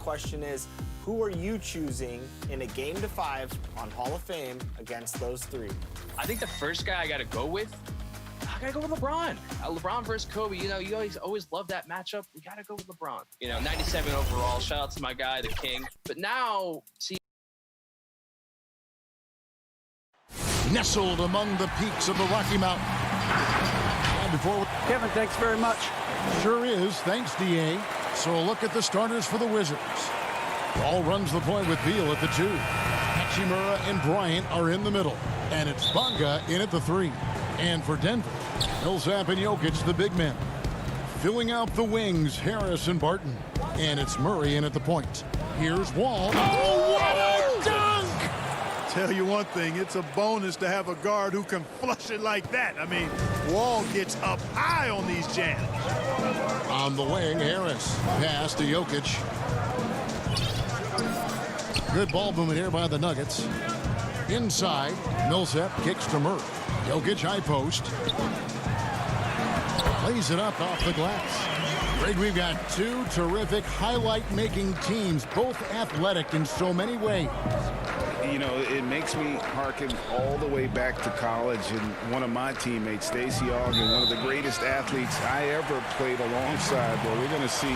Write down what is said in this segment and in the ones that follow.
question is, who are you choosing in a game to 5 on Hall of Fame against those three? I think the first guy I got to go with, I got to go with LeBron. LeBron versus Kobe. You know, you always love that matchup. We got to go with LeBron. You know, 97 overall. Shout out to my guy, the King. But now, see. Nestled among the peaks of the Rocky Mountains. And before Kevin, thanks very much. Sure is. Thanks, D.A. So a look at the starters for the Wizards. Ball runs the point with Beal at the 2. Hachimura and Bryant are in the middle. And it's Bonga in at the 3. And for Denver, Millsap and Jokic, the big men. Filling out the wings, Harris and Barton. And it's Murray in at the point. Here's Wall. Oh, what a dunk! Tell you one thing, it's a bonus to have a guard who can flush it like that. I mean, Wall gets up high on these jams. On the wing, Harris. Pass to Jokic. Good ball movement here by the Nuggets. Inside, Millsap kicks to Murray. Jokic high post. Plays it up off the glass. Greg, we've got two terrific highlight-making teams, both athletic in so many ways. You know, it makes me hearken all the way back to college, and one of my teammates, Stacey Ogden, one of the greatest athletes I ever played alongside. Well, we're going to see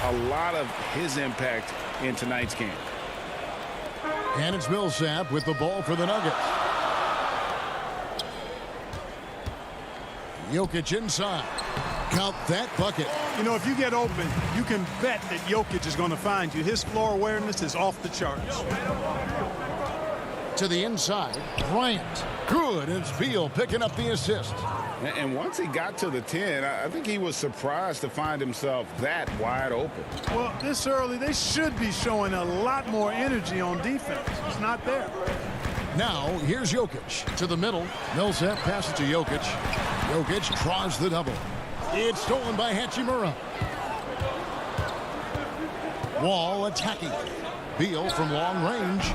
a lot of his impact in tonight's game. And it's Millsap with the ball for the Nuggets. Jokic inside. Count that bucket. You know, if you get open, you can bet that Jokic is going to find you. His floor awareness is off the charts. To the inside, Bryant. Good. It's Beal picking up the assist. And once he got to the 10, I think he was surprised to find himself that wide open. Well, this early, they should be showing a lot more energy on defense. It's not there. Now, here's Jokic to the middle. Millsap passes to Jokic. Jokic draws the double. It's stolen by Hachimura. Wall attacking. Beal from long range.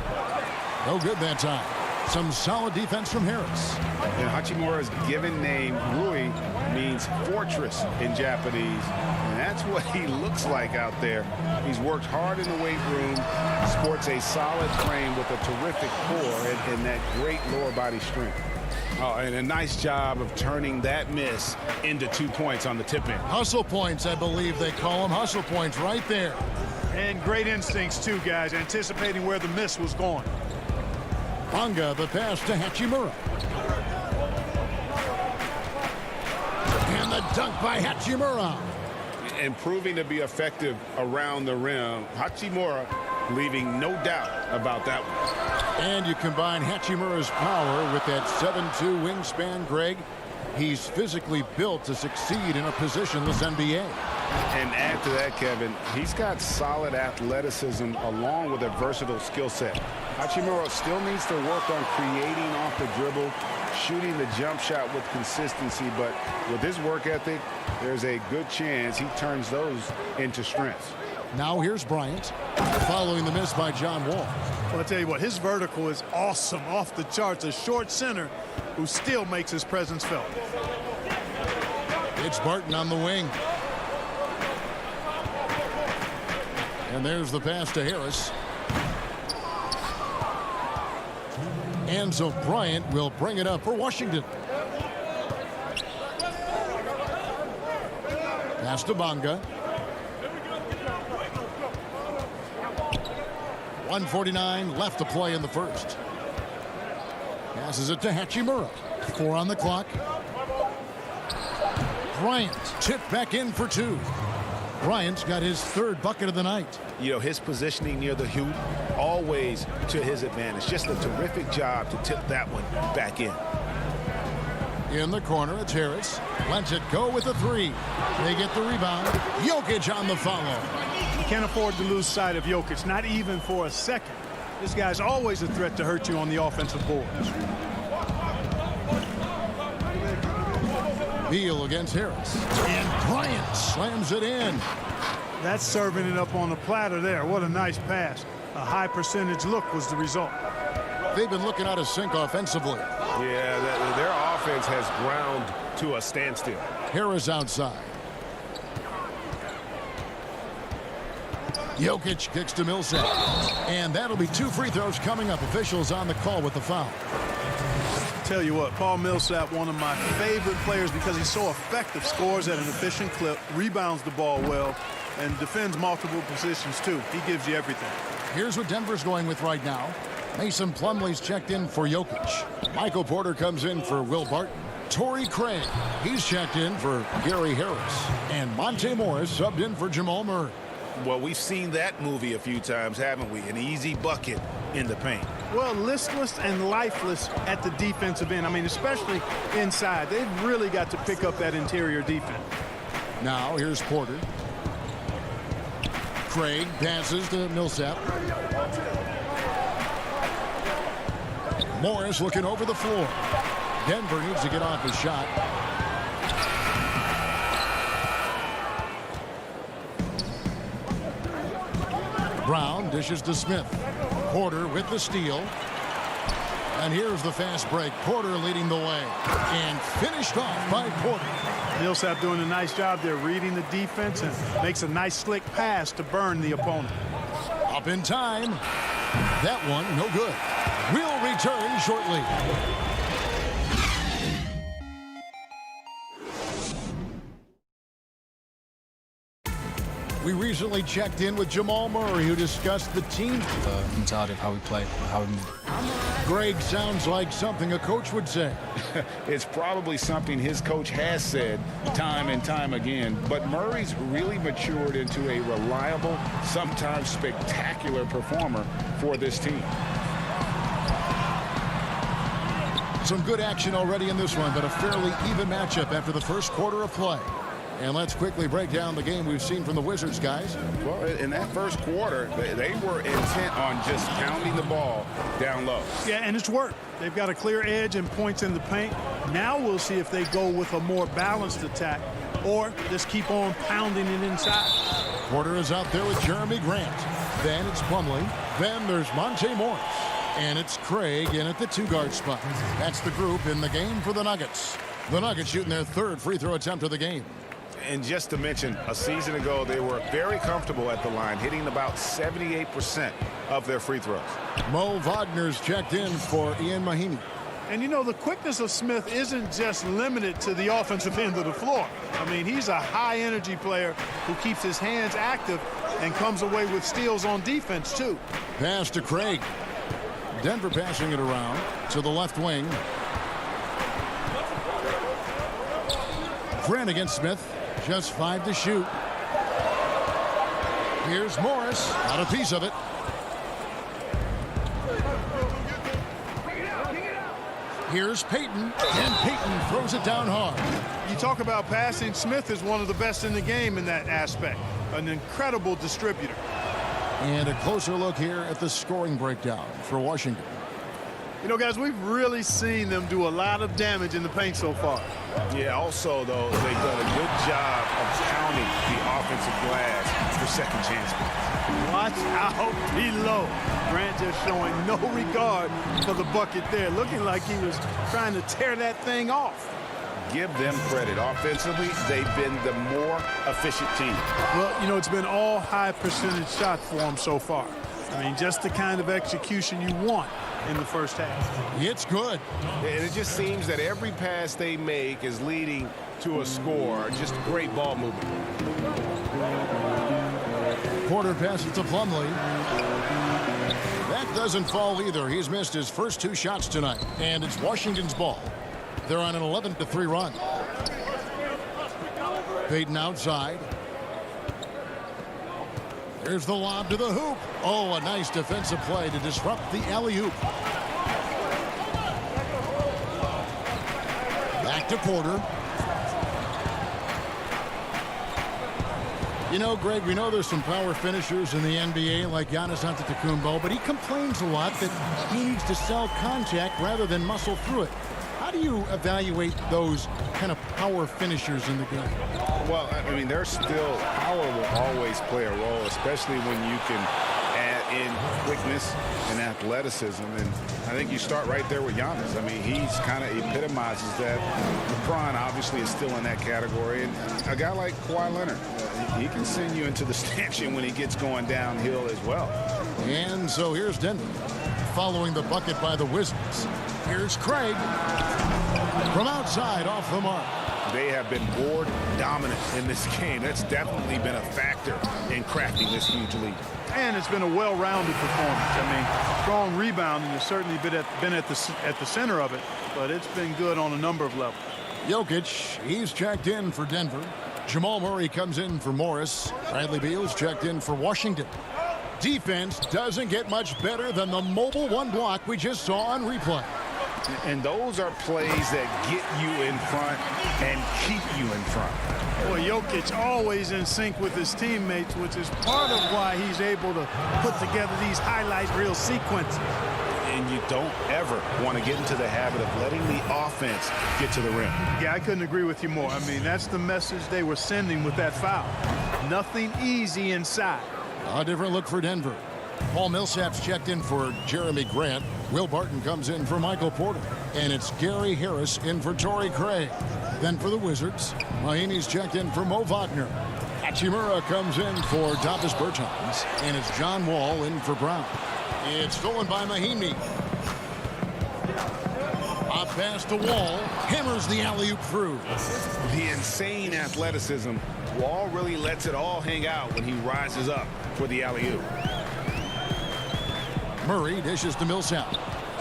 No good that time. Some solid defense from Harris. And Hachimura's given name, Rui, means fortress in Japanese. And that's what he looks like out there. He's worked hard in the weight room, sports a solid frame with a terrific core and that great lower body strength. Oh, and a nice job of turning that miss into 2 points on the tip-in. Hustle points, I believe they call them. Hustle points right there. And great instincts, too, guys, anticipating where the miss was going. Bonga, the pass to Hachimura. And the dunk by Hachimura. And proving to be effective around the rim. Hachimura leaving no doubt about that one. And you combine Hachimura's power with that 7'2" wingspan, Greg. He's physically built to succeed in a positionless NBA. And add to that, Kevin, he's got solid athleticism along with a versatile skill set. Hachimura still needs to work on creating off the dribble, shooting the jump shot with consistency, but with his work ethic, there's a good chance he turns those into strengths. Now here's Bryant, following the miss by John Wall. Well, I'll tell you what, his vertical is awesome, off the charts. A short center who still makes his presence felt. It's Barton on the wing. And there's the pass to Harris. And so Bryant will bring it up for Washington. Pass to Bonga. 1:49 left to play in the first. Passes it to Hachimura. 4 on the clock. Bryant tipped back in for 2. Bryant's got his 3rd bucket of the night. You know, his positioning near the hoop, always to his advantage. Just a terrific job to tip that one back in. In the corner, it's Harris. Lets it go with a 3. They get the rebound. Jokic on the follow. You can't afford to lose sight of Jokic, not even for a second. This guy's always a threat to hurt you on the offensive boards. Beal against Harris. And Bryant slams it in. That's serving it up on the platter there. What a nice pass. A high percentage look was the result. They've been looking out of sync offensively. Yeah, their offense has ground to a standstill. Harris outside. Jokic kicks to Millsap. And that'll be 2 free throws coming up. Officials on the call with the foul. Tell you what, Paul Millsap, one of my favorite players because he's so effective, scores at an efficient clip, rebounds the ball well, and defends multiple positions too. He gives you everything. Here's what Denver's going with right now. Mason Plumlee's checked in for Jokic. Michael Porter comes in for Will Barton. Torrey Craig, he's checked in for Gary Harris. And Monte Morris subbed in for Jamal Murray. Well, we've seen that movie a few times, haven't we? An easy bucket in the paint. Well, listless and lifeless at the defensive end. I mean, especially inside. They've really got to pick up that interior defense. Now here's Porter. Craig passes to Millsap. Morris looking over the floor. Denver needs to get off his shot. Brown dishes to Smith. Porter with the steal. And here's the fast break. Porter leading the way. And finished off by Porter. Millsap doing a nice job there, reading the defense, and makes a nice slick pass to burn the opponent. Up in time. That one no good. We'll return shortly. We recently checked in with Jamal Murray, who discussed the team. The mentality of how we play, how we move. Greg sounds like something a coach would say. It's probably something his coach has said time and time again. But Murray's really matured into a reliable, sometimes spectacular performer for this team. Some good action already in this one, but a fairly even matchup after the first quarter of play. And let's quickly break down the game we've seen from the Wizards, guys. Well, in that first quarter, they were intent on just pounding the ball down low. Yeah, and it's worked. They've got a clear edge and points in the paint. Now we'll see if they go with a more balanced attack or just keep on pounding it inside. Porter is out there with Jeremy Grant. Then it's Plumlee. Then there's Monte Morris. And it's Craig in at the 2-guard spot. That's the group in the game for the Nuggets. The Nuggets shooting their 3rd free throw attempt of the game. And just to mention, a season ago, they were very comfortable at the line, hitting about 78% of their free throws. Mo Wagner's checked in for Ian Mahinmi. And, you know, the quickness of Smith isn't just limited to the offensive end of the floor. I mean, he's a high-energy player who keeps his hands active and comes away with steals on defense, too. Pass to Craig. Denver passing it around to the left wing. Grant against Smith. Just 5 to shoot. Here's Morris. Got a piece of it. Here's Payton. And Payton throws it down hard. You talk about passing. Smith is one of the best in the game in that aspect. An incredible distributor. And a closer look here at the scoring breakdown for Washington. You know, guys, we've really seen them do a lot of damage in the paint so far. Yeah, also, though, they've done a good job of counting the offensive glass for second chance points. Watch out below. Grant just showing no regard for the bucket there, looking like he was trying to tear that thing off. Give them credit. Offensively, they've been the more efficient team. Well, you know, it's been all high percentage shots for them so far. I mean, just the kind of execution you want in the first half. It's good. And it just seems that every pass they make is leading to a score. Just great ball movement. Porter passes to Plumlee. That doesn't fall either. He's missed his first 2 shots tonight. And it's Washington's ball. They're on an 11-3 run. Payton outside. Here's the lob to the hoop. Oh, a nice defensive play to disrupt the alley-oop. Back to Porter. You know, Greg, we know there's some power finishers in the NBA like Giannis Antetokounmpo, but he complains a lot that he needs to sell contact rather than muscle through it. How do you evaluate those kind of power finishers in the game? Well, I mean, there's still power will always play a role, especially when you can add in quickness quickness and athleticism. And I think you start right there with Giannis. I mean, he's kind of epitomizes that. LeBron obviously is still in that category. And a guy like Kawhi Leonard, he can send you into the stanchion when he gets going downhill as well. And so here's Denver following the bucket by the Wizards. Here's Craig from outside off the mark. They have been board dominant in this game. That's definitely been a factor in crafting this huge lead. And it's been a well-rounded performance. I mean, strong rebounding has certainly been at the center of it, but it's been good on a number of levels. Jokic, he's checked in for Denver. Jamal Murray comes in for Morris. Bradley Beal's checked in for Washington. Defense doesn't get much better than the mobile one block we just saw on replay. And those are plays that get you in front and keep you in front. Boy, Jokic always in sync with his teammates, which is part of why he's able to put together these highlight reel sequences. And you don't ever want to get into the habit of letting the offense get to the rim. Yeah, I couldn't agree with you more. I mean, that's the message they were sending with that foul. Nothing easy inside. A different look for Denver. Paul Millsap's checked in for Jeremy Grant. Will Barton comes in for Michael Porter. And it's Gary Harris in for Torrey Craig. Then for the Wizards, Mahinmi's checked in for Mo Wagner. Hachimura comes in for Davis Bertans. And it's John Wall in for Brown. It's stolen by Mahinmi. Up past the Wall. Hammers the alley-oop through. The insane athleticism. Wall really lets it all hang out when he rises up for the alley-oop. Murray dishes to Millsap.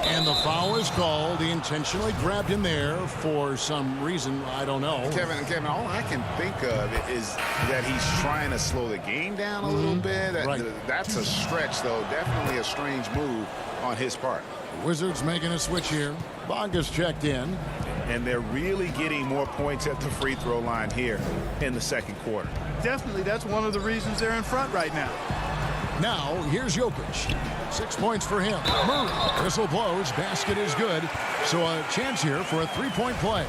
And the foul is called. He intentionally grabbed him there for some reason. I don't know. Kevin, all I can think of is that he's trying to slow the game down a little bit. Right. That's a stretch, though. Definitely a strange move on his part. Wizards making a switch here. Bonga's checked in. And they're really getting more points at the free throw line here in the second quarter. Definitely, that's one of the reasons they're in front right now. Now, here's Jokic. 6 points for him. Murray. Whistle blows. Basket is good. So a chance here for a three-point play.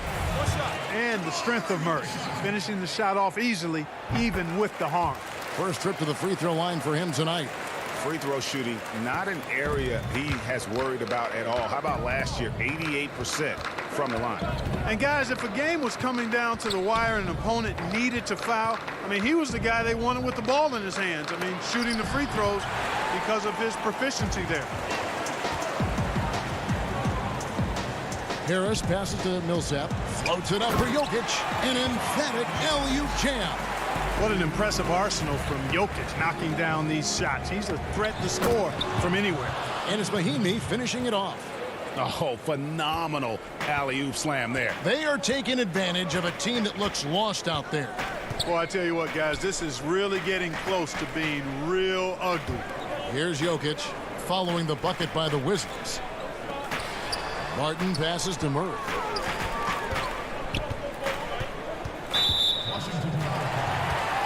And the strength of Murray. Finishing the shot off easily, even with the harm. First trip to the free throw line for him tonight. Free throw shooting, not an area he has worried about at all. How about last year? 88% from the line. And guys, if a game was coming down to the wire and an opponent needed to foul, I mean, he was the guy they wanted with the ball in his hands. I mean, shooting the free throws because of his proficiency there. Harris passes to Millsap. Floats it up for Jokic. An emphatic alley-oop jam. What an impressive arsenal from Jokic knocking down these shots. He's a threat to score from anywhere. And it's Mahinmi finishing it off. Oh, phenomenal alley-oop slam there. They are taking advantage of a team that looks lost out there. Well, I tell you what, guys, this is really getting close to being real ugly. Here's Jokic following the bucket by the Wizards. Martin passes to Murray.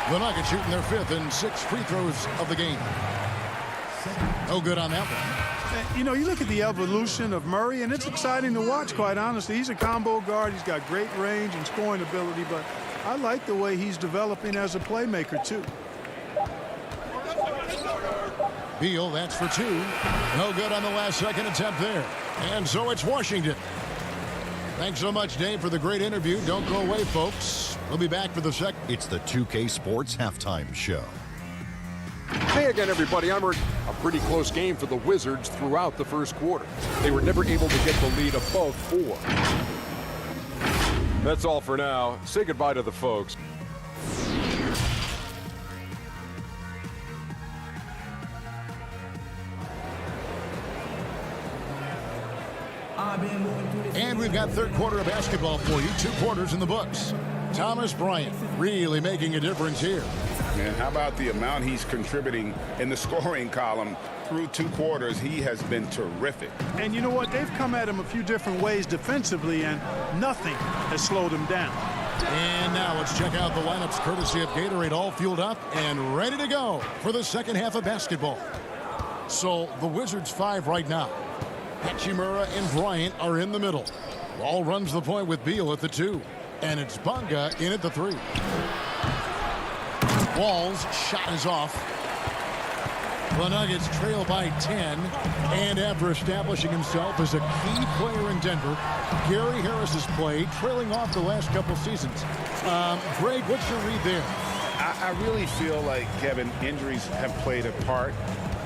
The Nuggets shooting their 5th and 6th free throws of the game. No good on that one. You know, you look at the evolution of Murray, and it's exciting to watch, quite honestly. He's a combo guard. He's got great range and scoring ability, but I like the way he's developing as a playmaker, too. Beal, that's for 2. No good on the last second attempt there. And so it's Washington. Thanks so much, Dave, for the great interview. Don't go away, folks. We'll be back for the second. It's the 2K Sports Halftime Show. Hey again, everybody. I'm Rick. A pretty close game for the Wizards throughout the first quarter. They were never able to get the lead above 4. That's all for now. Say goodbye to the folks. And we've got third quarter of basketball for you. 2 quarters in the books. Thomas Bryant really making a difference here. And how about the amount he's contributing in the scoring column through 2 quarters? He has been terrific. And you know what? They've come at him a few different ways defensively, and nothing has slowed him down. And now let's check out the lineups courtesy of Gatorade, all fueled up and ready to go for the second half of basketball. So the Wizards 5 right now. Hachimura and Bryant are in the middle. Wall runs the point with Beal at the 2. And it's Bonga in at the 3. Wall's shot is off. The Nuggets trail by 10, and after establishing himself as a key player in Denver, Gary Harris has played, trailing off the last couple seasons. Greg, what's your read there? I really feel like, Kevin, injuries have played a part,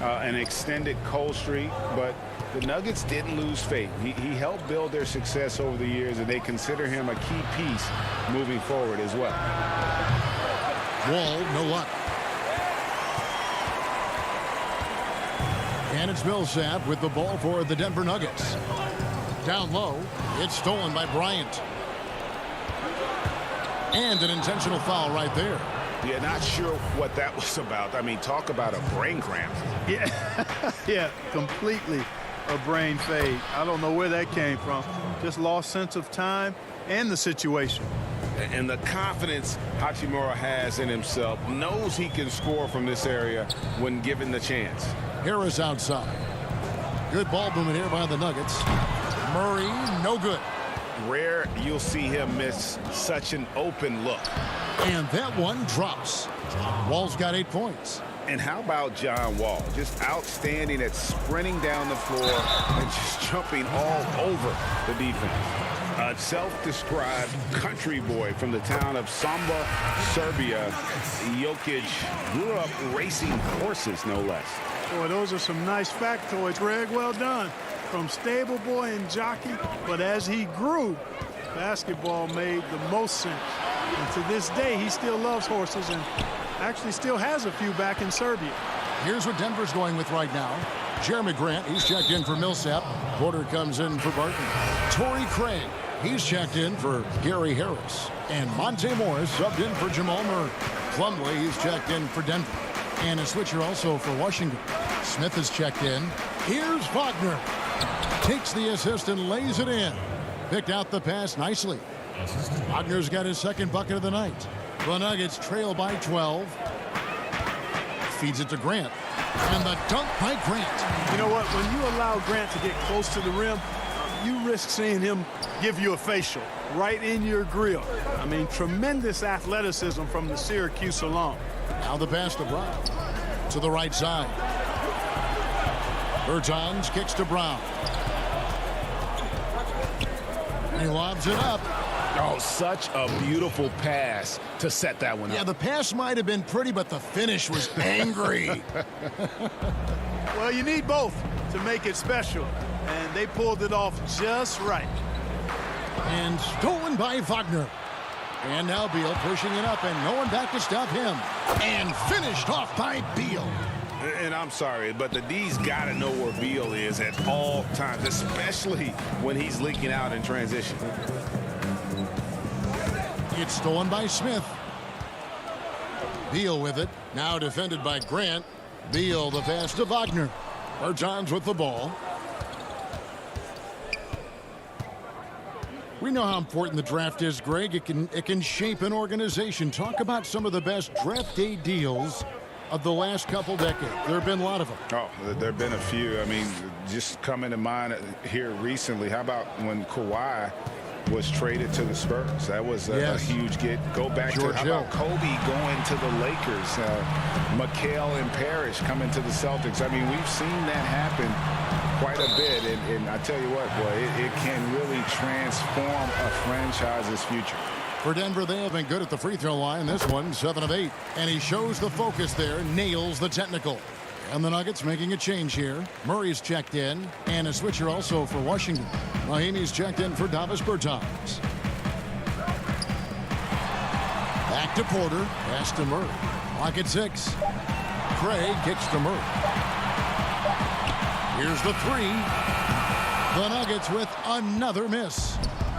an extended cold streak, but the Nuggets didn't lose faith. He helped build their success over the years, and they consider him a key piece moving forward as well. Wall, no luck. And it's Millsap with the ball for the Denver Nuggets. Down low, it's stolen by Bryant. And an intentional foul right there. Yeah, not sure what that was about. I mean, talk about a brain cramp. Yeah, yeah, completely a brain fade. I don't know where that came from. Just lost sense of time and the situation. And the confidence Hachimura has in himself, knows he can score from this area when given the chance. Harris outside. Good ball movement here by the Nuggets. Murray, no good. Rare you'll see him miss such an open look. And that one drops. Wall's got 8 points. And how about John Wall? Just outstanding at sprinting down the floor and just jumping all over the defense. A self-described country boy from the town of Samba, Serbia. Jokic grew up racing horses, no less. Boy, those are some nice factoids, Greg. Well done. From stable boy and jockey, but as he grew, basketball made the most sense. And to this day, he still loves horses and actually still has a few back in Serbia. Here's what Denver's going with right now. Jeremy Grant, he's checked in for Millsap. Porter comes in for Barton. Torrey Craig, he's checked in for Gary Harris. And Monte Morris subbed in for Jamal Murray. Plumlee, he's checked in for Denver. And a switcher also for Washington. Smith is checked in. Here's Wagner. Takes the assist and lays it in. Picked out the pass nicely. Wagner's got his second bucket of the night. The Nuggets trail by 12. Feeds it to Grant. And the dunk by Grant. You know what? When you allow Grant to get close to the rim, you risk seeing him give you a facial right in your grill. I mean, tremendous athleticism from the Syracuse alum. Now the pass to Brown. To the right side. Bertans kicks to Brown. And he lobs it up. Oh, such a beautiful pass to set that one up. Yeah, the pass might have been pretty, but the finish was angry. Well, you need both to make it special, and they pulled it off just right. And stolen by Wagner. And now Beal pushing it up, and no one back to stop him. And finished off by Beal. And I'm sorry, but the D's got to know where Beal is at all times, especially when he's leaking out in transition. It's stolen by Smith. Beal with it. Now defended by Grant. Beal the pass to Wagner. Bertans with the ball. We know how important the draft is, Greg. It can shape an organization. Talk about some of the best draft day deals of the last couple decades. There have been a lot of them. Oh, there have been a few. I mean, just coming to mind here recently. How about when Kawhi was traded to the Spurs? That was a huge get. Go back George to how about Kobe going to the Lakers? McHale and Parrish coming to the Celtics. I mean, we've seen that happen quite a bit. And I tell you what, boy, it can really transform a franchise's future. For Denver, they have been good at the free throw line. This one, 7 of 8. And he shows the focus there, nails the technical. And the Nuggets making a change here. Murray's checked in, and a switcher also for Washington. Mahimi's checked in for Davis Bertans. Back to Porter, pass to Murray. Clock at 6. Craig kicks to Murray. Here's the 3. The Nuggets with another miss.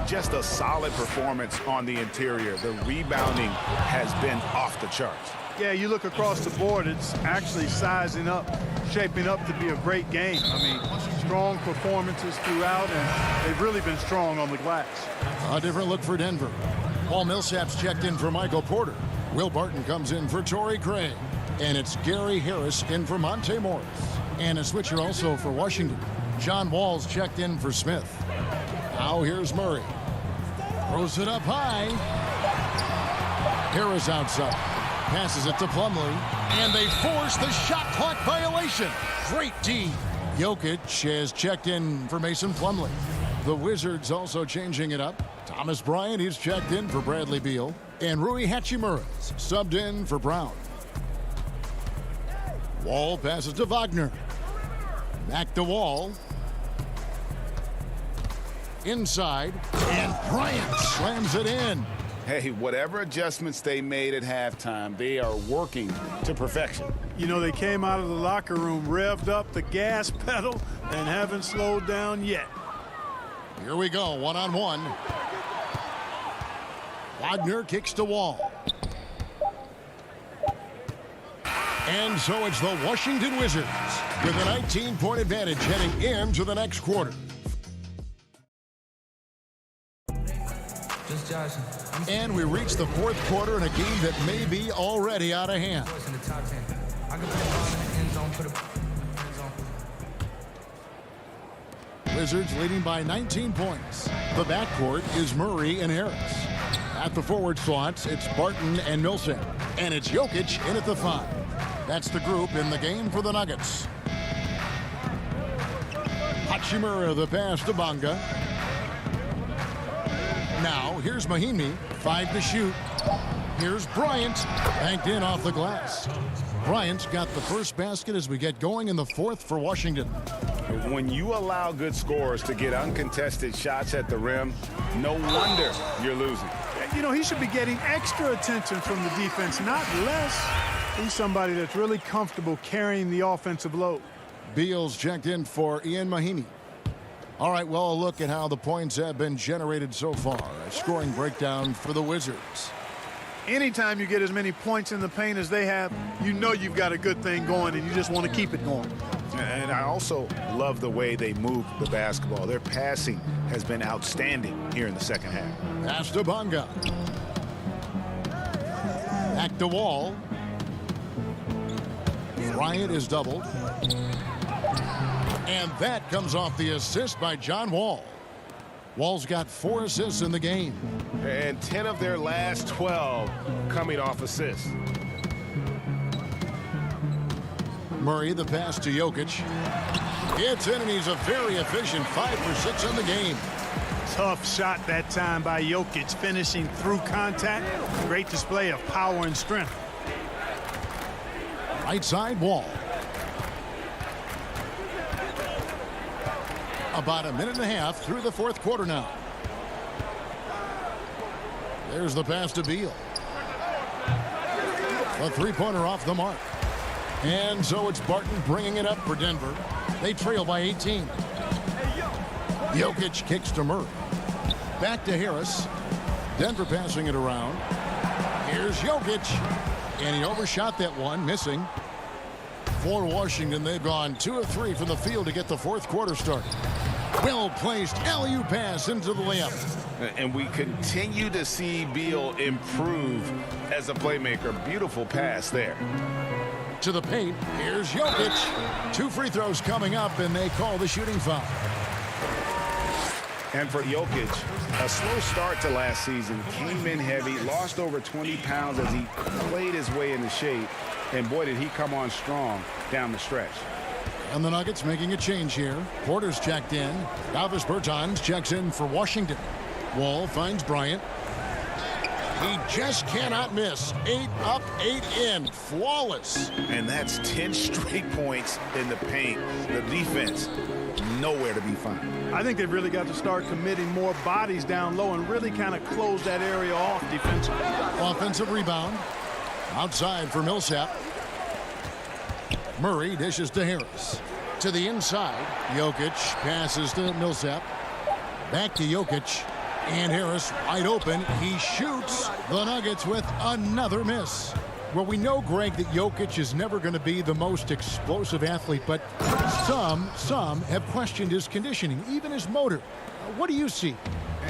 Just a solid performance on the interior. The rebounding has been off the charts. Yeah, you look across the board, it's actually sizing up, shaping up to be a great game. I mean, strong performances throughout, and they've really been strong on the glass. A different look for Denver. Paul Millsap's checked in for Michael Porter. Will Barton comes in for Torrey Craig. And it's Gary Harris in for Monte Morris. And a switcher also for Washington. John Wall's checked in for Smith. Now here's Murray. Throws it up high. Harris outside. passes it to Plumlee, and they force the shot clock violation. Great D. Jokic has checked in for Mason Plumlee. The Wizards also changing it up. Thomas Bryant, he's checked in for Bradley Beal. And Rui Hachimura's subbed in for Brown. Wall passes to Wagner. Back to Wall. Inside, and Bryant slams it in. Hey, whatever adjustments they made at halftime, they are working to perfection. You know, they came out of the locker room, revved up the gas pedal, and haven't slowed down yet. Here we go, one-on-one. Wagner kicks to Wall. And so it's the Washington Wizards with a 19-point advantage heading into the next quarter. And we reach the fourth quarter in a game that may be already out of hand. Wizards leading by 19 points. The backcourt is Murray and Harris. At the forward slots, it's Barton and Millsap. And it's Jokic in at the 5. That's the group in the game for the Nuggets. Hachimura the pass to Bonga. Now, here's Mahinmi, 5 to shoot. Here's Bryant, banked in off the glass. Bryant's got the first basket as we get going in the fourth for Washington. When you allow good scorers to get uncontested shots at the rim, no wonder you're losing. You know, he should be getting extra attention from the defense, not less. He's somebody that's really comfortable carrying the offensive load. Beal's checked in for Ian Mahinmi. All right, well, a look at how the points have been generated so far. A scoring breakdown for the Wizards. Anytime you get as many points in the paint as they have, you know you've got a good thing going, and you just want to keep it going. And I also love the way they move the basketball. Their passing has been outstanding here in the second half. Pass to Bonga. Back to Wall. Bryant is doubled. And that comes off the assist by John Wall. Wall's got 4 assists in the game. And 10 of their last 12 coming off assists. Murray, the pass to Jokic. Gets in, and he's a very efficient 5 for 6 in the game. Tough shot that time by Jokic, finishing through contact. Great display of power and strength. Right side, Wall. About a minute and a half through the fourth quarter now. There's the pass to Beal. A three-pointer off the mark. And so it's Barton bringing it up for Denver. They trail by 18. Jokic kicks to Murray. Back to Harris. Denver passing it around. Here's Jokic. And he overshot that one, missing. For Washington, they've gone 2 of 3 from the field to get the fourth quarter started. Well-placed alley-oop pass into the layup. And we continue to see Beal improve as a playmaker. Beautiful pass there. To the paint, here's Jokic. 2 free throws coming up, and they call the shooting foul. And for Jokic, a slow start to last season, came in heavy, lost over 20 pounds as he played his way into shape. And boy, did he come on strong down the stretch. And the Nuggets making a change here. Porter's checked in. Davis Bertans checks in for Washington. Wall finds Bryant. He just cannot miss. 8 up, 8 in. Flawless. And that's 10 straight points in the paint. The defense, nowhere to be found. I think they've really got to start committing more bodies down low and really kind of close that area off defensively. Offensive rebound. Outside for Millsap. Murray dishes to Harris. To the inside. Jokic passes to Millsap. Back to Jokic. And Harris wide open. He shoots. The Nuggets with another miss. Well, we know, Greg, that Jokic is never going to be the most explosive athlete, but some have questioned his conditioning, even his motor. What do you see?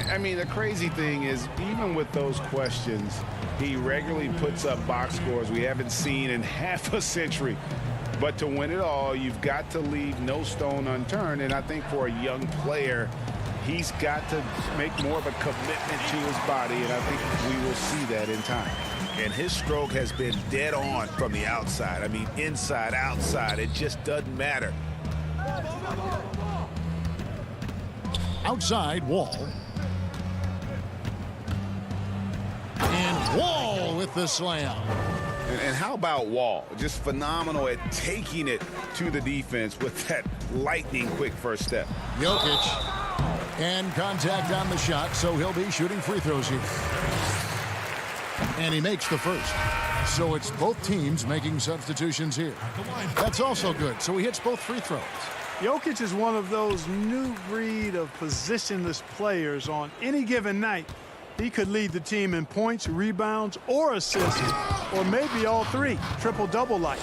I mean, the crazy thing is, even with those questions, he regularly puts up box scores we haven't seen in half a century. But to win it all, you've got to leave no stone unturned. And I think for a young player, he's got to make more of a commitment to his body, and I think we will see that in time. and his stroke has been dead on from the outside. I mean, inside, outside, it just doesn't matter. Outside, Wall. And Wall with the slam. And how about Wall? Just phenomenal at taking it to the defense with that lightning quick first step. Jokic. And contact on the shot, so he'll be shooting free throws here. And he makes the first. So it's both teams making substitutions here. That's also good, so he hits both free throws. Jokic is one of those new breed of positionless players. On any given night, he could lead the team in points, rebounds, or assists, or maybe all three. Triple-double like.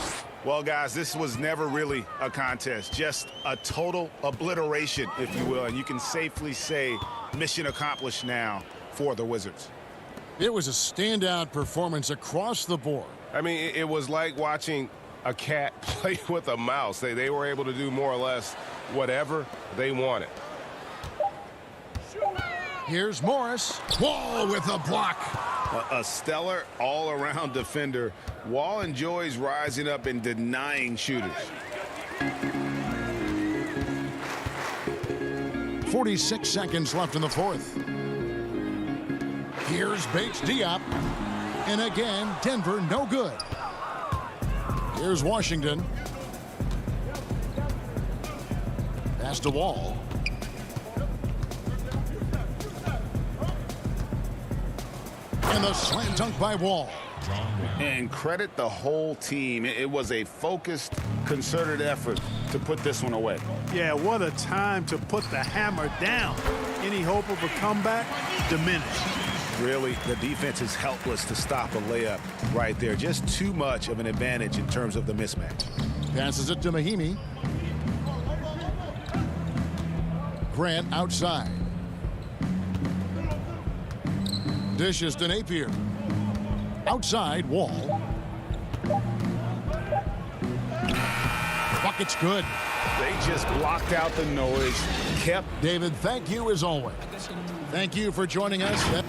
Well, guys, this was never really a contest, just a total obliteration, if you will, and you can safely say mission accomplished now for the Wizards. It was a standout performance across the board. I mean, it was like watching a cat play with a mouse. They were able to do more or less whatever they wanted. Here's Morris. Wall with a block. A stellar all-around defender. Wall enjoys rising up and denying shooters. 46 seconds left in the fourth. Here's Bates Diop. And again, Denver no good. Here's Washington. Pass to Wall. And the slam dunk by Wall. And credit the whole team. It was a focused, concerted effort to put this one away. Yeah, what a time to put the hammer down. Any hope of a comeback? Diminished. Really, the defense is helpless to stop a layup right there. Just too much of an advantage in terms of the mismatch. Passes it to Mahimi. Grant outside. Dishes to Napier. Outside, Wall. Bucket's good. They just blocked out the noise, kept. David, thank you as always. Thank you for joining us.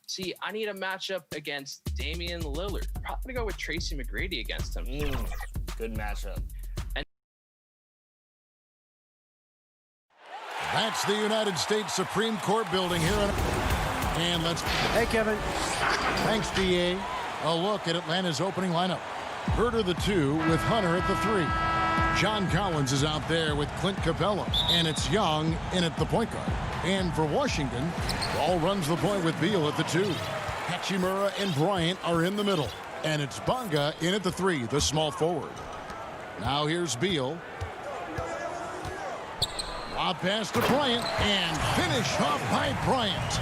See, I need a matchup against Damian Lillard. Probably gonna go with Tracy McGrady against him. Good matchup. That's the United States Supreme Court building here. And let's... Hey, Kevin. Thanks, DA. A look at Atlanta's opening lineup. Herter the 2 with Hunter at the 3. John Collins is out there with Clint Capella. And it's Young in at the point guard. And for Washington, Ball runs the point with Beal at the 2. Hachimura and Bryant are in the middle. And it's Bonga in at the 3, the small forward. Now here's Beal. Lob pass to Bryant, and finish off by Bryant.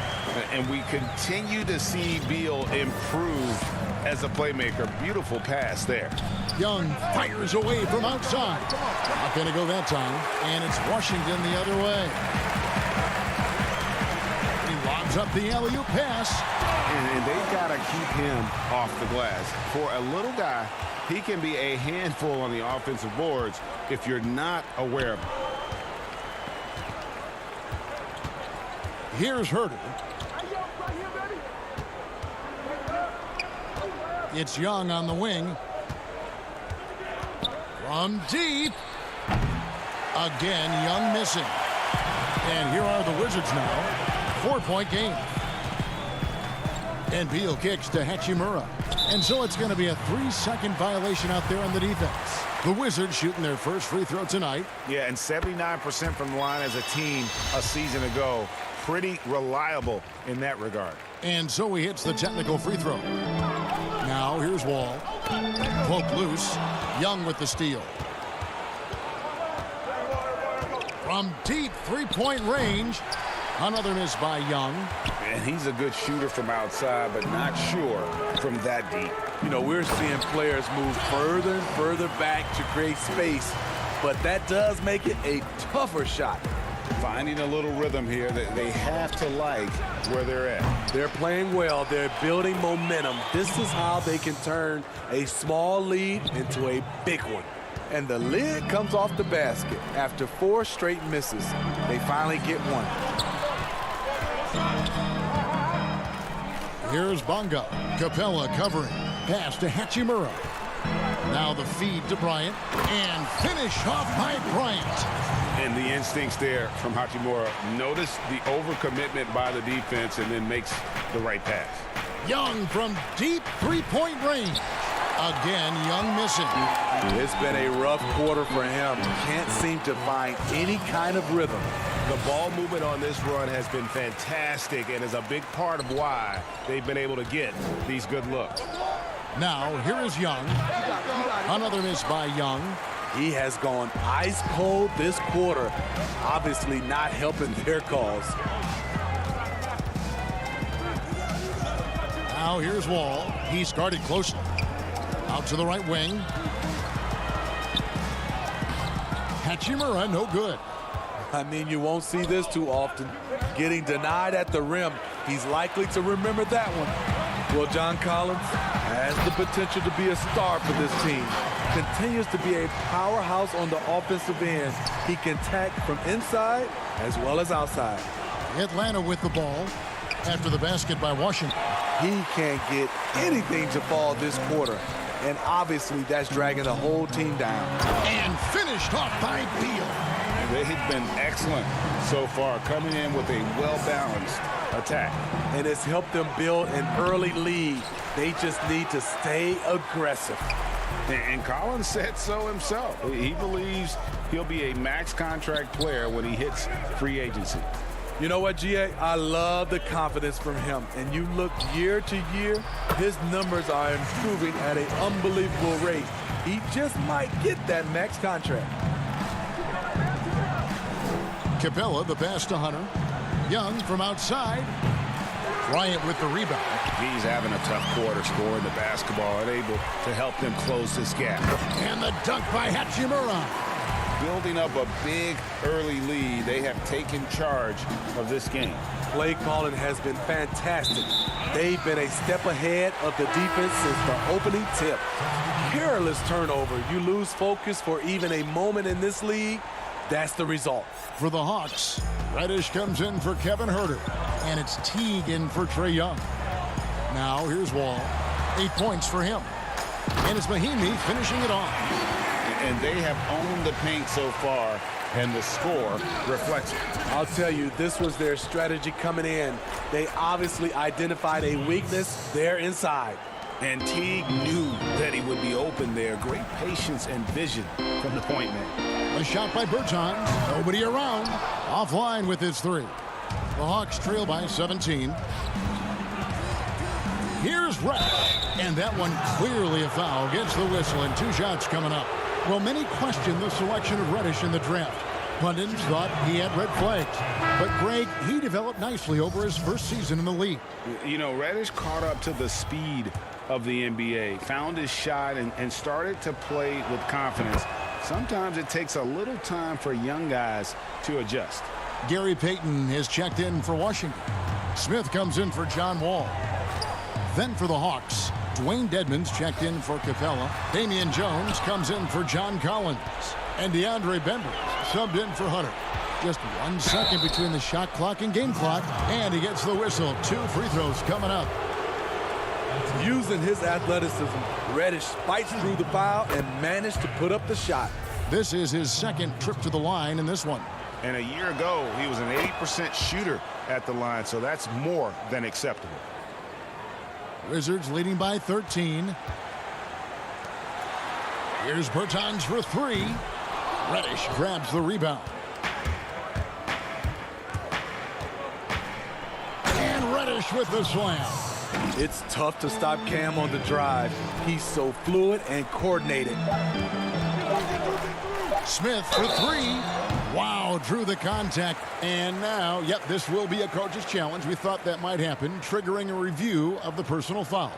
And we continue to see Beal improve as a playmaker. Beautiful pass there. Young fires away from outside. Not going to go that time, and it's Washington the other way. He lobs up the alley-oop pass. And they've got to keep him off the glass. For a little guy, he can be a handful on the offensive boards if you're not aware of him. Here's Herter. It's Young on the wing. From deep. Again, Young missing. And here are the Wizards now. 4-point game. And Beal kicks to Hachimura. And so it's going to be a 3-second violation out there on the defense. The Wizards shooting their first free throw tonight. Yeah, and 79% from the line as a team a season ago. Pretty reliable in that regard. And so he hits the technical free throw. Now here's Wall. Poke loose. Young with the steal. From deep 3-point range. Another miss by Young. And he's a good shooter from outside, but not sure from that deep. You know, we're seeing players move further and further back to create space, but that does make it a tougher shot. Finding a little rhythm here that they have to like where they're at. They're playing well. They're building momentum. This is how they can turn a small lead into a big one. And the lid comes off the basket. After 4 straight misses, they finally get one. Here's Bonga. Capella covering. Pass to Hachimura. Now the feed to Bryant. And finish off by Bryant. And the instincts there from Hachimura. Notice the overcommitment by the defense and then makes the right pass. Young from deep 3-point range. Again, Young missing. It's been a rough quarter for him. Can't seem to find any kind of rhythm. The ball movement on this run has been fantastic and is a big part of why they've been able to get these good looks. Now, here is Young. Another miss by Young. He has gone ice cold this quarter, obviously not helping their cause. Now here's Wall. He started closely. Out to the right wing. Hachimura, no good. I mean, you won't see this too often. Getting denied at the rim. He's likely to remember that one. Well, John Collins has the potential to be a star for this team. Continues to be a powerhouse on the offensive end. He can attack from inside as well as outside. Atlanta with the ball after the basket by Washington. He can't get anything to fall this quarter. And obviously that's dragging the whole team down. And finished off by Beal. They've been excellent so far, coming in with a well-balanced attack. And it's helped them build an early lead. They just need to stay aggressive. And Collins said so himself. He believes he'll be a max contract player when he hits free agency. You know what, GA? I love the confidence from him. And you look year to year, his numbers are improving at an unbelievable rate. He just might get that max contract. Capella, the pass to Hunter. Young from outside. Bryant with the rebound. He's having a tough quarter scoring the basketball and able to help them close this gap. And the dunk by Hachimura. Building up a big early lead, they have taken charge of this game. Play calling has been fantastic. They've been a step ahead of the defense since the opening tip. Careless turnover. You lose focus for even a moment in this league. That's the result. For the Hawks, Reddish comes in for Kevin Herter. And it's Teague in for Trae Young. Now here's Wall. 8 points for him. And it's Mahimi finishing it off. And they have owned the paint so far, and the score reflects it. I'll tell you, this was their strategy coming in. They obviously identified a weakness there inside. And Teague knew that he would be open there. Great patience and vision from the point man. A shot by Bertans. Nobody around. Offline with his 3. The Hawks trail by 17. Here's Reddish. And that one clearly a foul. Gets the whistle and 2 shots coming up. Well, many question the selection of Reddish in the draft. Pundits thought he had red flags. But, Greg, he developed nicely over his first season in the league. You know, Reddish caught up to the speed of the NBA, found his shot, and started to play with confidence. Sometimes it takes a little time for young guys to adjust. Gary Payton has checked in for Washington. Smith comes in for John Wall. Then for the Hawks, Dwayne Dedmon's checked in for Capella. Damian Jones comes in for John Collins. And DeAndre Bembry subbed in for Hunter. Just 1 second between the shot clock and game clock. And he gets the whistle. 2 free throws coming up. Using his athleticism, Reddish spikes through the foul and managed to put up the shot. This is his second trip to the line in this one. And a year ago, he was an 80% shooter at the line, so that's more than acceptable. Wizards leading by 13. Here's Bertans for 3. Reddish grabs the rebound. And Reddish with the slam. It's tough to stop Cam on the drive. He's so fluid and coordinated. Smith for 3. Wow, drew the contact. And now, yep, this will be a coach's challenge. We thought that might happen, triggering a review of the personal foul.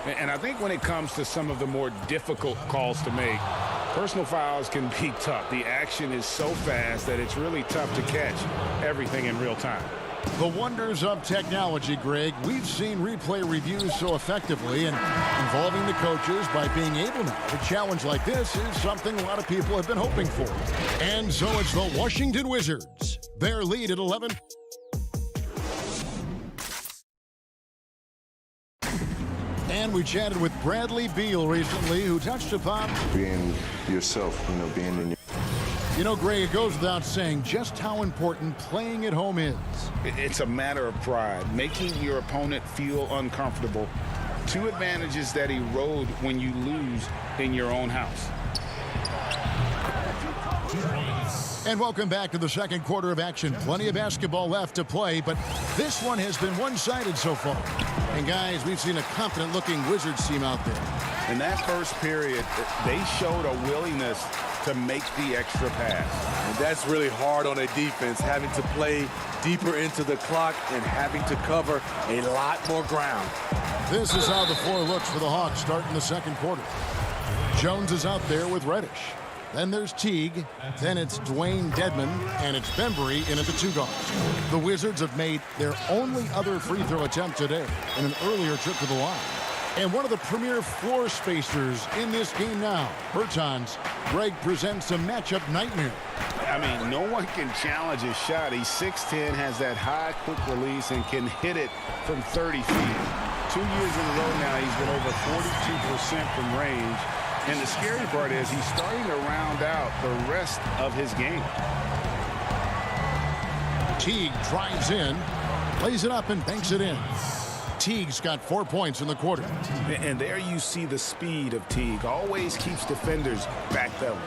And I think when it comes to some of the more difficult calls to make, personal fouls can be tough. The action is so fast that it's really tough to catch everything in real time. The wonders of technology, Greg. We've seen replay reviews so effectively, and involving the coaches by being able now to challenge like this is something a lot of people have been hoping for. And so it's the Washington Wizards. Their lead at 11. And we chatted with Bradley Beal recently, who touched upon being yourself, being in your... You know, Gray, it goes without saying just how important playing at home is. It's a matter of pride, making your opponent feel uncomfortable. 2 advantages that erode when you lose in your own house. And welcome back to the second quarter of action. Plenty of basketball left to play, but this one has been one-sided so far. And guys, we've seen a confident-looking Wizards team out there. In that first period, they showed a willingness to make the extra pass. And that's really hard on a defense, having to play deeper into the clock and having to cover a lot more ground. This is how the floor looks for the Hawks starting the second quarter. Jones is out there with Reddish. Then there's Teague. Then it's Dwayne Dedmon. And it's Bembry in at the 2 guards. The Wizards have made their only other free throw attempt today in an earlier trip to the line. And one of the premier floor spacers in this game now, Bertans. Greg presents a matchup nightmare. I mean, no one can challenge his shot. He's 6'10", has that high quick release, and can hit it from 30 feet. 2 years in a row now, he's been over 42% from range. And the scary part is he's starting to round out the rest of his game. Teague drives in, plays it up, and banks it in. Teague's got 4 points in the quarter. And there you see the speed of Teague. Always keeps defenders backpedaling.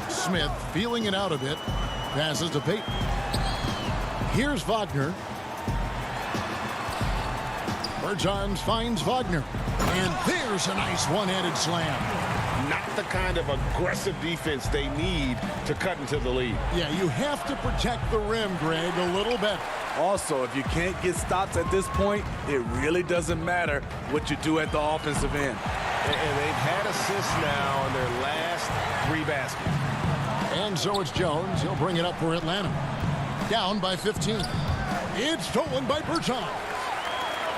Smith feeling it out a bit. Passes to Payton. Here's Wagner. Bertans finds Wagner. And there's a nice one-handed slam. Not the kind of aggressive defense they need to cut into the lead. Yeah, you have to protect the rim, Greg, a little better. Also, if you can't get stops at this point, it really doesn't matter what you do at the offensive end. And they've had assists now on their last 3 baskets. And so it's Jones. He'll bring it up for Atlanta. Down by 15. It's stolen by Bertans.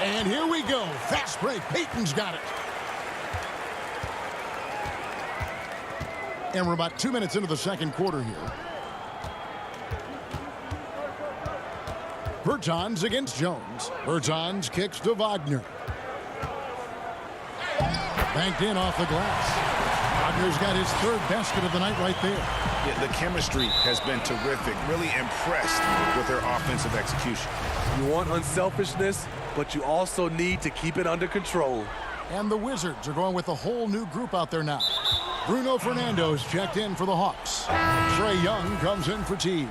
And here we go. Fast break. Payton's got it. And we're about 2 minutes into the second quarter here. Bertans against Jones. Bertans kicks to Wagner. Banked in off the glass. Wagner's got his third basket of the night right there. Yeah, the chemistry has been terrific. Really impressed with their offensive execution. You want unselfishness, but you also need to keep it under control. And the Wizards are going with a whole new group out there now. Bruno Fernando's checked in for the Hawks. Trae Young comes in for Teague.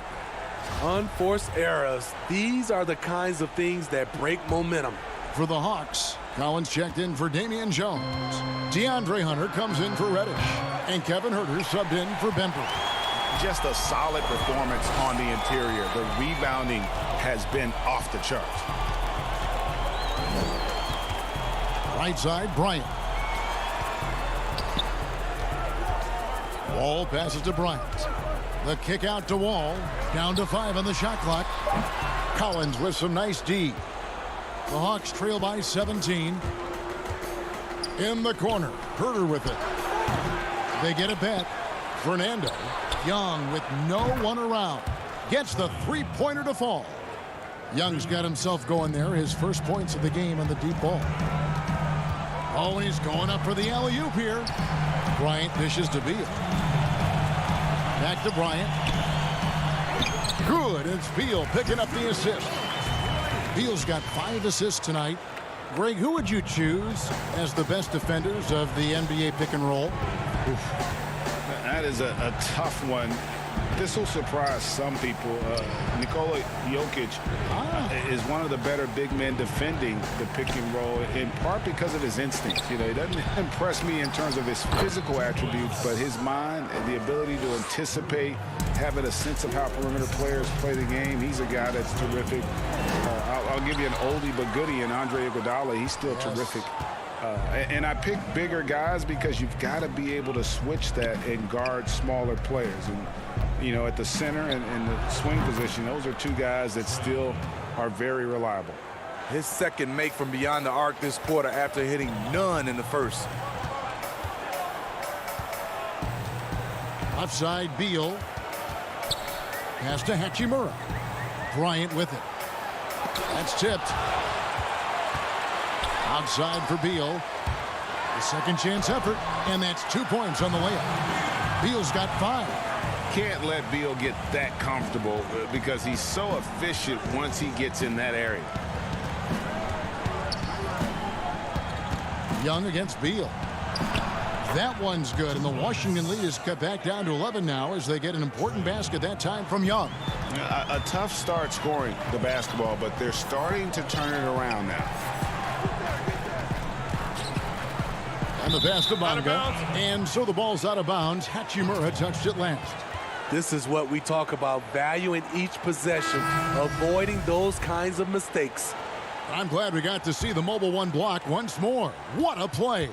Unforced errors. These are the kinds of things that break momentum. For the Hawks, Collins checked in for Damian Jones. DeAndre Hunter comes in for Reddish. And Kevin Huerter subbed in for Bembry. Just a solid performance on the interior. The rebounding has been off the charts. Right side, Bryant. Wall passes to Bryant. The kick out to Wall. Down to 5 on the shot clock. Collins with some nice D. The Hawks trail by 17. In the corner, Huerter with it. They get a bet. Fernando. Young with no one around. Gets the three-pointer to fall. Young's got himself going there. His first points of the game on the deep ball. Oh, and he's going up for the alley-oop here. Bryant dishes to Beal. Back to Bryant. Good. It's Beal picking up the assist. Beal's got 5 assists tonight. Greg, who would you choose as the best defenders of the NBA pick and roll? Oof. That is a tough one. This will surprise some people. Nikola Jokic is one of the better big men defending the pick and roll, in part because of his instincts. You know, he doesn't impress me in terms of his physical attributes, but his mind and the ability to anticipate, having a sense of how perimeter players play the game. He's a guy that's terrific. I'll give you an oldie but goodie in Andre Iguodala. He's still terrific. And I pick bigger guys because you've got to be able to switch that and guard smaller players. And, you know, at the center and the swing position, those are two guys that still are very reliable. His second make from beyond the arc this quarter after hitting none in the first. Offside Beal. Pass to Hachimura. Bryant with it. That's tipped. Outside for Beal. The second chance effort, and that's 2 points on the layup. Beal's got 5. Can't let Beal get that comfortable because he's so efficient once he gets in that area. Young against Beal. That one's good, and the Washington lead is cut back down to 11 now as they get an important basket that time from Young. A tough start scoring the basketball, but they're starting to turn it around now. And the pass to Bonga. And so the ball's out of bounds. Hachimura touched it last. This is what we talk about, valuing each possession, avoiding those kinds of mistakes. I'm glad we got to see the mobile one block once more. What a play.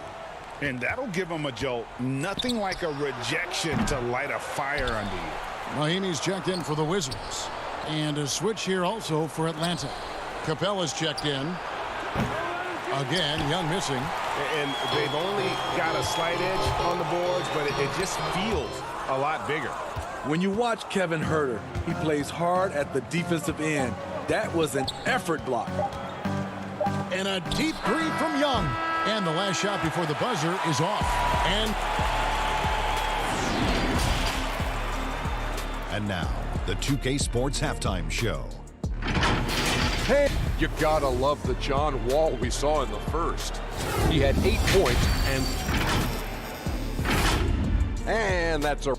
And that'll give him a jolt. Nothing like a rejection to light a fire under you. Mahimi's checked in for the Wizards. And a switch here also for Atlanta. Capella's checked in. Again, Young missing. And they've only got a slight edge on the boards, but it just feels a lot bigger. When you watch Kevin Huerter, he plays hard at the defensive end. That was an effort block. And a deep three from Young. And the last shot before the buzzer is off. And now, the 2K Sports Halftime Show. Hey, you gotta love the John Wall we saw in the first. He had 8 points and that's a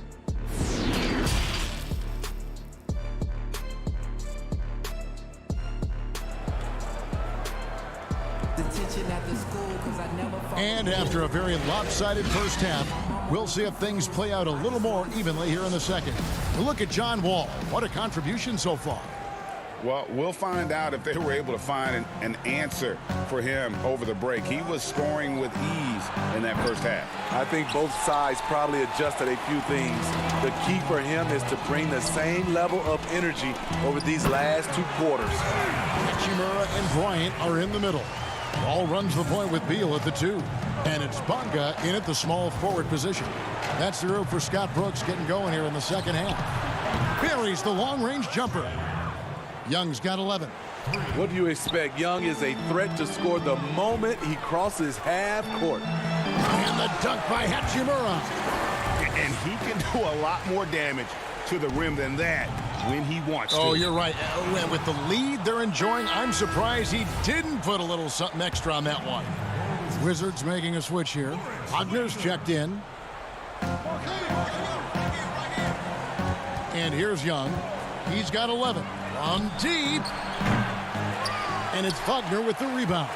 And after a very lopsided first half, we'll see if things play out a little more evenly here in the second. Look at John Wall. What a contribution so far. Well, we'll find out if they were able to find an answer for him over the break. He was scoring with ease in that first half. I think both sides probably adjusted a few things. The key for him is to bring the same level of energy over these last 2 quarters. Hachimura and Bryant are in the middle. Ball runs the point with Beal at the 2. And it's Bonga in at the small forward position. That's the room for Scott Brooks getting going here in the second half. Buries the long-range jumper. Young's got 11. What do you expect? Young is a threat to score the moment he crosses half court. And the dunk by Hachimura. And he can do a lot more damage to the rim than that when he wants to. Oh, you're right. With the lead they're enjoying, I'm surprised he didn't put a little something extra on that one. Wizards making a switch here. Wagner's checked in. And here's Young. He's got 11. From deep. And it's Wagner with the rebound.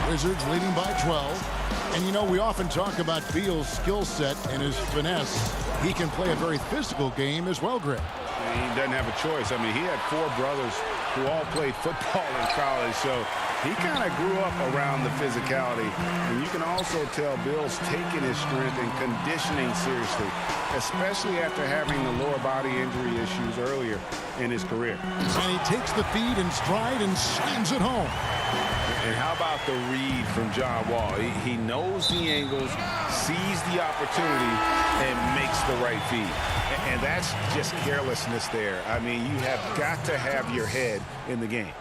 Wizards leading by 12. And, you know, we often talk about Beal's skill set and his finesse. He can play a very physical game as well, Greg. He doesn't have a choice. I mean, he had 4 brothers who all played football in college, so he kind of grew up around the physicality. And you can also tell Bill's taking his strength and conditioning seriously, especially after having the lower body injury issues earlier in his career. And he takes the feed in stride and slams it home. And how about the read from John Wall? He knows the angles, sees the opportunity, and makes the right feed. And that's just carelessness there. I mean, you have got to have your head in the game.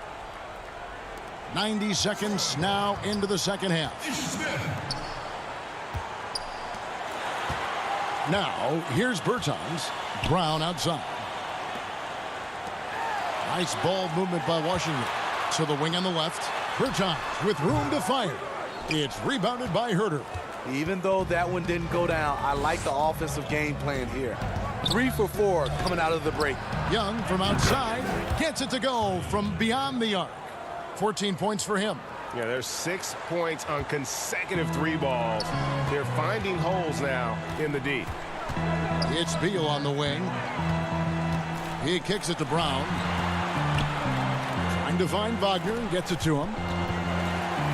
90 seconds now into the second half. Now, here's Bertans. Brown outside. Nice ball movement by Washington. To the wing on the left. Bertans with room to fire. It's rebounded by Herter. Even though that one didn't go down, I like the offensive game plan here. 3 for 4 coming out of the break. Young from outside gets it to go from beyond the arc. 14 points for him. Yeah, there's 6 points on consecutive 3 balls. They're finding holes now in the D. It's Beal on the wing. He kicks it to Brown. Trying to find Wagner and gets it to him.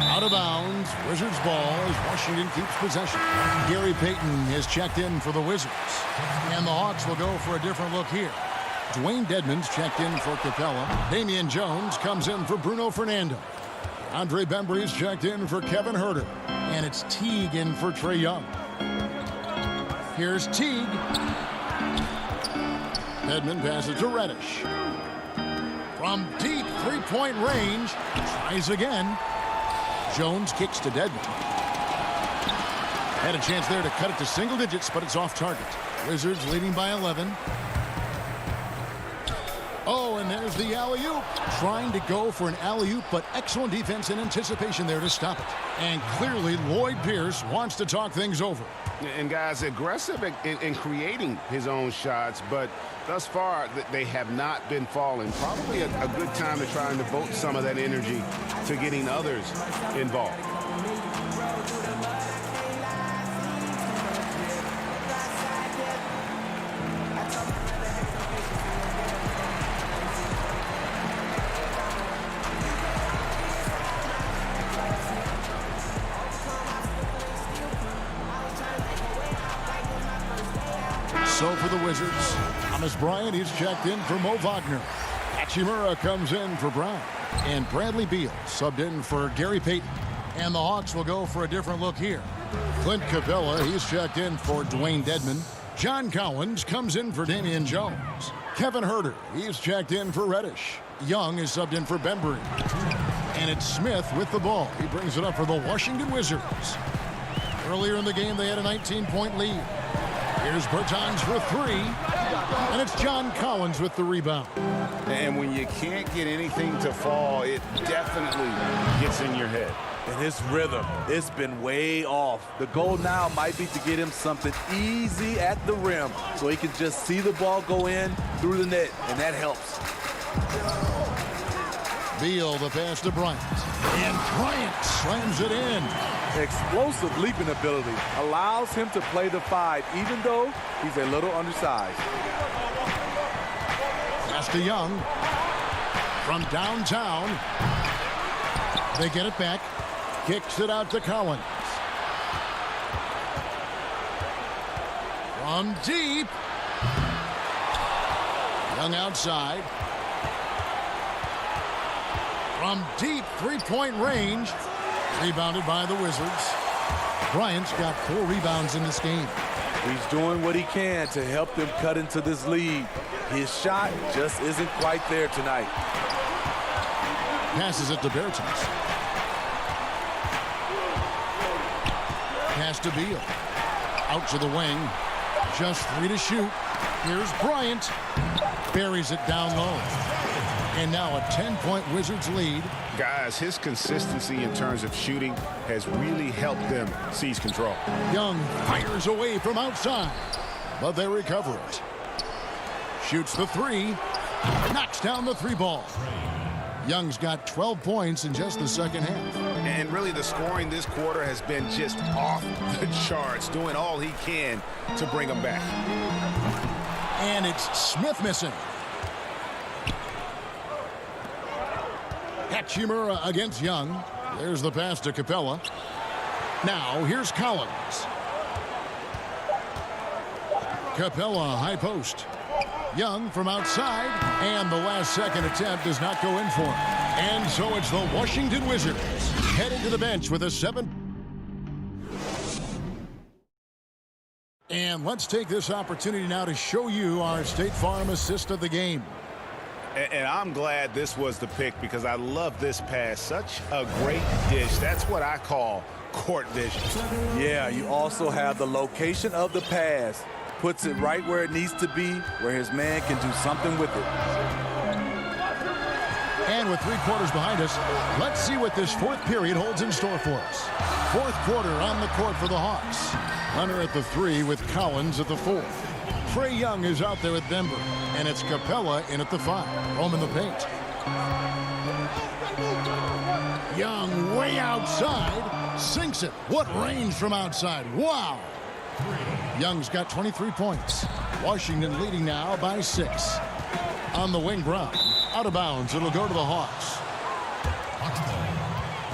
Out of bounds. Wizards ball as Washington keeps possession. Gary Payton is checked in for the Wizards. And the Hawks will go for a different look here. Dwayne Dedmon's checked in for Capella. Damian Jones comes in for Bruno Fernando. Andre Bembry's checked in for Kevin Herter. And it's Teague in for Trae Young. Here's Teague. Dedmon passes to Reddish. From deep three-point range. Tries again. Jones kicks to Dedmon. Had a chance there to cut it to single digits, but it's off target. Wizards leading by 11. Oh, and there's the alley-oop. Trying to go for an alley-oop, but excellent defense and anticipation there to stop it. And clearly, Lloyd Pierce wants to talk things over. And guys, aggressive in creating his own shots, but thus far, they have not been falling. Probably a good time to try and devote some of that energy to getting others involved. So for the Wizards, Thomas Bryant, he's checked in for Mo Wagner. Hachimura comes in for Brown. And Bradley Beal subbed in for Gary Payton. And the Hawks will go for a different look here. Clint Capella, he's checked in for Dwayne Dedmon. John Collins comes in for Damian Jones. Kevin Herter, he's checked in for Reddish. Young is subbed in for Bembry. And it's Smith with the ball. He brings it up for the Washington Wizards. Earlier in the game, they had a 19-point lead. Here's Bertans for 3, and it's John Collins with the rebound. And when you can't get anything to fall, it definitely gets in your head. And his rhythm, it's been way off. The goal now might be to get him something easy at the rim so he can just see the ball go in through the net, and that helps. Beal, the pass to Bryant. And Bryant slams it in. Explosive leaping ability allows him to play the 5, even though he's a little undersized. Pass to Young. From downtown. They get it back. Kicks it out to Collins. From deep. Young outside. From deep three-point range. Rebounded by the Wizards. Bryant's got 4 rebounds in this game. He's doing what he can to help them cut into this lead. His shot just isn't quite there tonight. Passes it to Bertens. Pass to Beal. Out to the wing. Just 3 to shoot. Here's Bryant. Buries it down low. And now a 10-point Wizards lead. Guys, his consistency in terms of shooting has really helped them seize control. Young fires away from outside, but they recover it. Shoots the 3. Knocks down the 3 ball. Young's got 12 points in just the second half. And really the scoring this quarter has been just off the charts, doing all he can to bring them back. And it's Smith missing. Hachimura against Young. There's the pass to Capella. Now here's Collins. Capella high post. Young from outside, and the last second attempt does not go in for him. And so it's the Washington Wizards headed to the bench with a 7. And let's take this opportunity now to show you our State Farm assist of the game. And I'm glad this was the pick because I love this pass. Such a great dish. That's what I call court vision. Yeah, you also have the location of the pass. Puts it right where it needs to be, where his man can do something with it. And with 3 quarters behind us, let's see what this 4th period holds in store for us. 4th quarter on the court for the Hawks. Hunter at the 3 with Collins at the 4. Trae Young is out there at Denver, and it's Capella in at the 5. Home in the paint. Young way outside, sinks it. What range from outside? Wow! Young's got 23 points. Washington leading now by 6. On the wing, Brown. Out of bounds. It'll go to the Hawks.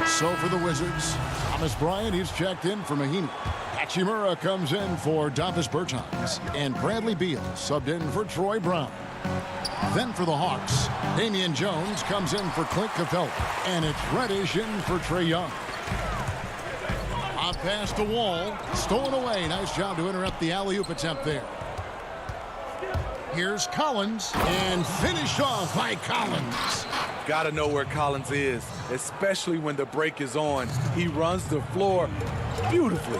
So for the Wizards, Thomas Bryant, he's checked in for Mahinmi. Hachimura comes in for Davis Bertans. And Bradley Beal subbed in for Troy Brown. Then for the Hawks, Damian Jones comes in for Clint Capella. And it's Reddish in for Trae Young. On past the wall, stolen away. Nice job to interrupt the alley-oop attempt there. Here's Collins, and finished off by Collins. Got to know where Collins is, especially when the break is on. He runs the floor beautifully.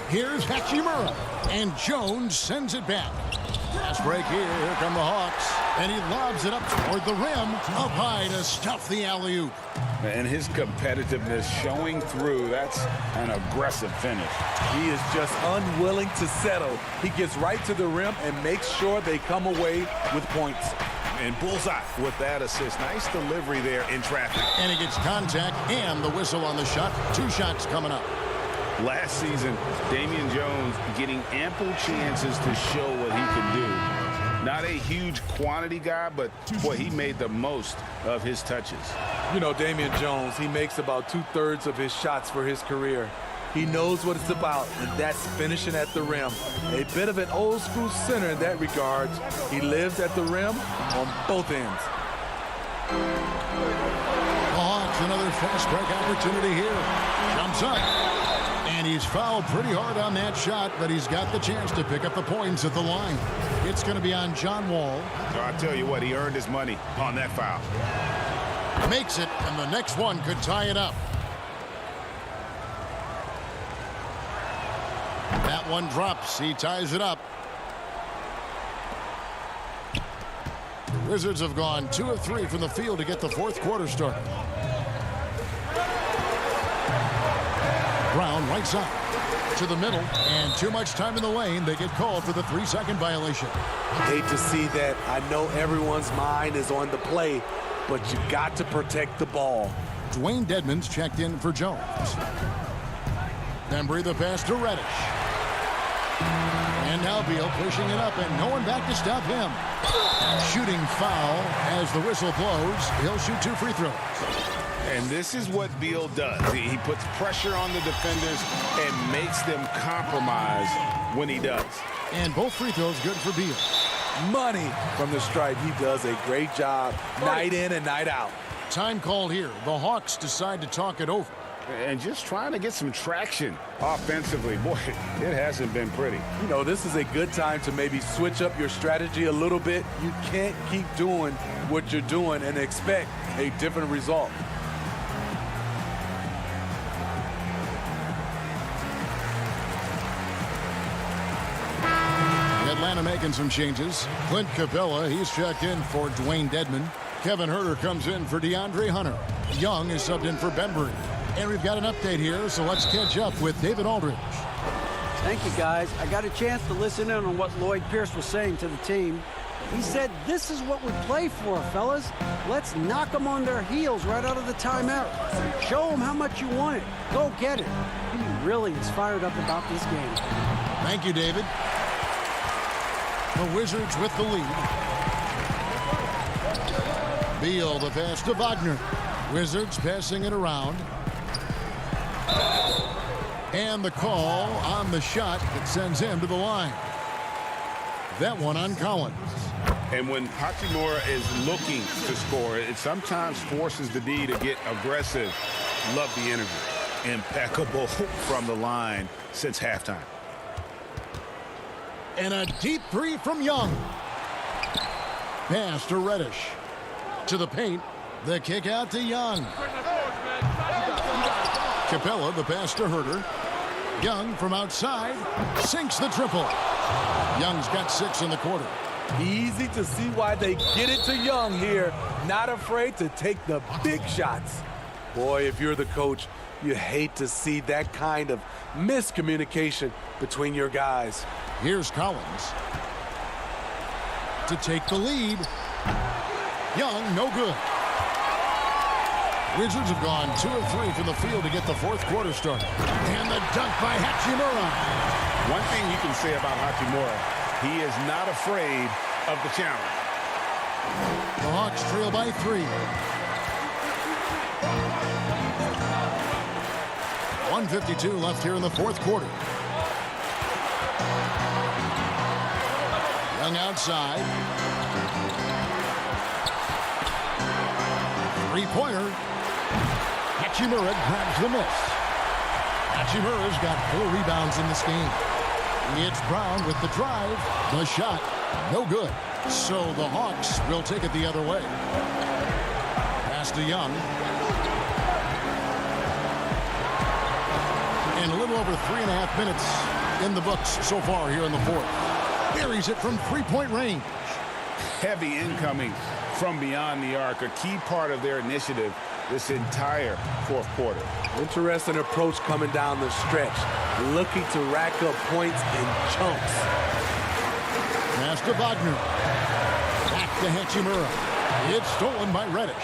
Here's Hachimura, and Jones sends it back. Fast break here. Here come the Hawks, and he lobs it up toward the rim, up high to stuff the alley-oop. And his competitiveness showing through. That's an aggressive finish. He is just unwilling to settle. He gets right to the rim and makes sure they come away with points. And bullseye with that assist. Nice delivery there in traffic. And he gets contact and the whistle on the shot. 2 shots coming up. Last season, Damian Jones getting ample chances to show what he can do. Not a huge quantity guy, but boy, he made the most of his touches. You know, Damian Jones, he makes about 2/3 of his shots for his career. He knows what it's about, and that's finishing at the rim. A bit of an old school center in that regard. He lives at the rim on both ends. The Hawks, another fast break opportunity here. Jumps up. And he's fouled pretty hard on that shot, but he's got the chance to pick up the points at the line. It's going to be on John Wall. So I tell you what, he earned his money on that foul. Makes it, and the next one could tie it up. That one drops. He ties it up. The Wizards have gone 2 of 3 from the field to get the 4th quarter started. Brown right side to the middle, and too much time in the lane. They get called for the 3-second violation. Hate to see that. I know everyone's mind is on the play, but you got to protect the ball. Dwayne Dedmon's checked in for Jones. Embry the pass to Reddish. And now Beal pushing it up, and no one back to stop him. Shooting foul as the whistle blows. He'll shoot 2 free throws. And this is what Beal does. He puts pressure on the defenders and makes them compromise when he does. And both free throws good for Beal. Money from the stripe. He does a great job night in and night out. Time called here. The Hawks decide to talk it over. and just trying to get some traction offensively. Boy, it hasn't been pretty. You know, this is a good time to maybe switch up your strategy a little bit. You can't keep doing what you're doing and expect a different result. Atlanta making some changes. Clint Capella, he's checked in for Dwayne Dedman. Kevin Herter comes in for DeAndre Hunter. Young is subbed in for Bembry. And we've got an update here, so let's catch up with David Aldridge. Thank you, guys. I got a chance to listen in on what Lloyd Pierce was saying to the team. He said, this is what we play for, fellas. Let's knock them on their heels right out of the timeout. Show them how much you want it. Go get it. He really is fired up about this game. Thank you, David. The Wizards with the lead. Beal, the pass to Wagner. Wizards passing it around. And the call on the shot that sends him to the line. That one on Collins. And when Hachimura is looking to score, it sometimes forces the D to get aggressive. Love the energy. Impeccable from the line since halftime. And a deep three from Young. Pass to Reddish. To the paint. The kick out to Young. Capella, the pass to Herter. Young from outside. Sinks the triple. Young's got 6 in the quarter. Easy to see why they get it to Young here. Not afraid to take the big shots. Boy, if you're the coach, you hate to see that kind of miscommunication between your guys. Here's Collins to take the lead. Young, no good. Wizards have gone 2 of 3 from the field to get the fourth quarter started. And the dunk by Hachimura. One thing you can say about Hachimura, he is not afraid of the challenge. The Hawks trail by 3. 1:52 left here in the fourth quarter. Young outside. Three-pointer. Hachimura grabs the miss. Hachimura's got 4 rebounds in this game. It's Brown with the drive. The shot, no good. So the Hawks will take it the other way. Pass to Young. And a little over 3.5 minutes in the books so far here in the fourth. Buries it from 3-point range. Heavy incoming from beyond the arc, a key part of their initiative this entire fourth quarter. Interesting approach coming down the stretch. Looking to rack up points in chunks. Pass to Wagner. Back to Hachimura. It's stolen by Reddish.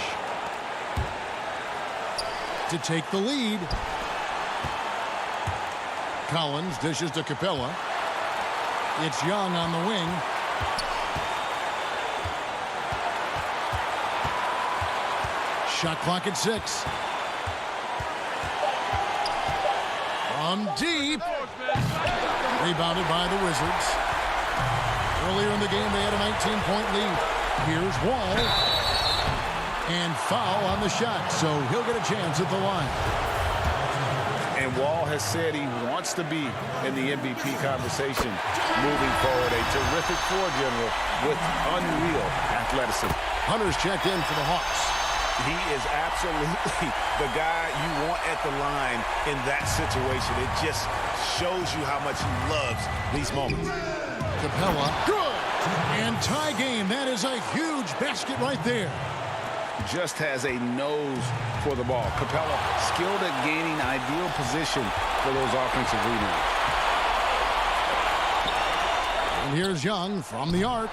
To take the lead. Collins dishes to Capella. It's Young on the wing. Shot clock at 6. From deep. Rebounded by the Wizards. Earlier in the game, they had a 19-point lead. Here's Wall. And foul on the shot, so he'll get a chance at the line. And Wall has said he wants to be in the MVP conversation moving forward. A terrific floor general with unreal athleticism. Hunter's checked in for the Hawks. He is absolutely the guy you want at the line in that situation. It just shows you how much he loves these moments. Capella, good! And tie game. That is a huge basket right there. Just has a nose for the ball. Capella skilled at gaining ideal position for those offensive rebounds. And here's Young from the arc.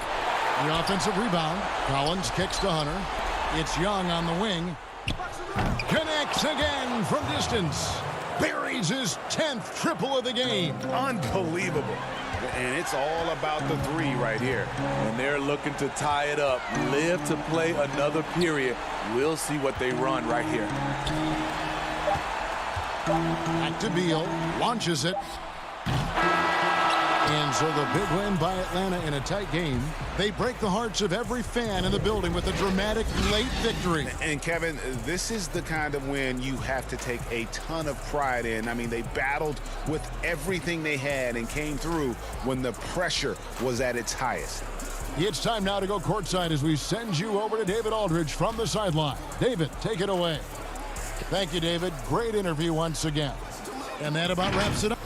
The offensive rebound. Collins kicks to Hunter. It's Young on the wing. Connects again from distance. Buries his 10th triple of the game. Unbelievable. And it's all about the 3 right here. And they're looking to tie it up. Live to play another period. We'll see what they run right here. Back to Beal. Launches it. And so the big win by Atlanta in a tight game. They break the hearts of every fan in the building with a dramatic late victory. And Kevin, this is the kind of win you have to take a ton of pride in. I mean, they battled with everything they had and came through when the pressure was at its highest. It's time now to go courtside as we send you over to David Aldridge from the sideline. David, take it away. Thank you, David. Great interview once again. And that about wraps it up.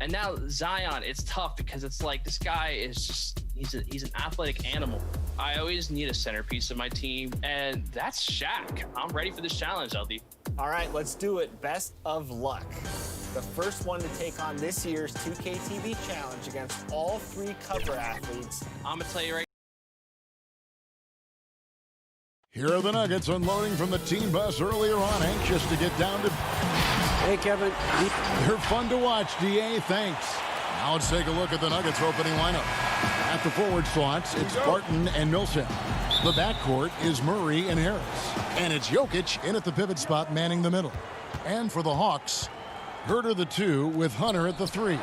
And now Zion, it's tough because it's like this guy is just, he's an athletic animal. I always need a centerpiece of my team, and that's Shaq. I'm ready for this challenge, LD. All right, let's do it. Best of luck. The first one to take on this year's 2K TV challenge against all 3 cover athletes. I'm going to tell you right. Here are the Nuggets unloading from the team bus earlier on, anxious to get down to... Hey, Kevin. They're fun to watch, DA. Thanks. Now let's take a look at the Nuggets opening lineup. At the forward slots, it's Barton and Millsap. The backcourt is Murray and Harris. And it's Jokic in at the pivot spot, manning the middle. And for the Hawks, Herter the 2 with Hunter at the 3.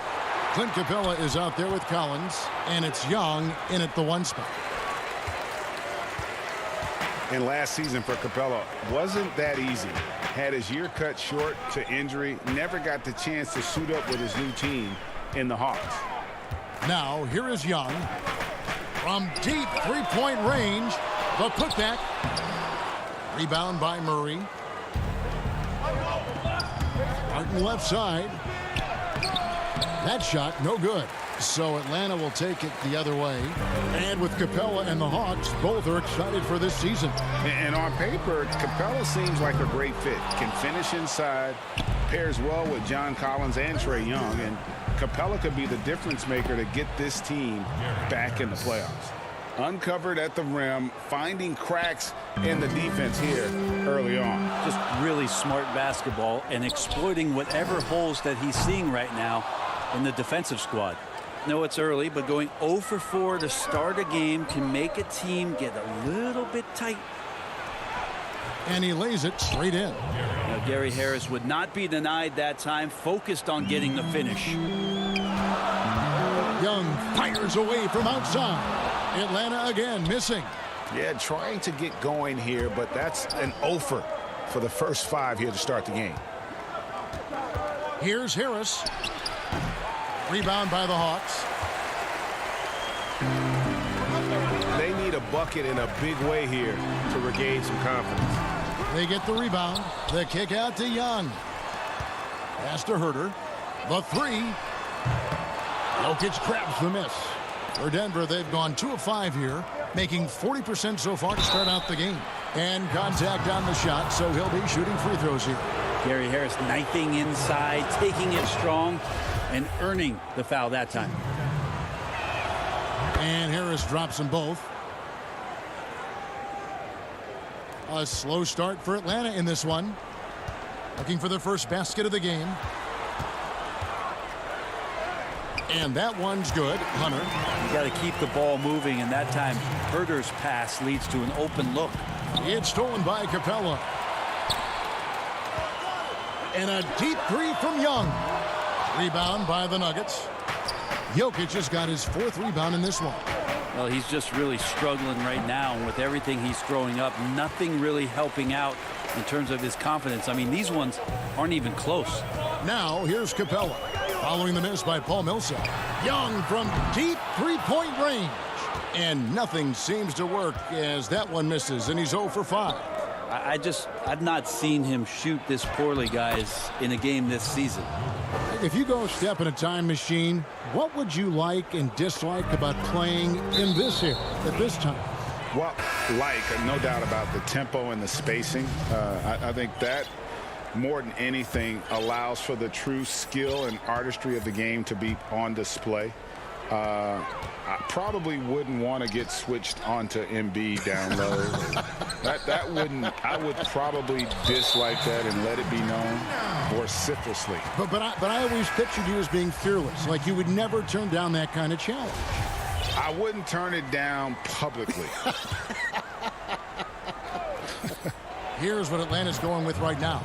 Clint Capella is out there with Collins. And it's Young in at the 1 spot. And last season for Capella wasn't that easy. Had his year cut short to injury, never got the chance to suit up with his new team in the Hawks. Now, here is Young. From deep three-point range, the putback. Rebound by Murray. Martin left side. That shot, no good. So Atlanta will take it the other way. And with Capella and the Hawks, both are excited for this season. And on paper, Capella seems like a great fit. Can finish inside, pairs well with John Collins and Trae Young. And Capella could be the difference maker to get this team back in the playoffs. Uncovered at the rim, finding cracks in the defense here early on. Just really smart basketball and exploiting whatever holes that he's seeing right now in the defensive squad. No, it's early, but going 0 for 4 to start a game can make a team get a little bit tight. And he lays it straight in. Now, Gary Harris would not be denied that time, focused on getting the finish. Young fires away from outside. Atlanta again missing. Yeah, trying to get going here, but that's an offer for the first 5 here to start the game. Here's Harris. Rebound by the Hawks. They need a bucket in a big way here to regain some confidence. They get the rebound. The kick out to Young. Pass to Herter. The 3. Jokic grabs the miss. For Denver, they've gone 2 of 5 here, making 40% so far to start out the game. And contact on the shot, so he'll be shooting free throws here. Gary Harris knifing inside, taking it strong, and earning the foul that time. And Harris drops them both. A slow start for Atlanta in this one. Looking for their first basket of the game. And that one's good. Hunter. You got to keep the ball moving, and that time Herter's pass leads to an open look. It's stolen by Capella. And a deep 3 from Young. Rebound by the Nuggets. Jokic has got his 4th rebound in this one. Well, he's just really struggling right now, and with everything he's throwing up, nothing really helping out in terms of his confidence. I mean, these ones aren't even close. Now, here's Capella. Following the miss by Paul Millsap. Young from deep three-point range. And nothing seems to work as that one misses, and he's 0 for 5. I've not seen him shoot this poorly, guys, in a game this season. If you go step in a time machine, what would you like and dislike about playing in this era at this time? Well, no doubt about the tempo and the spacing. I think that more than anything allows for the true skill and artistry of the game to be on display. I probably wouldn't want to get switched onto Embiid down low. that wouldn't. I would probably dislike that and let it be known vociferously. But I always pictured you as being fearless, like you would never turn down that kind of challenge. I wouldn't turn it down publicly. Here's what Atlanta's going with right now.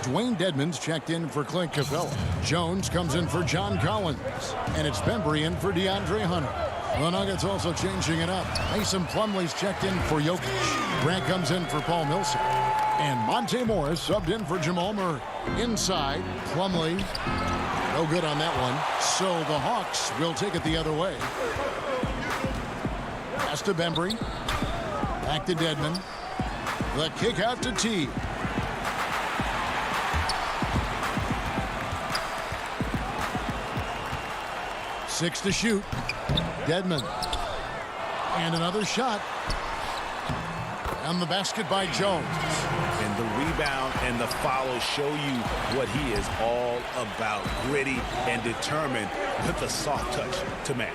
Dwayne Dedmon's checked in for Clint Capella. Jones comes in for John Collins. And it's Bembry in for DeAndre Hunter. The Nuggets also changing it up. Mason Plumlee's checked in for Jokic. Grant comes in for Paul Millsap. And Monte Morris subbed in for Jamal Murray. Inside, Plumlee. No good on that one. So the Hawks will take it the other way. Pass to Bembry. Back to Dedmon. The kick out to T. 6 to shoot. Dedmon. And another shot. And the basket by Jones. And the rebound and the follow show you what he is all about. Gritty and determined with a soft touch to match.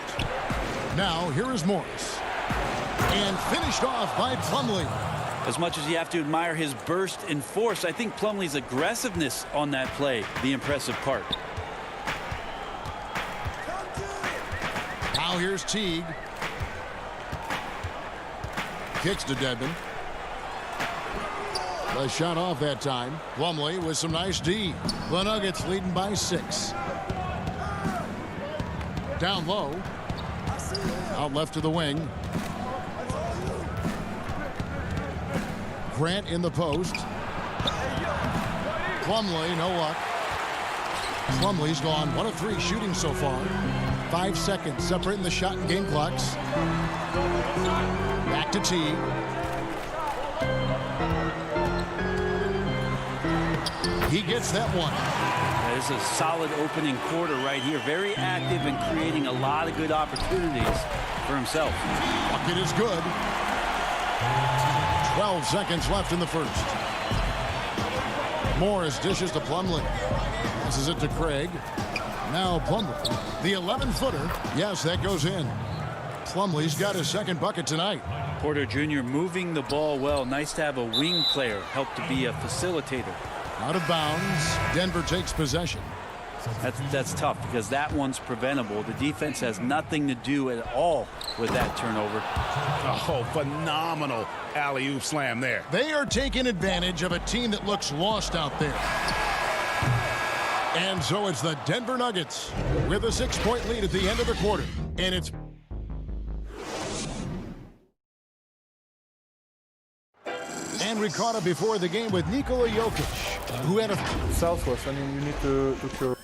Now here is Morris. And finished off by Plumlee. As much as you have to admire his burst and force, I think Plumlee's aggressiveness on that play, the impressive part. Now here's Teague. Kicks to Dedmon. The shot off that time. Plumlee with some nice D. The Nuggets leading by 6. Down low. Out left to the wing. Grant in the post. Plumlee, no luck. Plumlee's gone 1 of 3 shooting so far. 5 seconds separating the shot and game clocks. Back to T. He gets that one. That is a solid opening quarter right here. Very active and creating a lot of good opportunities for himself. Bucket is good. 12 seconds left in the first. Morris dishes to Plumlee. Passes it to Craig. Now Plumlee. The 11-footer. Yes, that goes in. Plumlee's got his second bucket tonight. Porter Jr. moving the ball well. Nice to have a wing player help to be a facilitator. Out of bounds. Denver takes possession. That's tough because that one's preventable. The defense has nothing to do at all with that turnover. Oh, phenomenal alley-oop slam there. They are taking advantage of a team that looks lost out there. And so it's the Denver Nuggets with a 6-point lead at the end of the quarter. And it's and we caught up before the game with Nikola Jokic, who had a Southwest. I mean, you need to cure.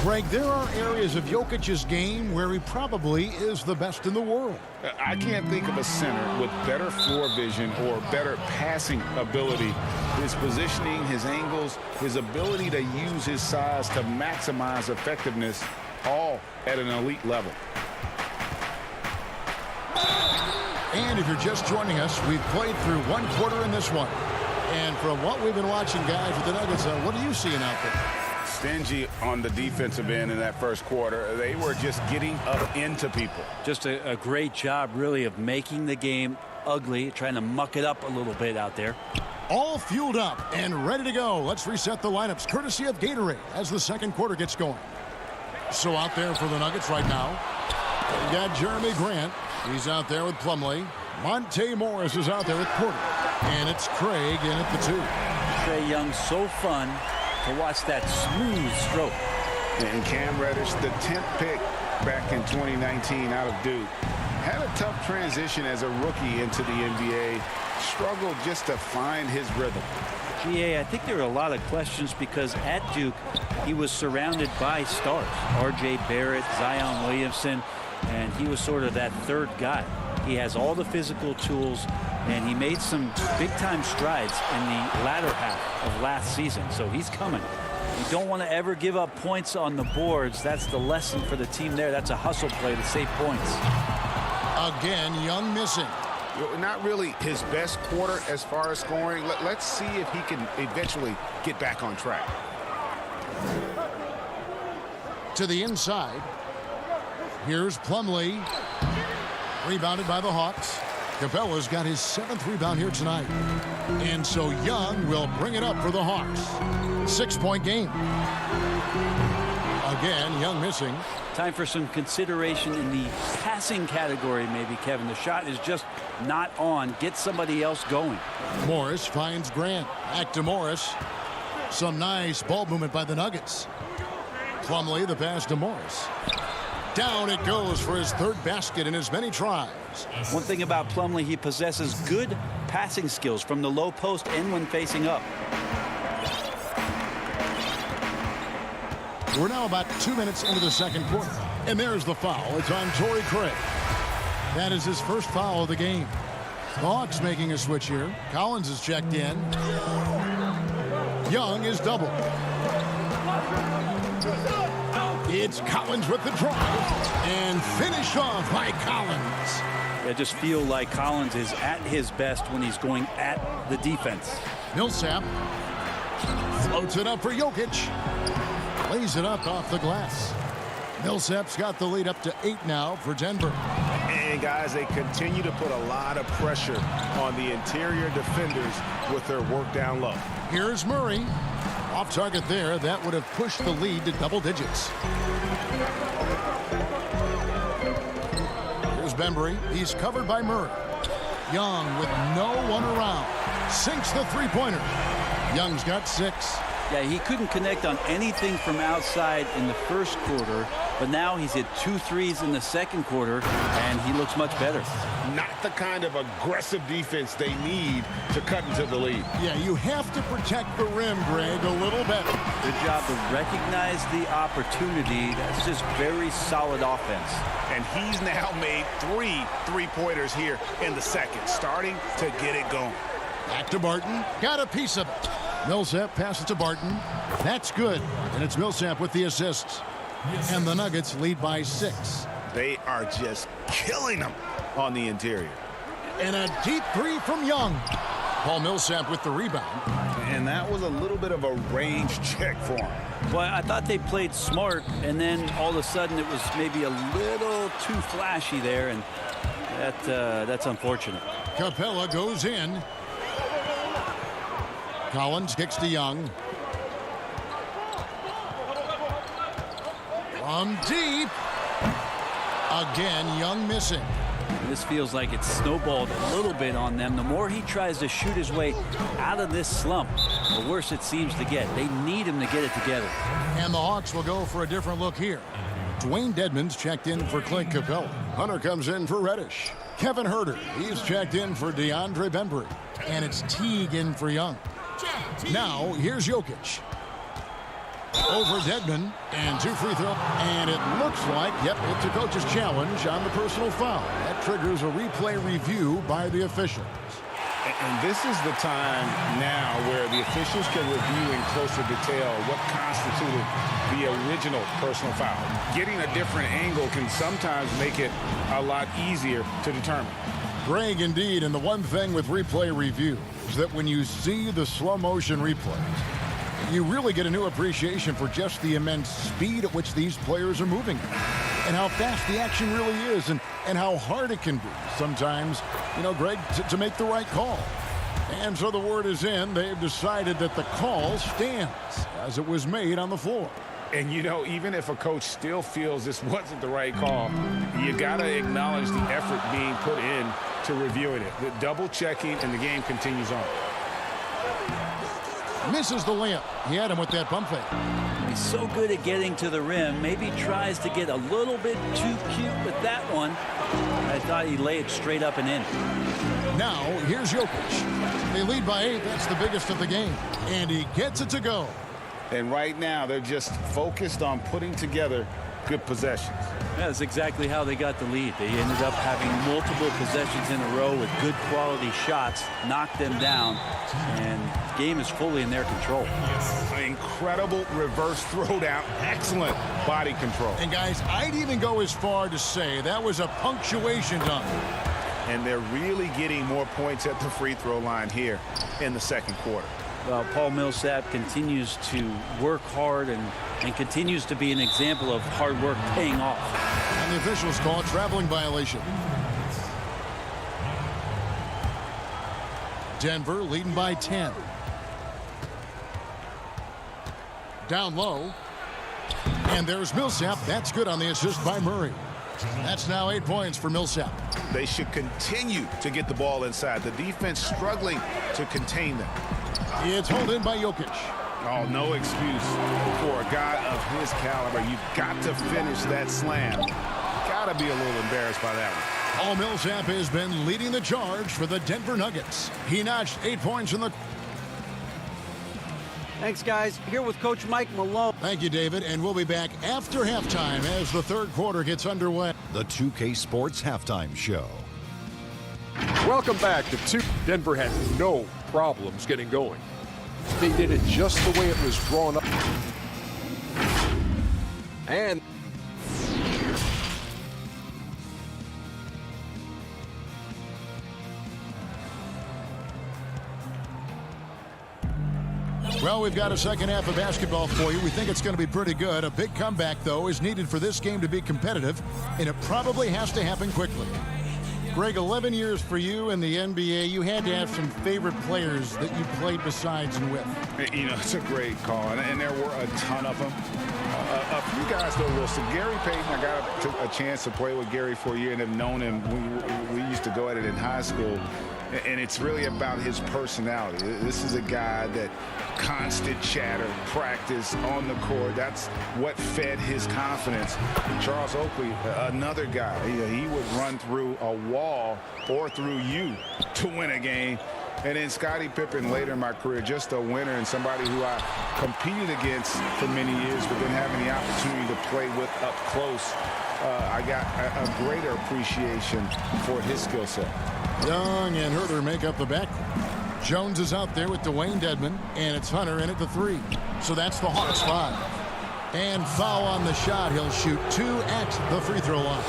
Greg, there are areas of Jokic's game where he probably is the best in the world. I can't think of a center with better floor vision or better passing ability. His positioning, his angles, his ability to use his size to maximize effectiveness, all at an elite level. And if you're just joining us, we've played through 1 quarter in this one. And from what we've been watching, guys, with the Nuggets, what are you seeing out there? Stingy on the defensive end in that first quarter. They were just getting up into people. Just a great job, really, of making the game ugly, trying to muck it up a little bit out there. All fueled up and ready to go. Let's reset the lineups, courtesy of Gatorade, as the second quarter gets going. So out there for the Nuggets right now, we got Jeremy Grant. He's out there with Plumlee. Monte Morris is out there with Porter. And it's Craig in at the 2. Trae Young, so fun to watch that smooth stroke. And Cam Reddish, the 10th pick back in 2019 out of Duke, had a tough transition as a rookie into the NBA. Struggled just to find his rhythm. GA, I think there are a lot of questions because at Duke, he was surrounded by stars. R.J. Barrett, Zion Williamson, and he was sort of that third guy. He has all the physical tools, and he made some big-time strides in the latter half of last season, so he's coming. You don't want to ever give up points on the boards. That's the lesson for the team there. That's a hustle play to save points. Again, Young missing. Not really his best quarter as far as scoring. Let's see if he can eventually get back on track. To the inside. Here's Plumlee. Rebounded by the Hawks. Capella's got his 7th rebound here tonight. And so Young will bring it up for the Hawks. 6-point game. Again, Young missing. Time for some consideration in the passing category, maybe, Kevin. The shot is just not on. Get somebody else going. Morris finds Grant. Back to Morris. Some nice ball movement by the Nuggets. Plumlee, the pass to Morris. Down it goes for his 3rd basket in as many tries. One thing about Plumlee, he possesses good passing skills from the low post and when facing up. We're now about 2 minutes into the second quarter. And there's the foul. It's on Torrey Craig. That is his first foul of the game. The Hawks making a switch here. Collins is checked in. Young is doubled. It's Collins with the drive, and finished off by Collins. I just feel like Collins is at his best when he's going at the defense. Millsap floats it up for Jokic. Lays it up off the glass. Millsap's got the lead up to 8 now for Denver. And guys, they continue to put a lot of pressure on the interior defenders with their work down low. Here's Murray. Off target there. That would have pushed the lead to double digits. Here's Bembry. He's covered by Murray. Young with no one around. Sinks the three-pointer. Young's got 6. Yeah, he couldn't connect on anything from outside in the first quarter, but now he's hit 2 threes in the second quarter, and he looks much better. Not the kind of aggressive defense they need to cut into the lead. Yeah, you have to protect the rim, Greg, a little better. Good job to recognize the opportunity. That's just very solid offense. And he's now made 3 three-pointers here in the second, starting to get it going. Back to Barton. Got a piece of it. Millsap passes to Barton. That's good. And it's Millsap with the assists. And the Nuggets lead by 6. They are just killing them on the interior. And a deep 3 from Young. Paul Millsap with the rebound. And that was a little bit of a range check for him. Well, I thought they played smart, and then all of a sudden it was maybe a little too flashy there, and that's unfortunate. Capella goes in. Collins kicks to Young. From deep. Again, Young missing. This feels like it's snowballed a little bit on them. The more he tries to shoot his way out of this slump, the worse it seems to get. They need him to get it together. And the Hawks will go for a different look here. Dwayne Dedmon's checked in for Clint Capella. Hunter comes in for Reddish. Kevin Herter, he's checked in for DeAndre Bembry. And it's Teague in for Young. Now, here's Jokic. Over Dedmon, and 2 free throws. And it looks like, yep, it's a coach's challenge on the personal foul. That triggers a replay review by the officials. And this is the time now where the officials can review in closer detail what constituted the original personal foul. Getting a different angle can sometimes make it a lot easier to determine. Greg, indeed, and the one thing with replay review is that when you see the slow motion replays, you really get a new appreciation for just the immense speed at which these players are moving and how fast the action really is and how hard it can be sometimes, you know, Greg, to make the right call. And so the word is in. They've decided that the call stands as it was made on the floor. And, you know, even if a coach still feels this wasn't the right call, you got to acknowledge the effort being put in to reviewing it. The double checking, and the game continues on. Misses the layup. He had him with that pump fake. He's so good at getting to the rim. Maybe tries to get a little bit too cute with that one. I thought he laid it straight up and in. Now, here's Jokic. They lead by 8. That's the biggest of the game. And he gets it to go. And right now, they're just focused on putting together good possessions. That's exactly how they got the lead. They ended up having multiple possessions in a row with good quality shots, knocked them down, and the game is fully in their control. Incredible reverse throwdown, excellent body control. And guys, I'd even go as far to say that was a punctuation dunk. And they're really getting more points at the free throw line here in the second quarter. Well, Paul Millsap continues to work hard and continues to be an example of hard work paying off. And the officials call a traveling violation. Denver leading by 10. Down low. And there's Millsap. That's good on the assist by Murray. That's now 8 points for Millsap. They should continue to get the ball inside. The defense struggling to contain them. It's held in by Jokic. Oh, no excuse for a guy of his caliber. You've got to finish that slam. Got to be a little embarrassed by that one. Paul Millsap has been leading the charge for the Denver Nuggets. He notched 8 points in the... Thanks, guys. Here with Coach Mike Malone. Thank you, David. And we'll be back after halftime as the third quarter gets underway. The 2K Sports Halftime Show. Welcome back to 2. Denver had no problems getting going. They did it just the way it was drawn up. And well, we've got a second half of basketball for you. We think it's going to be pretty good. A big comeback, though, is needed for this game to be competitive, and it probably has to happen quickly. Greg, 11 years for you in the NBA. You had to have some favorite players that you played besides and with. You know, it's a great call, and there were a ton of them. A few guys, though, Wilson. Gary Payton, I got a chance to play with Gary for a year and have known him. We used to go at it in high school, and it's really about his personality. This is a guy that constant chatter, practice on the court. That's what fed his confidence. Charles Oakley, another guy, he would run through a wall or through you to win a game. And then Scottie Pippen later in my career, just a winner and somebody who I competed against for many years, but then having the opportunity to play with up close, I got a greater appreciation for his skill set. Young and Herter make up the backcourt. Jones is out there with Dwayne Dedmon, and it's Hunter in at the 3. So that's the Hawks 5. And foul on the shot. He'll shoot 2 at the free throw line.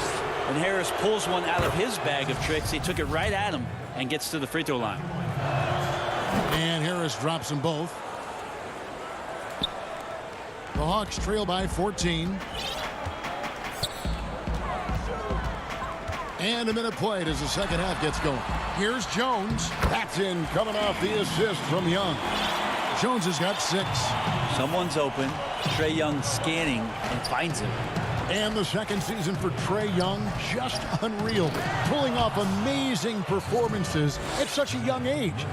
And Harris pulls one out of his bag of tricks. He took it right at him and gets to the free throw line. And Harris drops them both. The Hawks trail by 14. And a minute played as the second half gets going. Here's Jones. That's in, coming off the assist from Young. Jones has got 6. Someone's open. Trae Young scanning and finds him. And the second season for Trae Young, just unreal. Pulling off amazing performances at such a young age.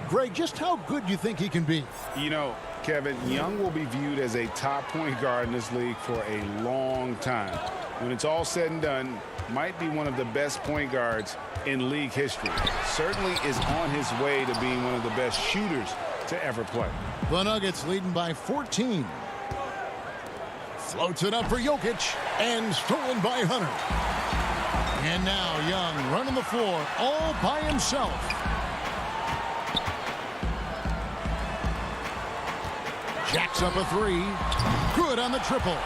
Greg, just how good do you think he can be? You know, Kevin, Young will be viewed as a top point guard in this league for a long time. When it's all said and done, might be one of the best point guards in league history. Certainly is on his way to being one of the best shooters to ever play. The Nuggets leading by 14. Floats it up for Jokic and stolen by Hunter. And now Young running the floor all by himself. Jacks up a 3. Good on the triple.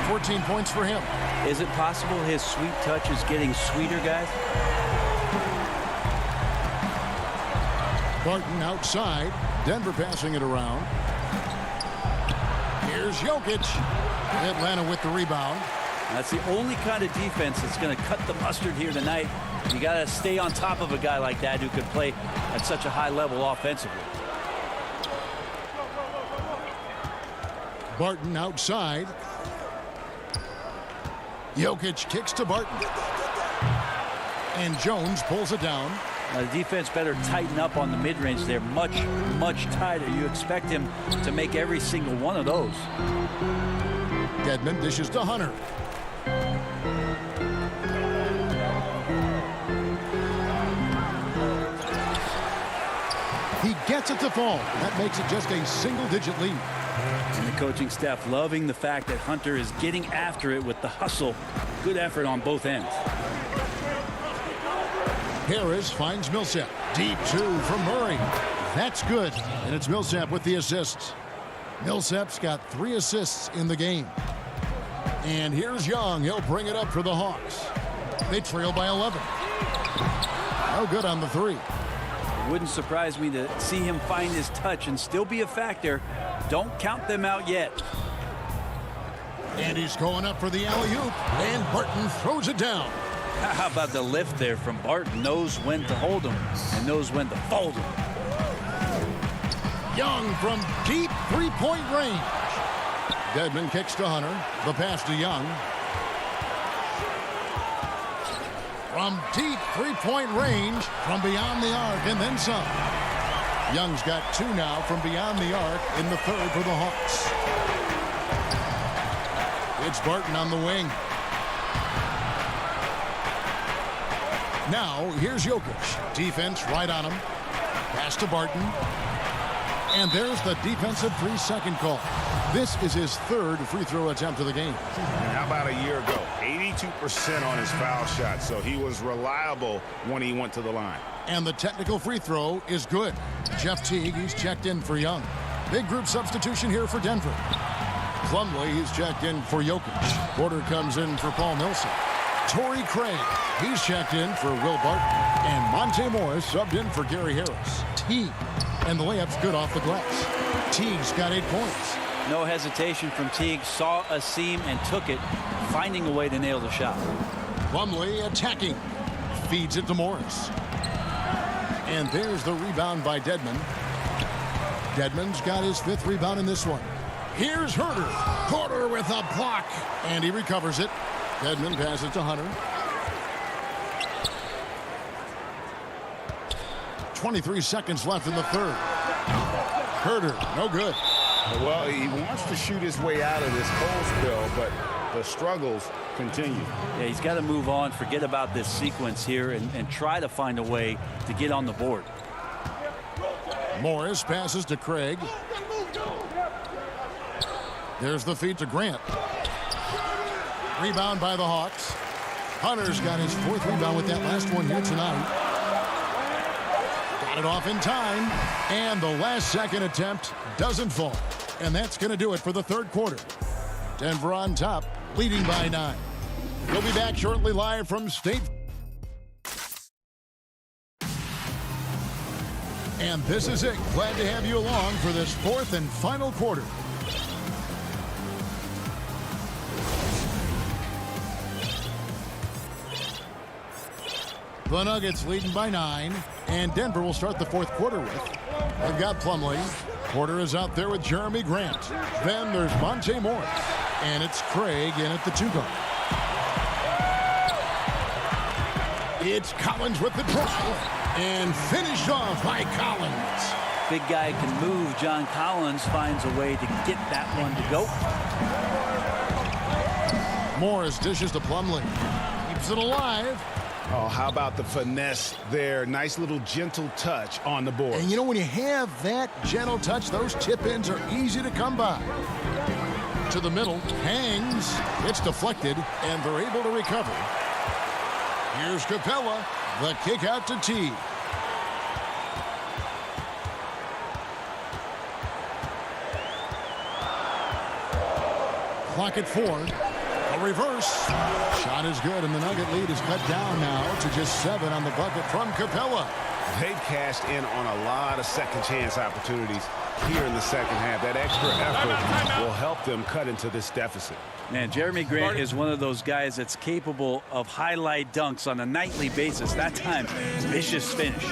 14 points for him. Is it possible his sweet touch is getting sweeter, guys? Barton outside. Denver passing it around. Here's Jokic. Atlanta with the rebound. That's the only kind of defense that's going to cut the mustard here tonight. You got to stay on top of a guy like that who could play at such a high level offensively. Barton outside. Jokic kicks to Barton. And Jones pulls it down. Now, the defense better tighten up on the mid-range. They're much, much tighter. You expect him to make every single one of those. Dedmon dishes to Hunter. He gets it to fall. That makes it just a single-digit lead. And the coaching staff loving the fact that Hunter is getting after it with the hustle. Good effort on both ends. Harris finds Millsap. Deep 2 from Murray. That's good. And it's Millsap with the assists. Millsap's got 3 assists in the game. And here's Young. He'll bring it up for the Hawks. They trail by 11. No good on the 3. It wouldn't surprise me to see him find his touch and still be a factor. Don't count them out yet. And he's going up for the alley-oop. And Barton throws it down. How about the lift there from Barton? Knows when to hold him and knows when to fold him. Young from deep three-point range. Dedmon kicks to Hunter. The pass to Young. From deep three-point range, from beyond the arc, and then some. Young's got 2 now from beyond the arc in the 3rd for the Hawks. It's Barton on the wing. Now, here's Jokic. Defense right on him. Pass to Barton. And there's the defensive 3-second call. This is his 3rd free throw attempt of the game. And how about a year ago? 82% on his foul shot, so he was reliable when he went to the line. And the technical free throw is good. Jeff Teague, he's checked in for Young. Big group substitution here for Denver. Plumlee, he's checked in for Jokic. Porter comes in for Paul Millsap. Torrey Craig, he's checked in for Will Barton. And Monte Morris subbed in for Gary Harris. Teague, and the layup's good off the glass. Teague's got 8 points. No hesitation from Teague. Saw a seam and took it, finding a way to nail the shot. Plumlee attacking. Feeds it to Morris. And there's the rebound by Dedmon. Dedmon's got his 5th rebound in this one. Here's Herter. Porter with a block. And he recovers it. Dedmon passes to Hunter. 23 seconds left in the third. Herter, no good. Well, he wants to shoot his way out of this cold spell, but the struggles continue. Yeah, he's got to move on, forget about this sequence here, and try to find a way to get on the board. Morris passes to Craig. There's the feed to Grant. Rebound by the Hawks. Hunter's got his 4th rebound with that last one here tonight. Got it off in time. And the last second attempt doesn't fall. And that's going to do it for the third quarter. Denver on top, leading by 9. We'll be back shortly live from State. And this is it. Glad to have you along for this 4th and final quarter. The Nuggets leading by 9, and Denver will start the 4th quarter with. They've got Plumlee. Porter is out there with Jeremy Grant. Then there's Monte Morris, and it's Craig in at the 2 guard. It's Collins with the drive, and finished off by Collins. Big guy can move. John Collins finds a way to get that one to go. Morris dishes to Plumlee. Keeps it alive. Oh, how about the finesse there? Nice little gentle touch on the board. And you know, when you have that gentle touch, those tip-ins are easy to come by. To the middle, hangs. It's deflected, and they're able to recover. Here's Capella. The kick out to T. Clock at 4. A reverse. Shot is good, and the Nugget lead is cut down now to just 7 on the bucket from Capella. They've cashed in on a lot of second chance opportunities here in the second half. That extra effort will help them cut into this deficit. Man, Jeremy Grant is one of those guys that's capable of highlight dunks on a nightly basis. That time, vicious finish.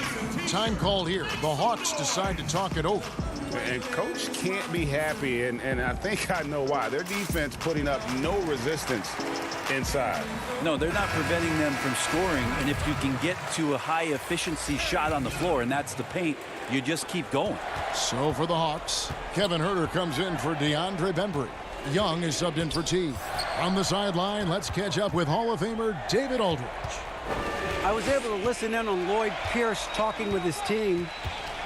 Time called here. The Hawks decide to talk it over. And coach can't be happy, and I think I know why. Their defense putting up no resistance inside. No, they're not preventing them from scoring, and if you can get to a high efficiency shot on the floor, and that's the paint, you just keep going. So for the Hawks, Kevin Herter comes in for DeAndre Bembry. Young is subbed in for T. On the sideline, let's catch up with Hall of Famer David Aldridge. I was able to listen in on Lloyd Pierce talking with his team,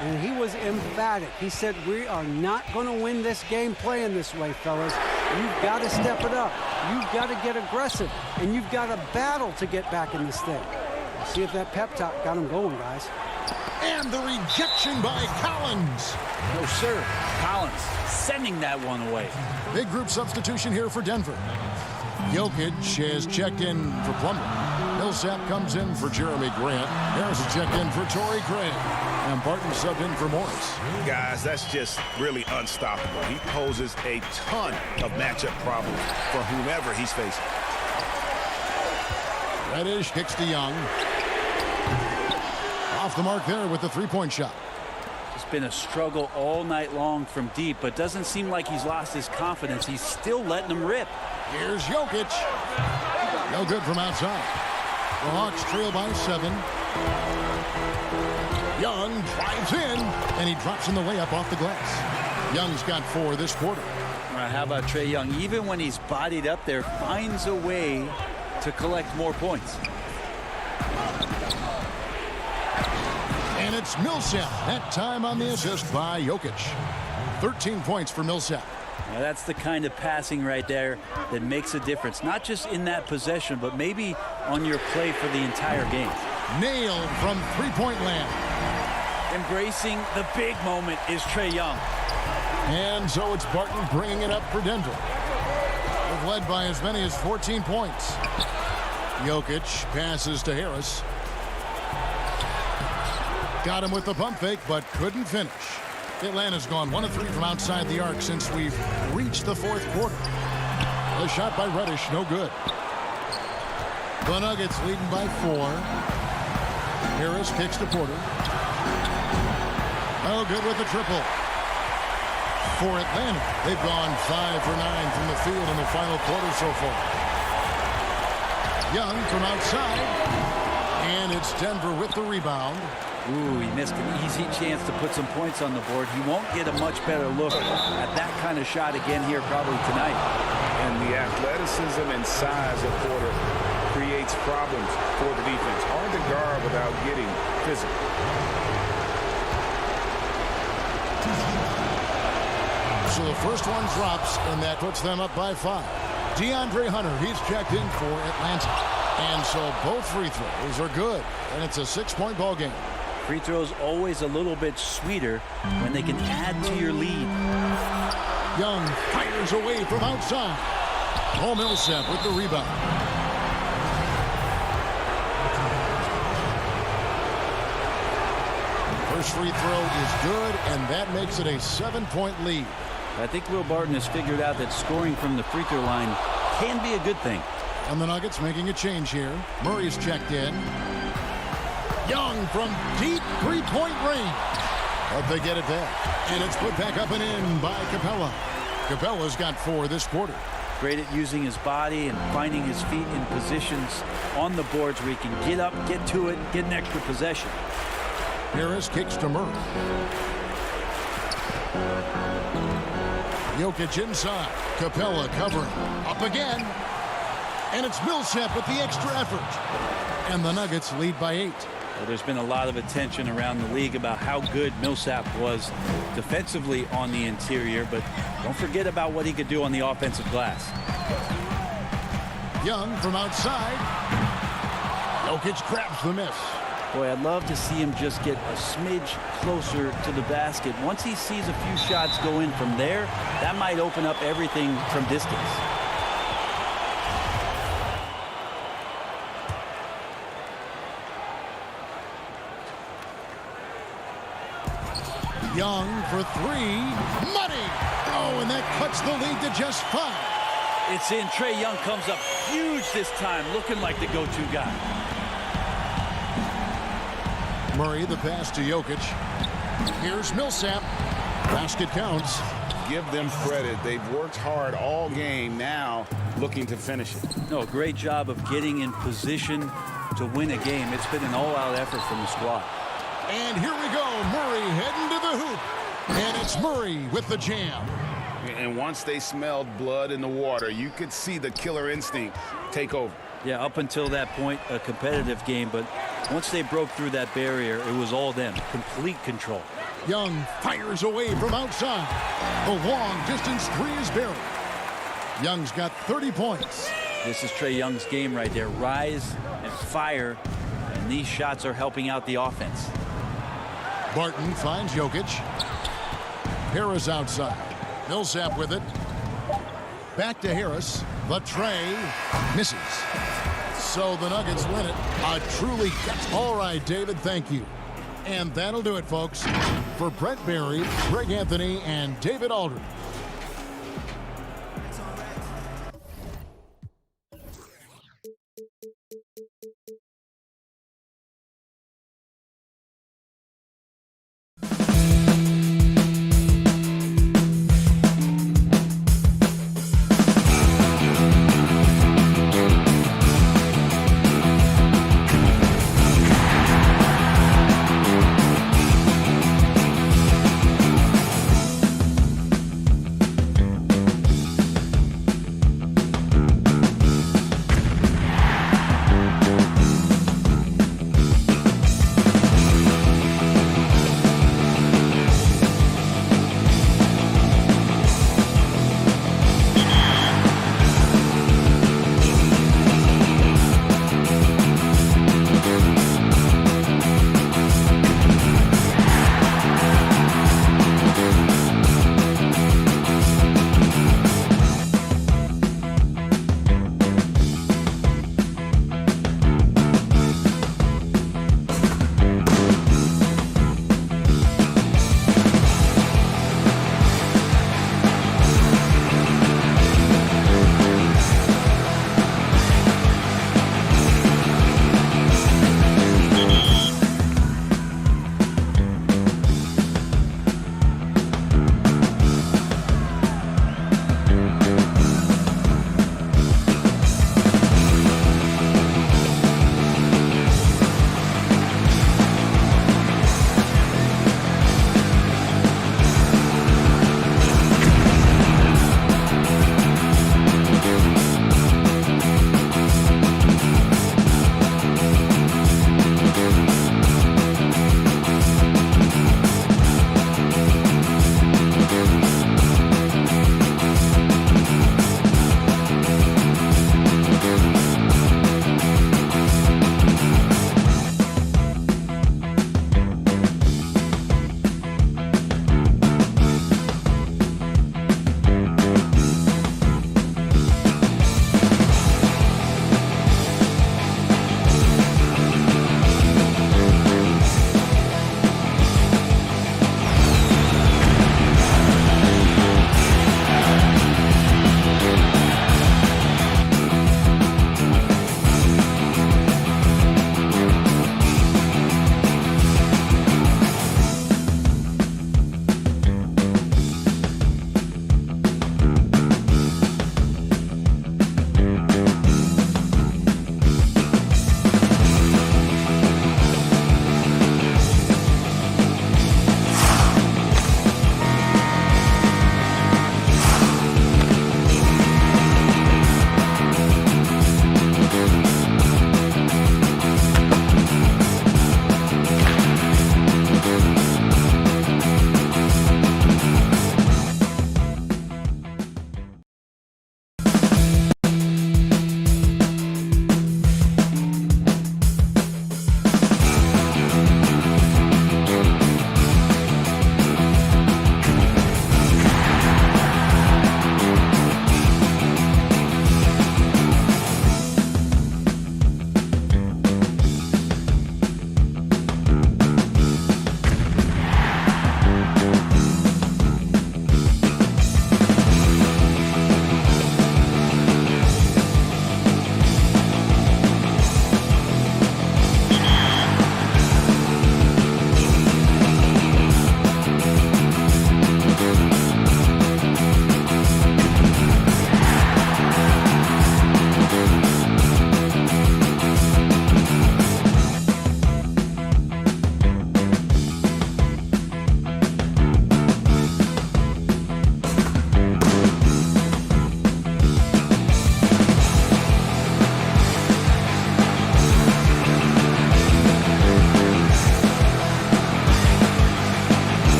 and he was emphatic. He said, we are not going to win this game playing this way, fellas. You've got to step it up. You've got to get aggressive, and you've got to battle to get back in this thing. See if that pep talk got him going, guys. And the rejection by Collins. No, sir. Collins sending that one away. Big group substitution here for Denver. Jokic has checked in for Plumlee. Millsap comes in for Jeremy Grant. Harris is checked in for Torrey Craig. And Barton subbed in for Morris. Guys, that's just really unstoppable. He poses a ton of matchup problems for whomever he's facing. Reddish kicks to Young. Off the mark there with the three-point shot. It's been a struggle all night long from deep, but doesn't seem like he's lost his confidence. He's still letting them rip. Here's Jokic. No good from outside. The Hawks trail by 7. Young drives in, and he drops in the layup off the glass. Young's got 4 this quarter. All right, how about Trae Young? Even when he's bodied up there, finds a way to collect more points. And it's Millsap. That time on the assist by Jokic. 13 points for Millsap. Now that's the kind of passing right there that makes a difference. Not just in that possession, but maybe on your play for the entire game. Nailed from three-point land. Embracing the big moment is Trae Young. And so it's Barton bringing it up for Denver. have led by as many as 14 points. Jokic passes to Harris. Got him with the pump fake, but couldn't finish. Atlanta's gone 1 of 3 from outside the arc since we've reached the fourth quarter. The shot by Reddish, no good. The Nuggets leading by 4. Harris kicks to Porter. Oh, good with the triple. For Atlanta, they've gone 5 for 9 from the field in the final quarter so far. Young from outside. And it's Denver with the rebound. Ooh, he missed an easy chance to put some points on the board. He won't get a much better look at that kind of shot again here probably tonight. And the athleticism and size of Porter creates problems for the defense. Hard to guard without getting physical. So the first one drops, and that puts them up by 5. DeAndre Hunter, he's checked in for Atlanta. And so both free throws are good, and it's a 6-point ball game. Free throws always a little bit sweeter when they can add to your lead. Young fires away from outside. Paul Millsap with the rebound. First free throw is good, and that makes it a 7-point lead. I think Will Barton has figured out that scoring from the free throw line can be a good thing. And the Nuggets making a change here. Murray's checked in. Young from deep 3-point range. But they get it back. And it's put back up and in by Capella. Capella's got 4 this quarter. Great at using his body and finding his feet in positions on the boards where he can get up, get to it, get an extra possession. Harris kicks to Murray. Jokic inside. Capella covering. Up again. And it's Millsap with the extra effort. And the Nuggets lead by 8. Well, there's been a lot of attention around the league about how good Millsap was defensively on the interior, but don't forget about what he could do on the offensive glass. Young from outside. Jokic grabs the miss. Boy, I'd love to see him just get a smidge closer to the basket. Once he sees a few shots go in from there, that might open up everything from distance. Young for 3. Money! Oh, and that cuts the lead to just 5. It's in. Trae Young comes up huge this time, looking like the go-to guy. Murray, the pass to Jokic. Here's Millsap. Basket counts. Give them credit. They've worked hard all game, now looking to finish it. No, great job of getting in position to win a game. It's been an all-out effort from the squad. And here we go. Murray heading to the hoop. And it's Murray with the jam. And once they smelled blood in the water, you could see the killer instinct take over. Yeah, up until that point, a competitive game. But once they broke through that barrier, it was all them. Complete control. Young fires away from outside. The long distance 3 is buried. Young's got 30 points. This is Trae Young's game right there. Rise and fire. And these shots are helping out the offense. Barton finds Jokic. Harris outside. Millsap with it. Back to Harris. The Trae misses. So the Nuggets win it. A truly gut. All right, David, thank you. And that'll do it, folks. For Brett Barry, Greg Anthony, and David Aldridge.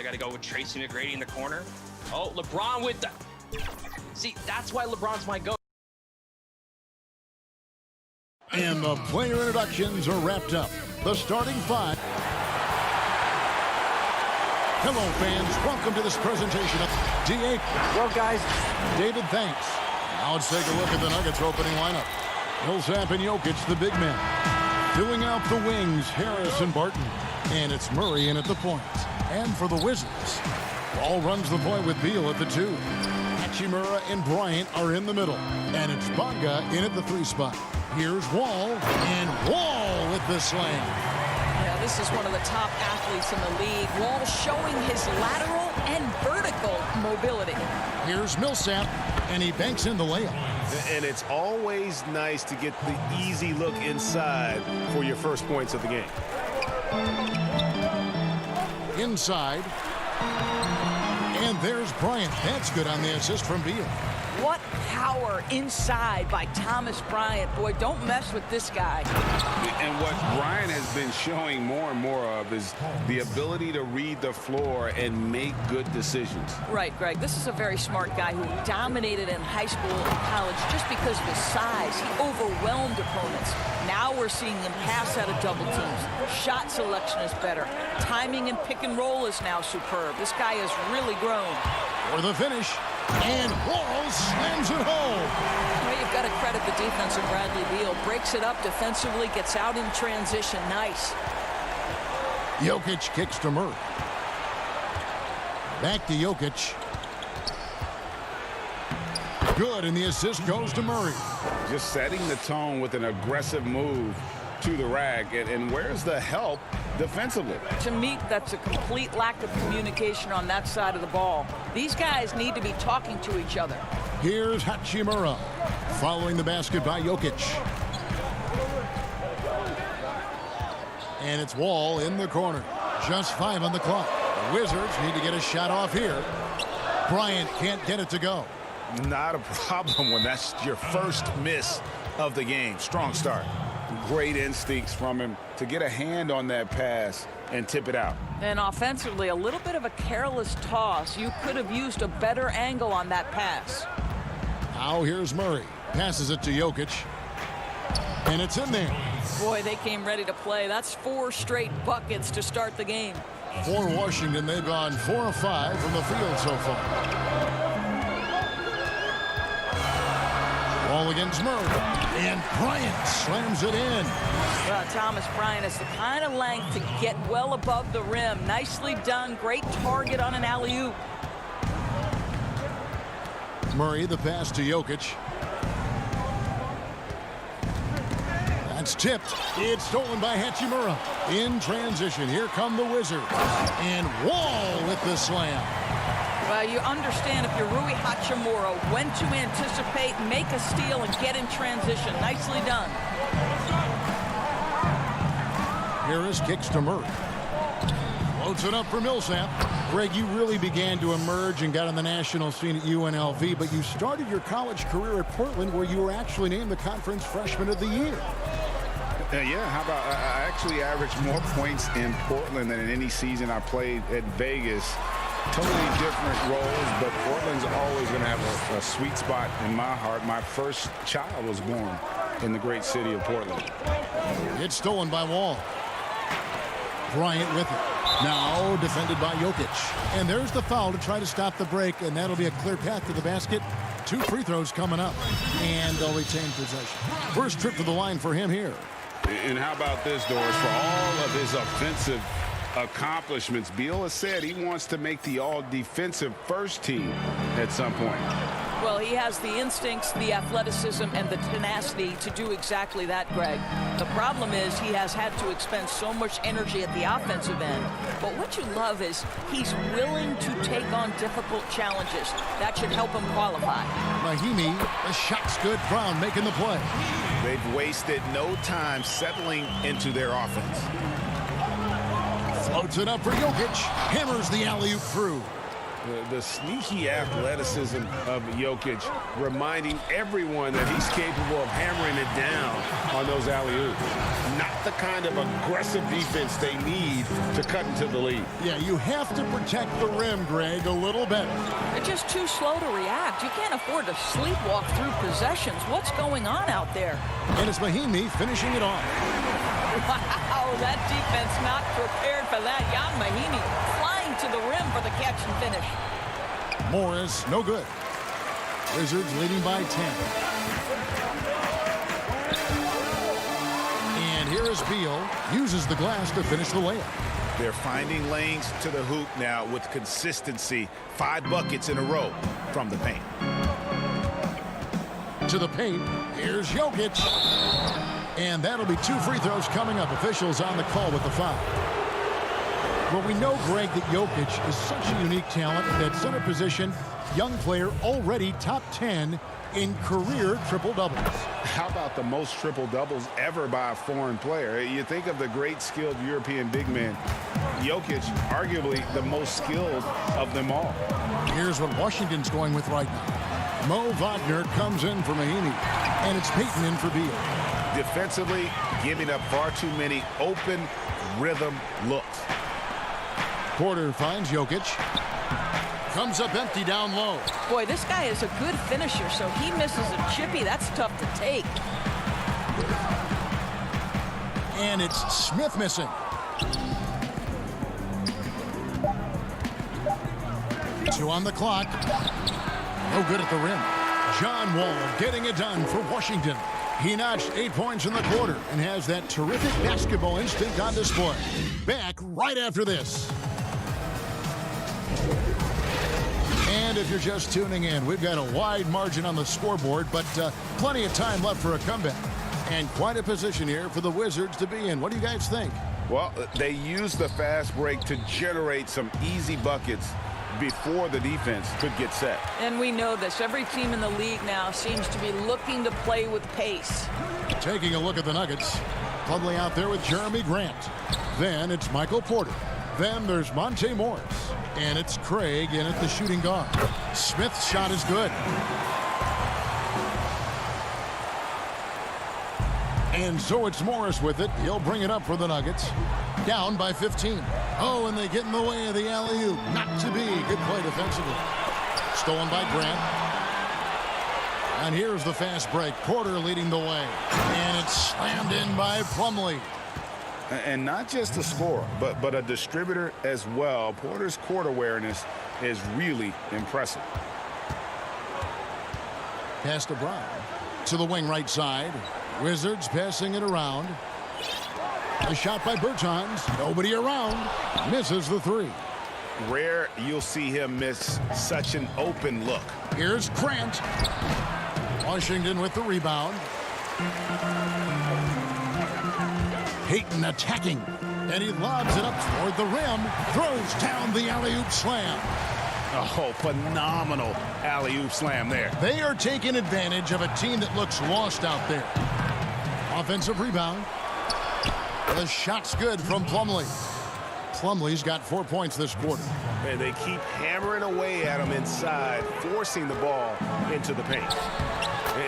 I got to go with Tracy McGrady in the corner. Oh, LeBron with the... See, that's why LeBron's my go. And the player introductions are wrapped up. The starting five. Hello, fans. Welcome to this presentation of D.A. Well, guys. David, thanks. Now let's take a look at the Nuggets opening lineup. Millsap and Jokic, the big men. Filling out the wings, Harris and Barton. And it's Murray in at the point. And for the Wizards, Ball runs the point with Beal at the 2. Hachimura and Bryant are in the middle. And it's Bonga in at the 3 spot. Here's Wall, and Wall with the slam. Yeah, this is one of the top athletes in the league. Wall showing his lateral and vertical mobility. Here's Millsap, and he banks in the layup. And it's always nice to get the easy look inside for your first points of the game. Inside. And there's Bryant. That's good on the assist from Beal. What power inside by Thomas Bryant. Boy, don't mess with this guy. And what Bryant has been showing more and more of is the ability to read the floor and make good decisions. Right, Greg. This is a very smart guy who dominated in high school and college just because of his size. He overwhelmed opponents. Now we're seeing him pass out of double teams. Shot selection is better. Timing and pick and roll is now superb. This guy has really grown. For the finish. And Wall slams it home. Well, you've got to credit the defense of Bradley Beal. Breaks it up defensively, gets out in transition. Nice. Jokic kicks to Murray. Back to Jokic. Good, and the assist goes to Murray. Just setting the tone with an aggressive move to the rack. And where's the help defensively? To me, that's a complete lack of communication on that side of the ball. These guys need to be talking to each other. Here's Hachimura following the basket by Jokic. And it's Wall in the corner. Just 5 on the clock. The Wizards need to get a shot off here. Bryant can't get it to go. Not a problem when that's your first miss of the game. Strong start. Great instincts from him to get a hand on that pass and tip it out. And offensively, a little bit of a careless toss. You could have used a better angle on that pass. Now here's Murray. Passes it to Jokic. And it's in there. Boy, they came ready to play. That's 4 straight buckets to start the game. For Washington, they've gone 4 of 5 from the field so far. Ball against Murray. And Bryant slams it in. Well, Thomas Bryant has the kind of length to get well above the rim. Nicely done. Great target on an alley-oop. Murray, the pass to Jokic. That's tipped. It's stolen by Hachimura. In transition, here come the Wizards. And Wall with the slam. Well, you understand if you're Rui Hachimura, when to anticipate, make a steal, and get in transition. Nicely done. Harris kicks to Murray. Floats it up for Millsap. Greg, you really began to emerge and got on the national scene at UNLV, but you started your college career at Portland, where you were actually named the Conference Freshman of the Year. Yeah, how about I actually averaged more points in Portland than in any season I played at Vegas. Totally different roles, but Portland's always going to have a sweet spot in my heart. My first child was born in the great city of Portland. It's stolen by Wall. Bryant with it. Now defended by Jokic. And there's the foul to try to stop the break, and that'll be a clear path to the basket. 2 free throws coming up, and they'll retain possession. First trip to the line for him here. And how about this, Doris? For all of his offensive accomplishments, Beal has said he wants to make the all-defensive first team at some point. Well, he has the instincts, the athleticism, and the tenacity to do exactly that, Greg. The problem is he has had to expend so much energy at the offensive end. But what you love is he's willing to take on difficult challenges. That should help him qualify. Mahimi, the shot's good. Brown making the play. They've wasted no time settling into their offense. Floats it up for Jokic. Hammers the alley-oop through. The sneaky athleticism of Jokic, reminding everyone that he's capable of hammering it down on those alley-oops. Not the kind of aggressive defense they need to cut into the lead. Yeah, you have to protect the rim, Greg, a little better. They're just too slow to react. You can't afford to sleepwalk through possessions. What's going on out there? And it's Mahinmi finishing it off. Wow, that defense not prepared for that. Jan Mahinmi flying to the rim for the catch and finish. Morris, no good. Wizards leading by 10. And here is Beal. Uses the glass to finish the layup. They're finding lanes to the hoop now with consistency. 5 buckets in a row from the paint. To the paint. Here's Jokic. And that'll be 2 free throws coming up. Officials on the call with the foul. Well, we know, Greg, that Jokic is such a unique talent at center position. Young player, already top 10 in career triple-doubles. How about the most triple-doubles ever by a foreign player? You think of the great skilled European big man. Jokic, arguably the most skilled of them all. Here's what Washington's going with right now. Mo Wagner comes in for Mahinmi, and it's Payton in for Beal. Defensively, giving up far too many open rhythm looks. Porter finds Jokic. Comes up empty down low. Boy, this guy is a good finisher, so he misses a chippy. That's tough to take. And it's Smith missing. Two on the clock. No good at the rim. John Wall getting it done for Washington. He notched 8 points in the quarter and has that terrific basketball instinct on display. Back right after this. And if you're just tuning in, we've got a wide margin on the scoreboard, but plenty of time left for a comeback. And quite a position here for the Wizards to be in. What do you guys think? Well, they used the fast break to generate some easy buckets before the defense could get set. And we know this. Every team in the league now seems to be looking to play with pace. Taking a look at the Nuggets. Plumlee out there with Jeremy Grant. Then it's Michael Porter. Then there's Monte Morris. And it's Craig in at the shooting guard. Smith's shot is good. And so it's Morris with it. He'll bring it up for the Nuggets. Down by 15. Oh, and they get in the way of the alley-oop. Not to be. Good play defensively. Stolen by Grant. And here's the fast break. Porter leading the way. And it's slammed in by Plumlee. And not just a scorer, but a distributor as well. Porter's court awareness is really impressive. Pass to Brown. To the wing right side. Wizards passing it around. A shot by Bertans. Nobody around. Misses the 3. Rare you'll see him miss such an open look. Here's Grant. Washington with the rebound. Payton attacking. And he lobs it up toward the rim. Throws down the alley-oop slam. Oh, phenomenal alley-oop slam there. They are taking advantage of a team that looks lost out there. Offensive rebound. The shot's good from Plumlee. Plumlee's got 4 points this quarter. And they keep hammering away at him inside, forcing the ball into the paint.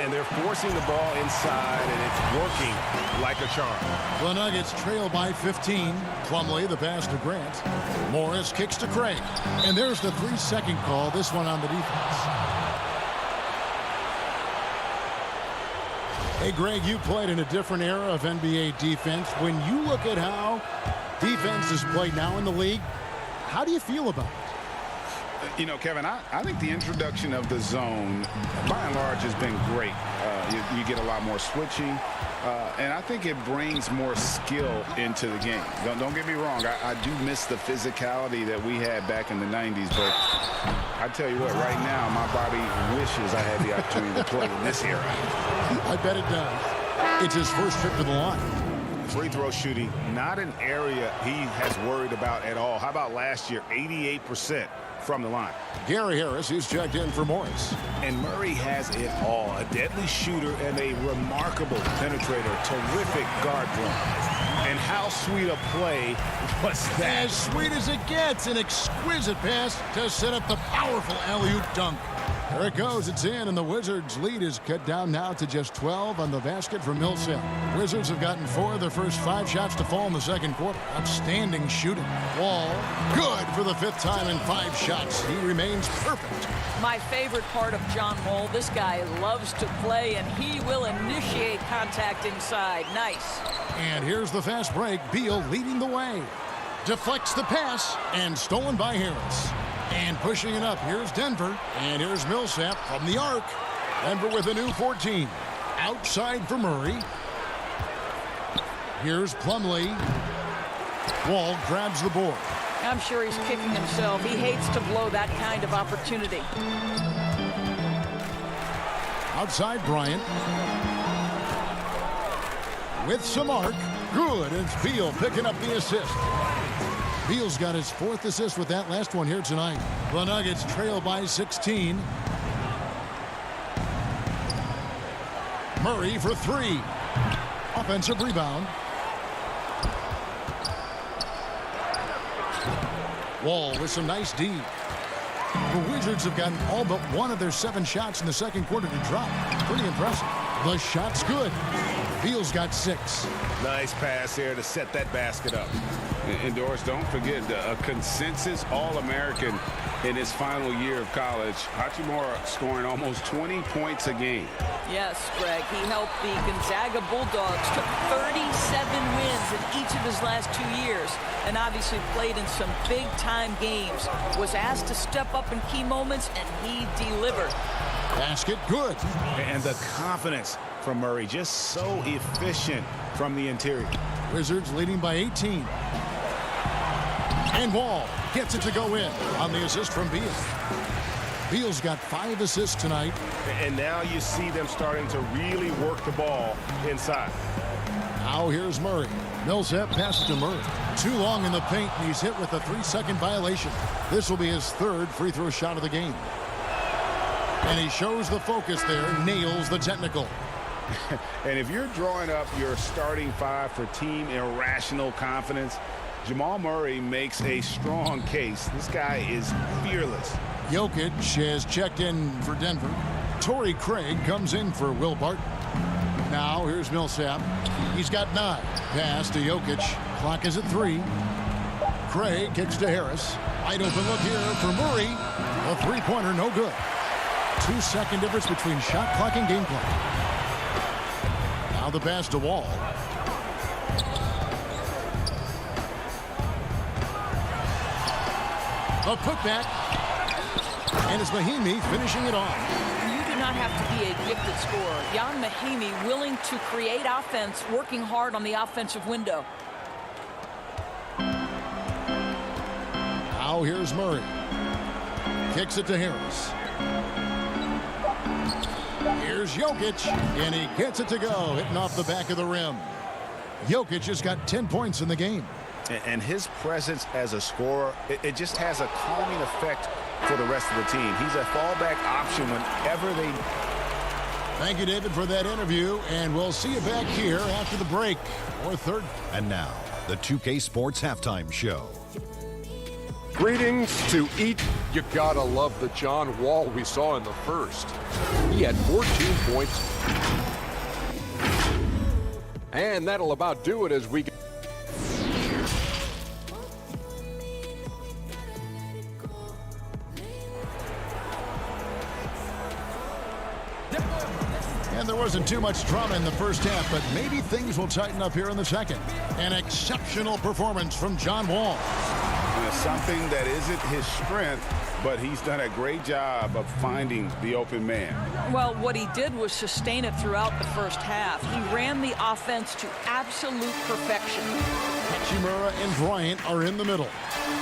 And they're forcing the ball inside, and it's working like a charm. The Nuggets trail by 15. Plumlee, the pass to Grant. Morris kicks to Craig. And there's the 3-second call, this one on the defense. Hey, Greg, you played in a different era of NBA defense. When you look at how defense is played now in the league, how do you feel about it? You know, Kevin, I think the introduction of the zone, by and large, has been great. You get a lot more switching, and I think it brings more skill into the game. Don't get me wrong. I do miss the physicality that we had back in the 90s, but I tell you what, right now, my body wishes I had the opportunity to play in this era. I bet it does. It's his first trip to the line. Free throw shooting, not an area he has worried about at all. How about last year, 88% from the line. Gary Harris, who's checked in for Morris. And Murray has it all. A deadly shooter and a remarkable penetrator. Terrific guard play. And how sweet a play was that? As sweet as it gets, an exquisite pass to set up the powerful alley-oop dunk. There it goes, it's in, and the Wizards' lead is cut down now to just 12 on the basket for Millsap. Wizards have gotten 4 of their first 5 shots to fall in the second quarter. Outstanding shooting. Wall, good for the 5th time in 5 shots. He remains perfect. My favorite part of John Wall, this guy loves to play, and he will initiate contact inside. Nice. And here's the fast break. Beal leading the way. Deflects the pass, and stolen by Harris. And pushing it up, here's Denver, and here's Millsap from the arc. Denver with a new 14. Outside for Murray. Here's Plumlee. Wall grabs the board. I'm sure he's kicking himself. He hates to blow that kind of opportunity. Outside Bryant. With some arc. Good, and it's Beal picking up the assist. Beal's got his 4th assist with that last one here tonight. The Nuggets trail by 16. Murray for 3. Offensive rebound. Wall with some nice D. The Wizards have gotten all but 1 of their 7 shots in the second quarter to drop. Pretty impressive. The shot's good. Beal's got 6. Nice pass there to set that basket up. And Doris, don't forget a consensus All-American in his final year of college. Hachimura scoring almost 20 points a game. Yes, Greg. He helped the Gonzaga Bulldogs to 37 wins in each of his last 2 years, and obviously played in some big-time games. Was asked to step up in key moments, and he delivered. Basket good. And the confidence from Murray, just so efficient from the interior. Wizards leading by 18. And Wall gets it to go in on the assist from Beal. Beal's got 5 assists tonight. And now you see them starting to really work the ball inside. Now here's Murray. Millsap passes to Murray. Too long in the paint, and he's hit with a 3-second violation. This will be his 3rd free throw shot of the game. And he shows the focus there, nails the technical. And if you're drawing up your starting 5 for team irrational confidence, Jamal Murray makes a strong case. This guy is fearless. Jokic has checked in for Denver. Torrey Craig comes in for Will Barton. Now here's Millsap. He's got 9. Pass to Jokic. Clock is at 3. Craig kicks to Harris. Wide open look here for Murray. A 3-pointer, no good. 2-second difference between shot clock and game clock. Now the pass to Wall. A putback. And it's Mahinmi finishing it off. You do not have to be a gifted scorer. Jan Mahinmi willing to create offense, working hard on the offensive window. Now here's Murray. Kicks it to Harris. Here's Jokic, and he gets it to go, hitting off the back of the rim. Jokic has got 10 points in the game. And his presence as a scorer, it just has a calming effect for the rest of the team. He's a fallback option whenever they... Thank you, David, for that interview, and we'll see you back here after the break. Or third. And now, the 2K Sports Halftime Show. Greetings to eat. You gotta love the John Wall we saw in the first. He had 14 points. And that'll about do it as we get. And there wasn't too much drama in the first half, but maybe things will tighten up here in the second. An exceptional performance from John Wall. Something that isn't his strength, but he's done a great job of finding the open man. Well, what he did was sustain it throughout the first half. He ran the offense to absolute perfection. Hachimura and Bryant are in the middle.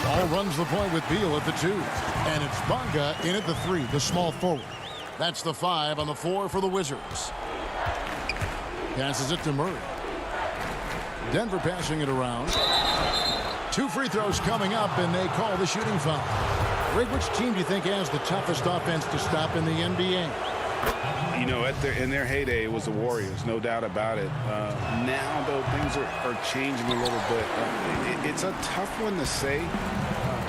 Ball runs the point with Beal at the 2. And it's Bonga in at the 3, the small forward. That's the 5 on the 4 for the Wizards. Passes it to Murray. Denver passing it around. 2 free throws coming up, and they call the shooting foul. Greg, which team do you think has the toughest offense to stop in the NBA? You know, in their heyday, it was the Warriors, no doubt about it. Now, though, things are changing a little bit. It's a tough one to say.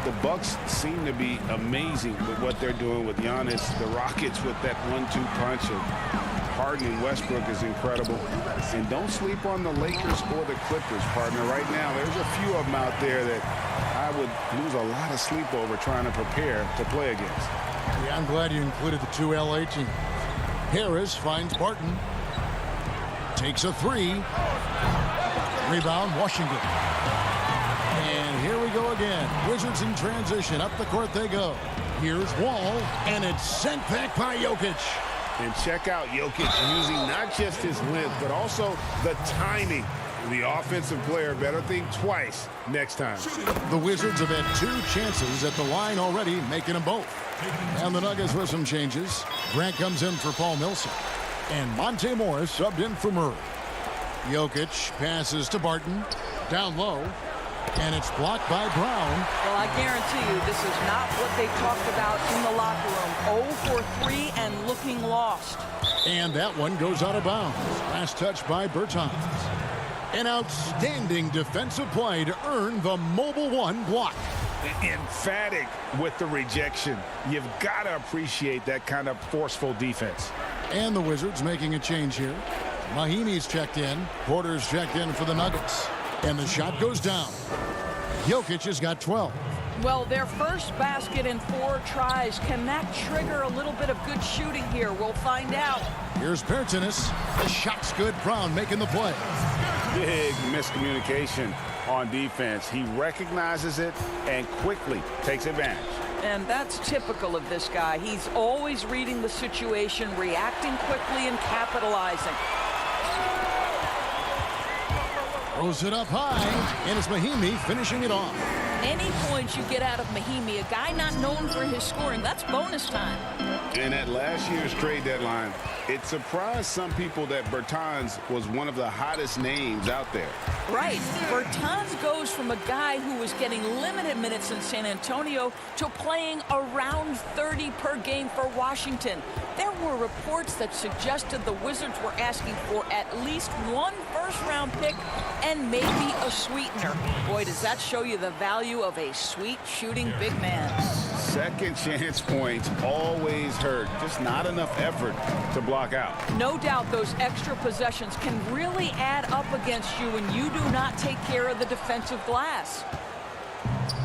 The Bucks seem to be amazing with what they're doing with Giannis. The Rockets with that 1-2 punch of Harden and Westbrook is incredible. And don't sleep on the Lakers or the Clippers, partner. Right now, there's a few of them out there that I would lose a lot of sleep over trying to prepare to play against. Yeah, I'm glad you included the two LA teams. Harris finds Barton. Takes a three. Rebound, Washington. And here we go again. Wizards in transition. Up the court they go. Here's Wall, and it's sent back by Jokic. And check out Jokic using not just his length, but also the timing. The offensive player better think twice next time. The Wizards have had two chances at the line already, making them both. And the Nuggets with some changes. Grant comes in for Paul Millsap. And Monte Morris subbed in for Murray. Jokic passes to Barton. Down low. And it's blocked by Brown. Well, I guarantee you this is not what they talked about in the locker room. 0 for 3 and looking lost. And that one goes out of bounds. Last touch by Bertans. An outstanding defensive play to earn the mobile one block. Emphatic with the rejection. You've got to appreciate that kind of forceful defense. And the Wizards making a change here. Mahinmi's checked in. Porter's checked in for the Nuggets. And the shot goes down. Jokic has got 12. Well, their first basket in 4 tries. Can that trigger a little bit of good shooting here? We'll find out. Here's Bertans. The shot's good. Brown making the play. Big miscommunication on defense. He recognizes it and quickly takes advantage. And that's typical of this guy. He's always reading the situation, reacting quickly, and capitalizing. Throws it up high, and it's Mahinmi finishing it off. Any points you get out of Mahinmi, a guy not known for his scoring, that's bonus time. And at last year's trade deadline, it surprised some people that Bertans was one of the hottest names out there. Right. Bertans goes from a guy who was getting limited minutes in San Antonio to playing around 30 per game for Washington. There were reports that suggested the Wizards were asking for at least 1 first-round pick and maybe a sweetener. Boy, does that show you the value of a sweet shooting big man. Second chance points always hurt. Just not enough effort to block out. No doubt those extra possessions can really add up against you when you do not take care of the defensive glass.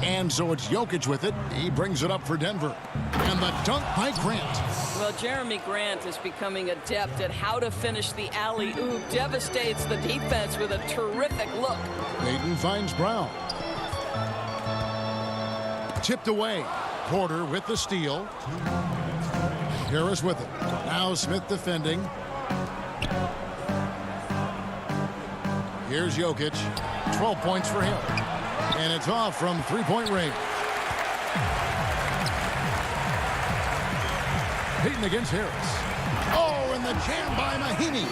And so it's Jokic with it. He brings it up for Denver. And the dunk by Grant. Well, Jeremy Grant is becoming adept at how to finish the alley-oop. Devastates the defense with a terrific look. Payton finds Brown. Tipped away. Porter with the steal. Harris with it. Now Smith defending. Here's Jokic. 12 points for him. And it's off from three-point range. Payton against Harris. Oh, and the jam by Mahinmi.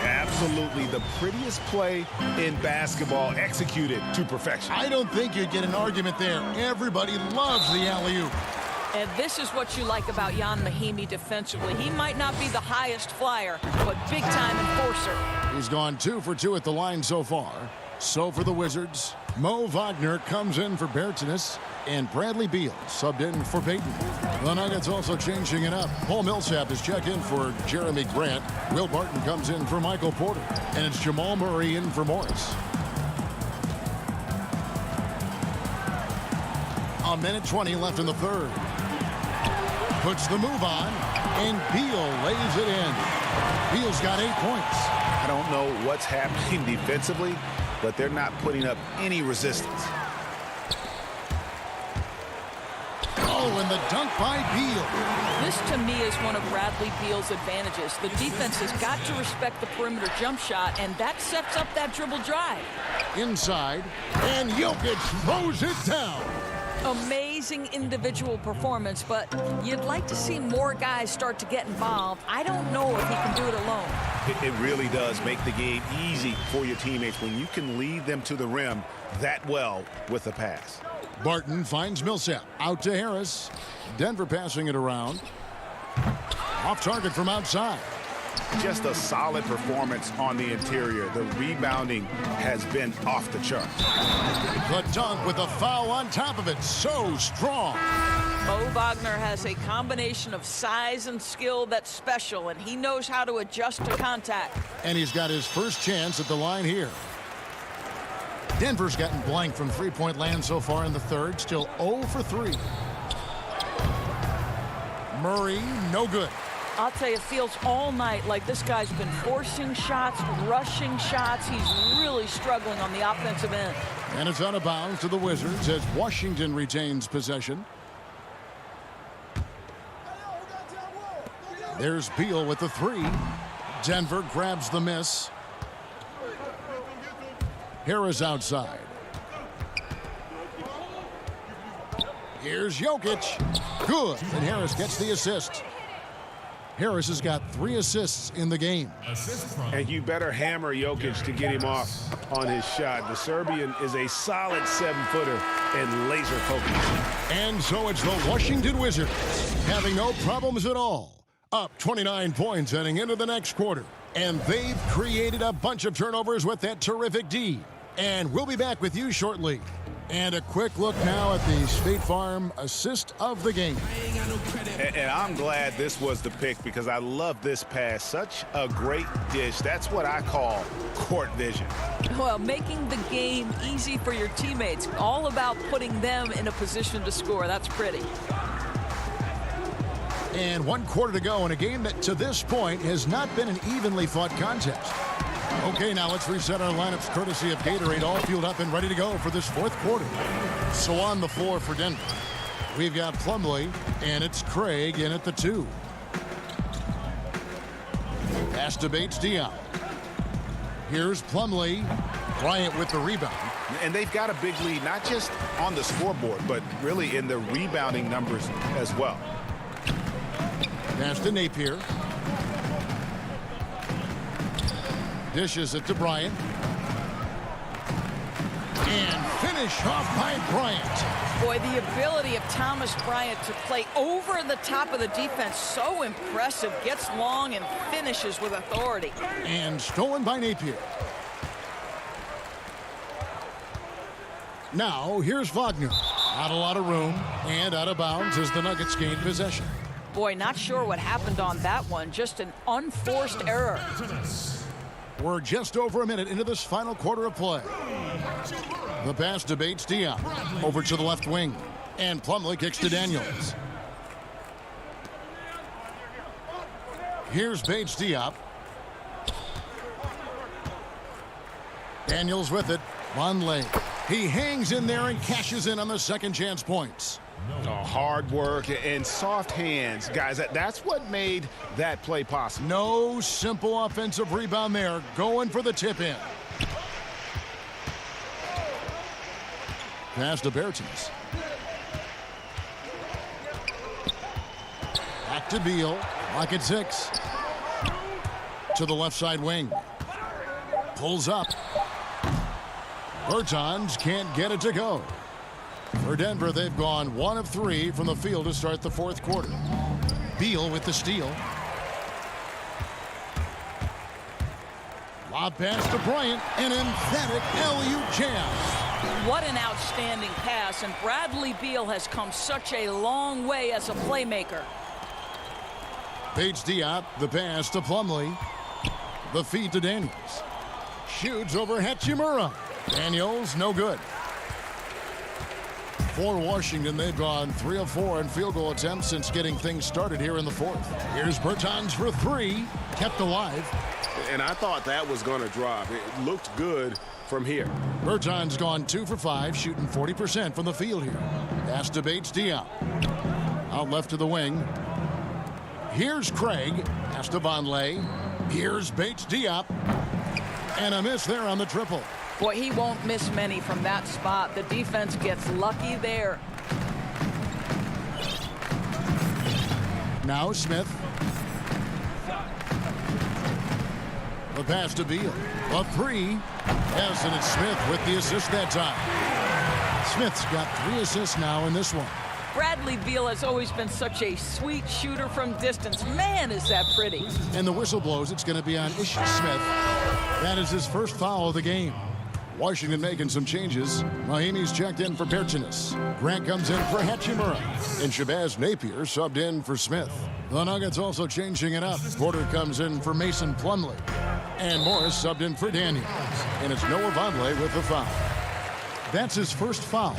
Absolutely the prettiest play in basketball, executed to perfection. I don't think you'd get an argument there. Everybody loves the alley-oop. And this is what you like about Jan Mahinmi defensively. He might not be the highest flyer, but big-time enforcer. He's gone 2 for 2 at the line so far. So for the Wizards, Mo Wagner comes in for Bertans, and Bradley Beal subbed in for Payton. The Nuggets also changing it up. Paul Millsap is checked in for Jeremy Grant. Will Barton comes in for Michael Porter. And it's Jamal Murray in for Morris. A minute 20 left in the third. Puts the move on, and Beal lays it in. Beal's got 8 points. I don't know what's happening defensively, but they're not putting up any resistance. Oh, and the dunk by Beal. This, to me, is one of Bradley Beal's advantages. The defense has got to respect the perimeter jump shot, and that sets up that dribble drive. Inside, and Jokic throws it down. Amazing individual performance, but you'd like to see more guys start to get involved. I don't know if he can do it alone. It really does make the game easy for your teammates when you can lead them to the rim that well with a pass. Barton finds Millsap. Out to Harris. Denver passing it around. Off target from outside. Just a solid performance on the interior. The rebounding has been off the charts. The dunk with a foul on top of it. So strong. Mo Wagner has a combination of size and skill that's special, and he knows how to adjust to contact. And he's got his first chance at the line here. Denver's gotten blank from three-point land so far in the third. Still 0 for 3. Murray, no good. I'll tell you, it feels all night like this guy's been forcing shots, rushing shots. He's really struggling on the offensive end. And it's out of bounds to the Wizards as Washington retains possession. There's Beal with the 3. Denver grabs the miss. Harris outside. Here's Jokic. Good. And Harris gets the assist. Harris has got 3 assists in the game. And you better hammer Jokic to get him off on his shot. The Serbian is a solid 7-footer and laser focused. And so it's the Washington Wizards having no problems at all. Up 29 points heading into the next quarter. And they've created a bunch of turnovers with that terrific D. And we'll be back with you shortly. And a quick look now at the State Farm assist of the game. And I'm glad this was the pick because I love this pass. Such a great dish. That's what I call court vision. Well, making the game easy for your teammates. All about putting them in a position to score. That's pretty. And 1 quarter to go in a game that to this point has not been an evenly fought contest. Okay, now let's reset our lineups courtesy of Gatorade, all fueled up and ready to go for this 4th quarter. So on the floor for Denver, we've got Plumlee, and it's Craig in at the 2. Pass to Bates-Diop. Here's Plumlee. Bryant with the rebound. And they've got a big lead, not just on the scoreboard, but really in the rebounding numbers as well. Pass to Napier. Dishes it to Bryant. And finish off by Bryant. Boy, the ability of Thomas Bryant to play over the top of the defense, so impressive. Gets long and finishes with authority. And stolen by Napier. Now, here's Wagner. Not a lot of room and out of bounds as the Nuggets gain possession. Boy, not sure what happened on that one. Just an unforced error. We're just over a minute into this final quarter of play. The pass to Bates-Diop. Over to the left wing. And Plumlee kicks to Daniels. Here's Bates-Diop. Daniels with it. Vonleh. He hangs in there and cashes in on the second chance points. Hard work and soft hands. Guys, that's what made that play possible. No simple offensive rebound there. Going for the tip-in. Pass to Bertens. Back to Beal. Lock at 6. To the left side wing. Pulls up. Bertans can't get it to go. For Denver, they've gone 1 of 3 from the field to start the 4th quarter. Beal with the steal. Lob pass to Bryant. An emphatic alley-oop jam. What an outstanding pass, and Bradley Beal has come such a long way as a playmaker. Bates-Diop, the pass to Plumlee. The feed to Daniels. Shoots over Hachimura. Daniels, no good. For Washington, they've gone 3 of 4 in field goal attempts since getting things started here in the 4th. Here's Bertans for 3, kept alive. And I thought that was going to drop. It looked good from here. Bertans gone 2 for 5, shooting 40% from the field here. Pass to Bates-Diop. Out left to the wing. Here's Craig. Pass to Vonleh. Here's Bates-Diop. And a miss there on the triple. Boy, he won't miss many from that spot. The defense gets lucky there. Now Smith. The pass to Beal. A 3. Yes, and it's Smith with the assist that time. Smith's got 3 assists now in this one. Bradley Beal has always been such a sweet shooter from distance. Man, is that pretty. And the whistle blows. It's going to be on Ish Smith. That is his first foul of the game. Washington making some changes. Miami's checked in for Perchinis. Grant comes in for Hachimura. And Shabazz Napier subbed in for Smith. The Nuggets also changing it up. Porter comes in for Mason Plumlee. And Morris subbed in for Daniels. And it's Noah Vonleh with the foul. That's his first foul.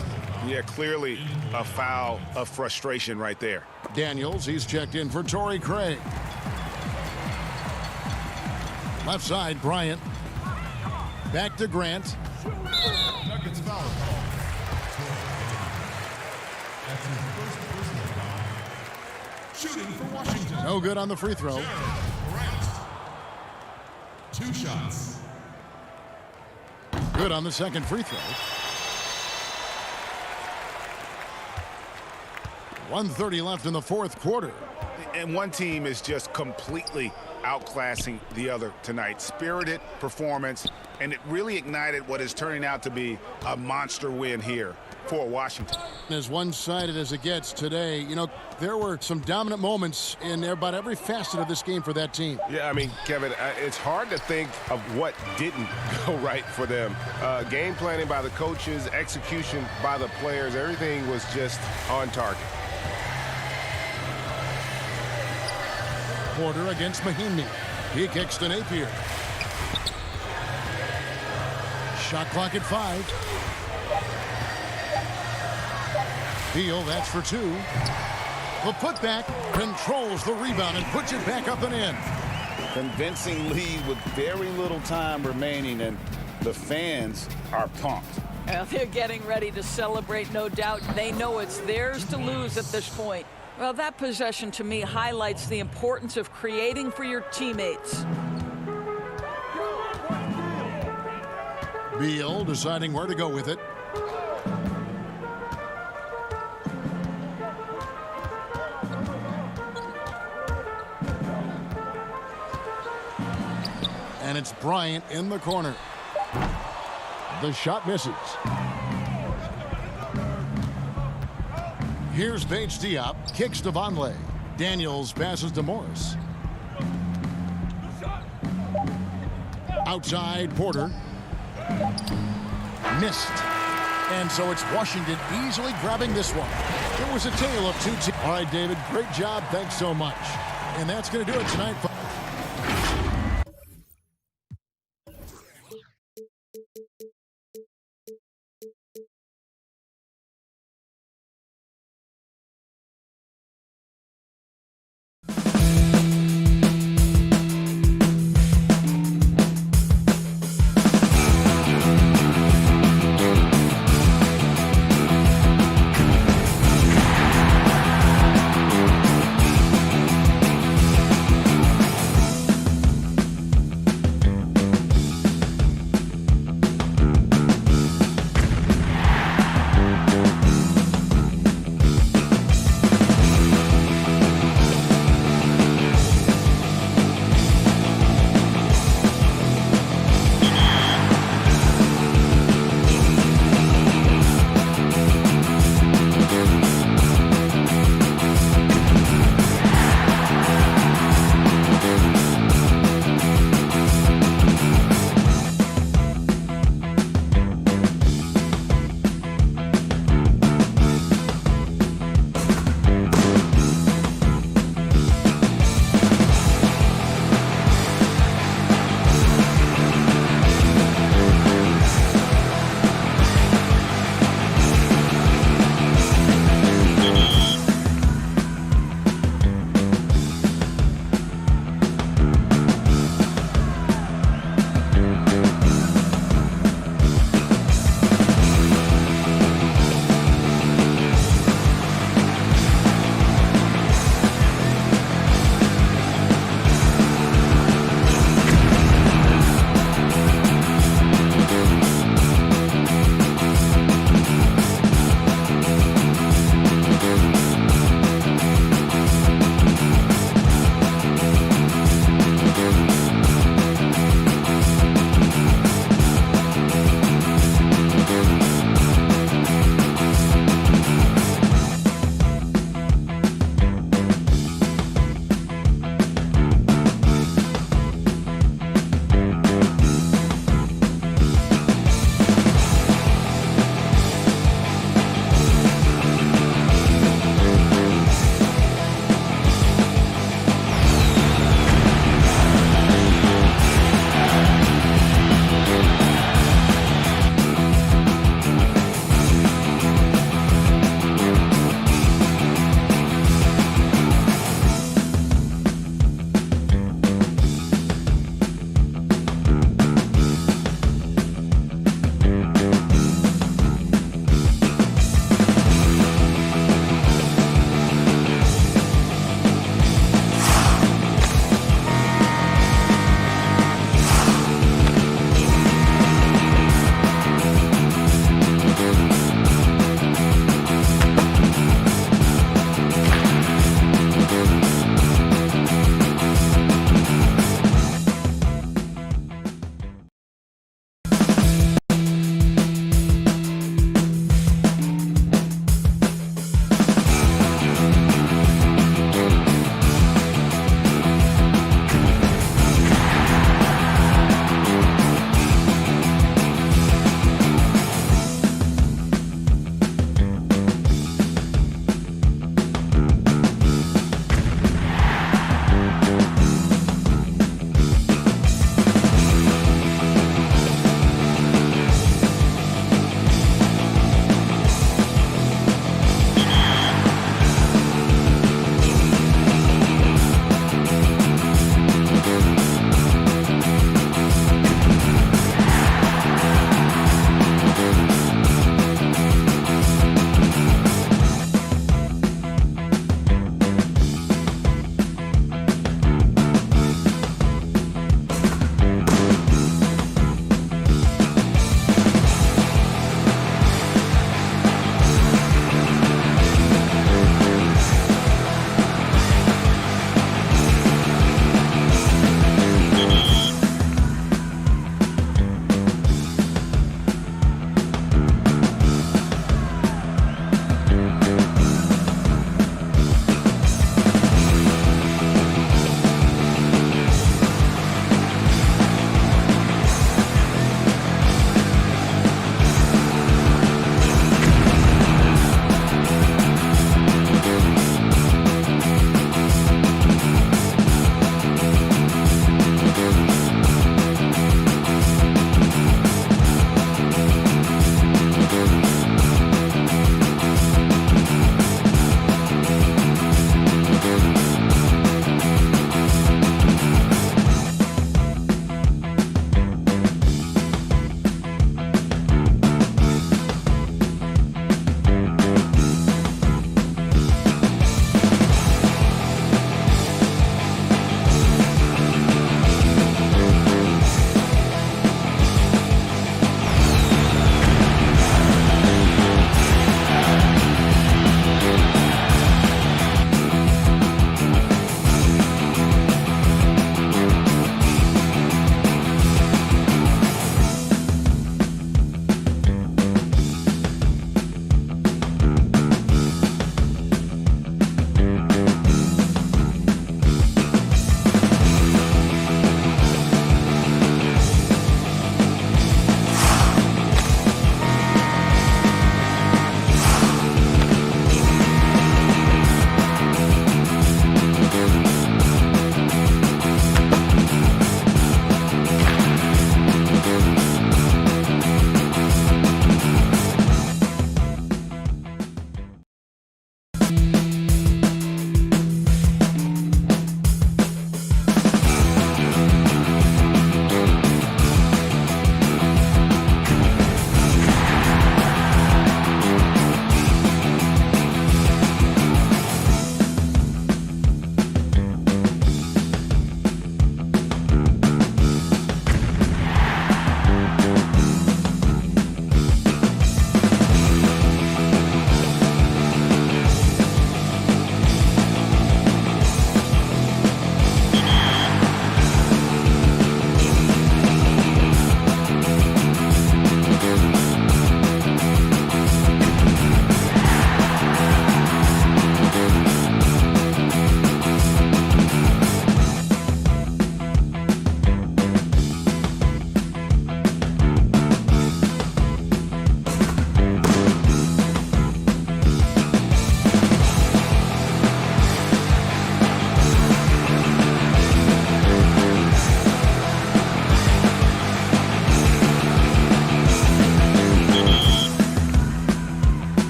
Yeah, clearly a foul of frustration right there. Daniels, he's checked in for Torrey Craig. Left side, Bryant. Back to Grant. Nuggets foul. That's his first personal foul. Shooting for Washington. No good on the free throw. Grant. 2 shots. Good on the second free throw. 1:30 left in the fourth quarter. And one team is just completely outclassing the other tonight. Spirited performance, and it really ignited what is turning out to be a monster win here for Washington. As one-sided as it gets today, you know, there were some dominant moments in about every facet of this game for that team. Yeah, I mean, Kevin, it's hard to think of what didn't go right for them. Game planning by the coaches, execution by the players, everything was just on target. Porter against Mahinmi. He kicks to Napier. Shot clock at 5. Beal, that's for 2. The putback controls the rebound and puts it back up and in. Convincing lead with very little time remaining, and the fans are pumped. Well, they're getting ready to celebrate, no doubt. They know it's theirs to lose at this point. Well, that possession to me highlights the importance of creating for your teammates. Beal deciding where to go with it. And it's Bryant in the corner. The shot misses. Here's Bates Diop, kicks to Vonleh. Daniels passes to Morris. Outside, Porter. Missed. And so it's Washington easily grabbing this one. It was a tale of 2 teams. All right, David, great job. Thanks so much. And that's going to do it tonight.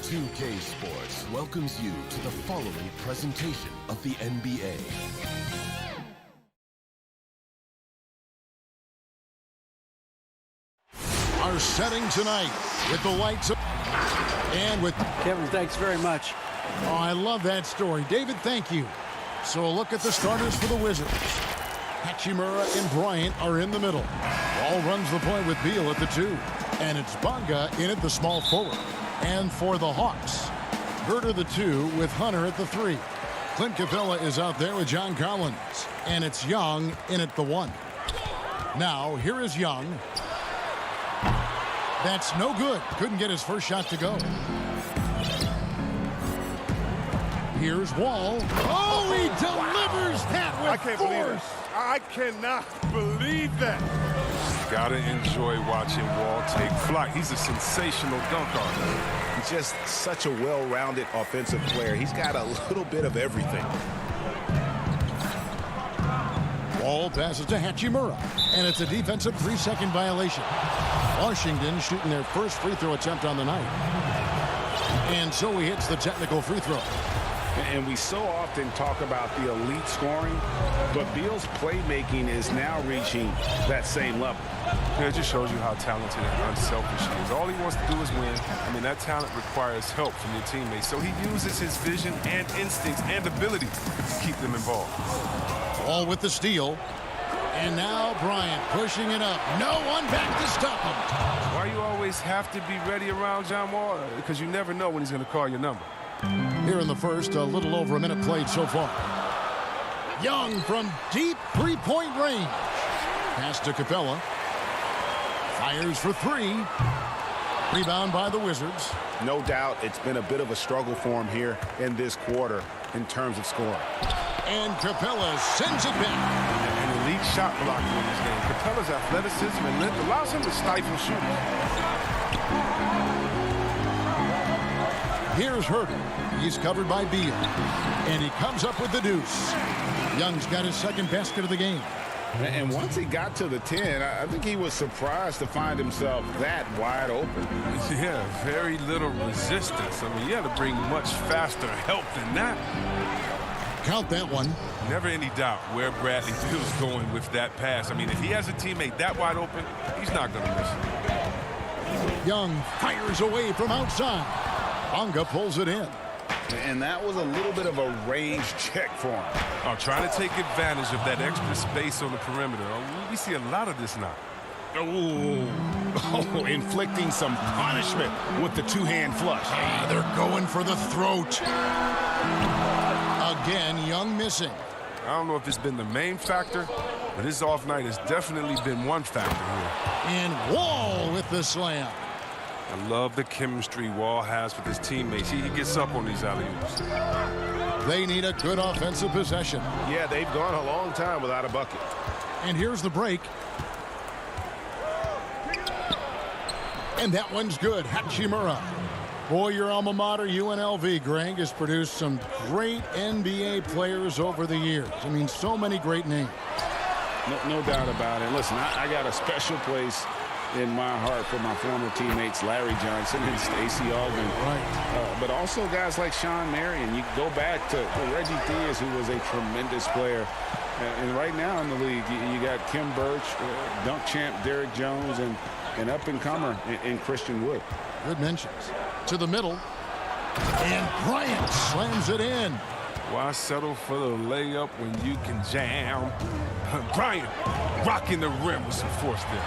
2K Sports welcomes you to the following presentation of the NBA. Our setting tonight with the lights up and with Kevin, thanks very much. Oh, I love that story. David, thank you. So a look at the starters for the Wizards. Hachimura and Bryant are in the middle. Wall runs the point with Beal at the 2. And it's Bonga in at the small forward. And for the Hawks, Herter the 2 with Hunter at the 3. Clint Capella is out there with John Collins. And it's Young in at the 1. Now, here is Young. That's no good. Couldn't get his first shot to go. Here's Wall. Oh, he delivers that with I can't force. believe it. I cannot believe that. Gotta enjoy watching Wall take flight. He's a sensational dunk artist. He's just such a well-rounded offensive player. He's got a little bit of everything. Wall passes to Hachimura, and it's a defensive 3-second violation. Washington shooting their first free throw attempt on the night. And so he hits the technical free throw. And we so often talk about the elite scoring, but Beal's playmaking is now reaching that same level. Yeah, it just shows you how talented and unselfish he is. All he wants to do is win. I mean, that talent requires help from your teammates. So he uses his vision and instincts and ability to keep them involved. Wall with the steal. And now Bryant pushing it up. No one back to stop him. Why you always have to be ready around John Wall? Because you never know when he's going to call your number. Here in the first, a little over a minute played so far. Young from deep three-point range. Pass to Capella. Fires for 3. Rebound by the Wizards. No doubt it's been a bit of a struggle for him here in this quarter in terms of scoring. And Capella sends it back. An elite shot blocker in this game. Capella's athleticism and length allows him to stifle shooters. Here's Herter. He's covered by Beal. And he comes up with the deuce. Young's got his second basket of the game. And once he got to the 10, I think he was surprised to find himself that wide open. Yeah, very little resistance. I mean, you had to bring much faster help than that. Count that one. Never any doubt where Bradley Beal's going with that pass. I mean, if he has a teammate that wide open, he's not going to miss it. Young fires away from outside. Bonga pulls it in. And that was a little bit of a range check for him. Trying to take advantage of that extra space on the perimeter. We see a lot of this now. Oh, inflicting some punishment with the two-hand flush. They're going for the throat. Again, Young missing. I don't know if it's been the main factor, but his off night has definitely been one factor here. And Wall with the slam. I love the chemistry Wall has with his teammates. He gets up on these alley-oops. They need a good offensive possession. Yeah, they've gone a long time without a bucket. And here's the break. And that one's good. Hachimura. Boy, your alma mater, UNLV, Greg, has produced some great NBA players over the years. I mean, so many great names. No doubt about it. Listen, I got a special place in my heart for my former teammates Larry Johnson and Stacey Augmon. Right. But also guys like Sean Marion. You go back to Reggie Diaz, who was a tremendous player. And right now in the league, you got Kim Birch, dunk champ Derrick Jones, and an up-and-comer in Christian Wood. Good mentions. To the middle. And Bryant slams it in. Why settle for the layup when you can jam? Bryant rocking the rim with some force there.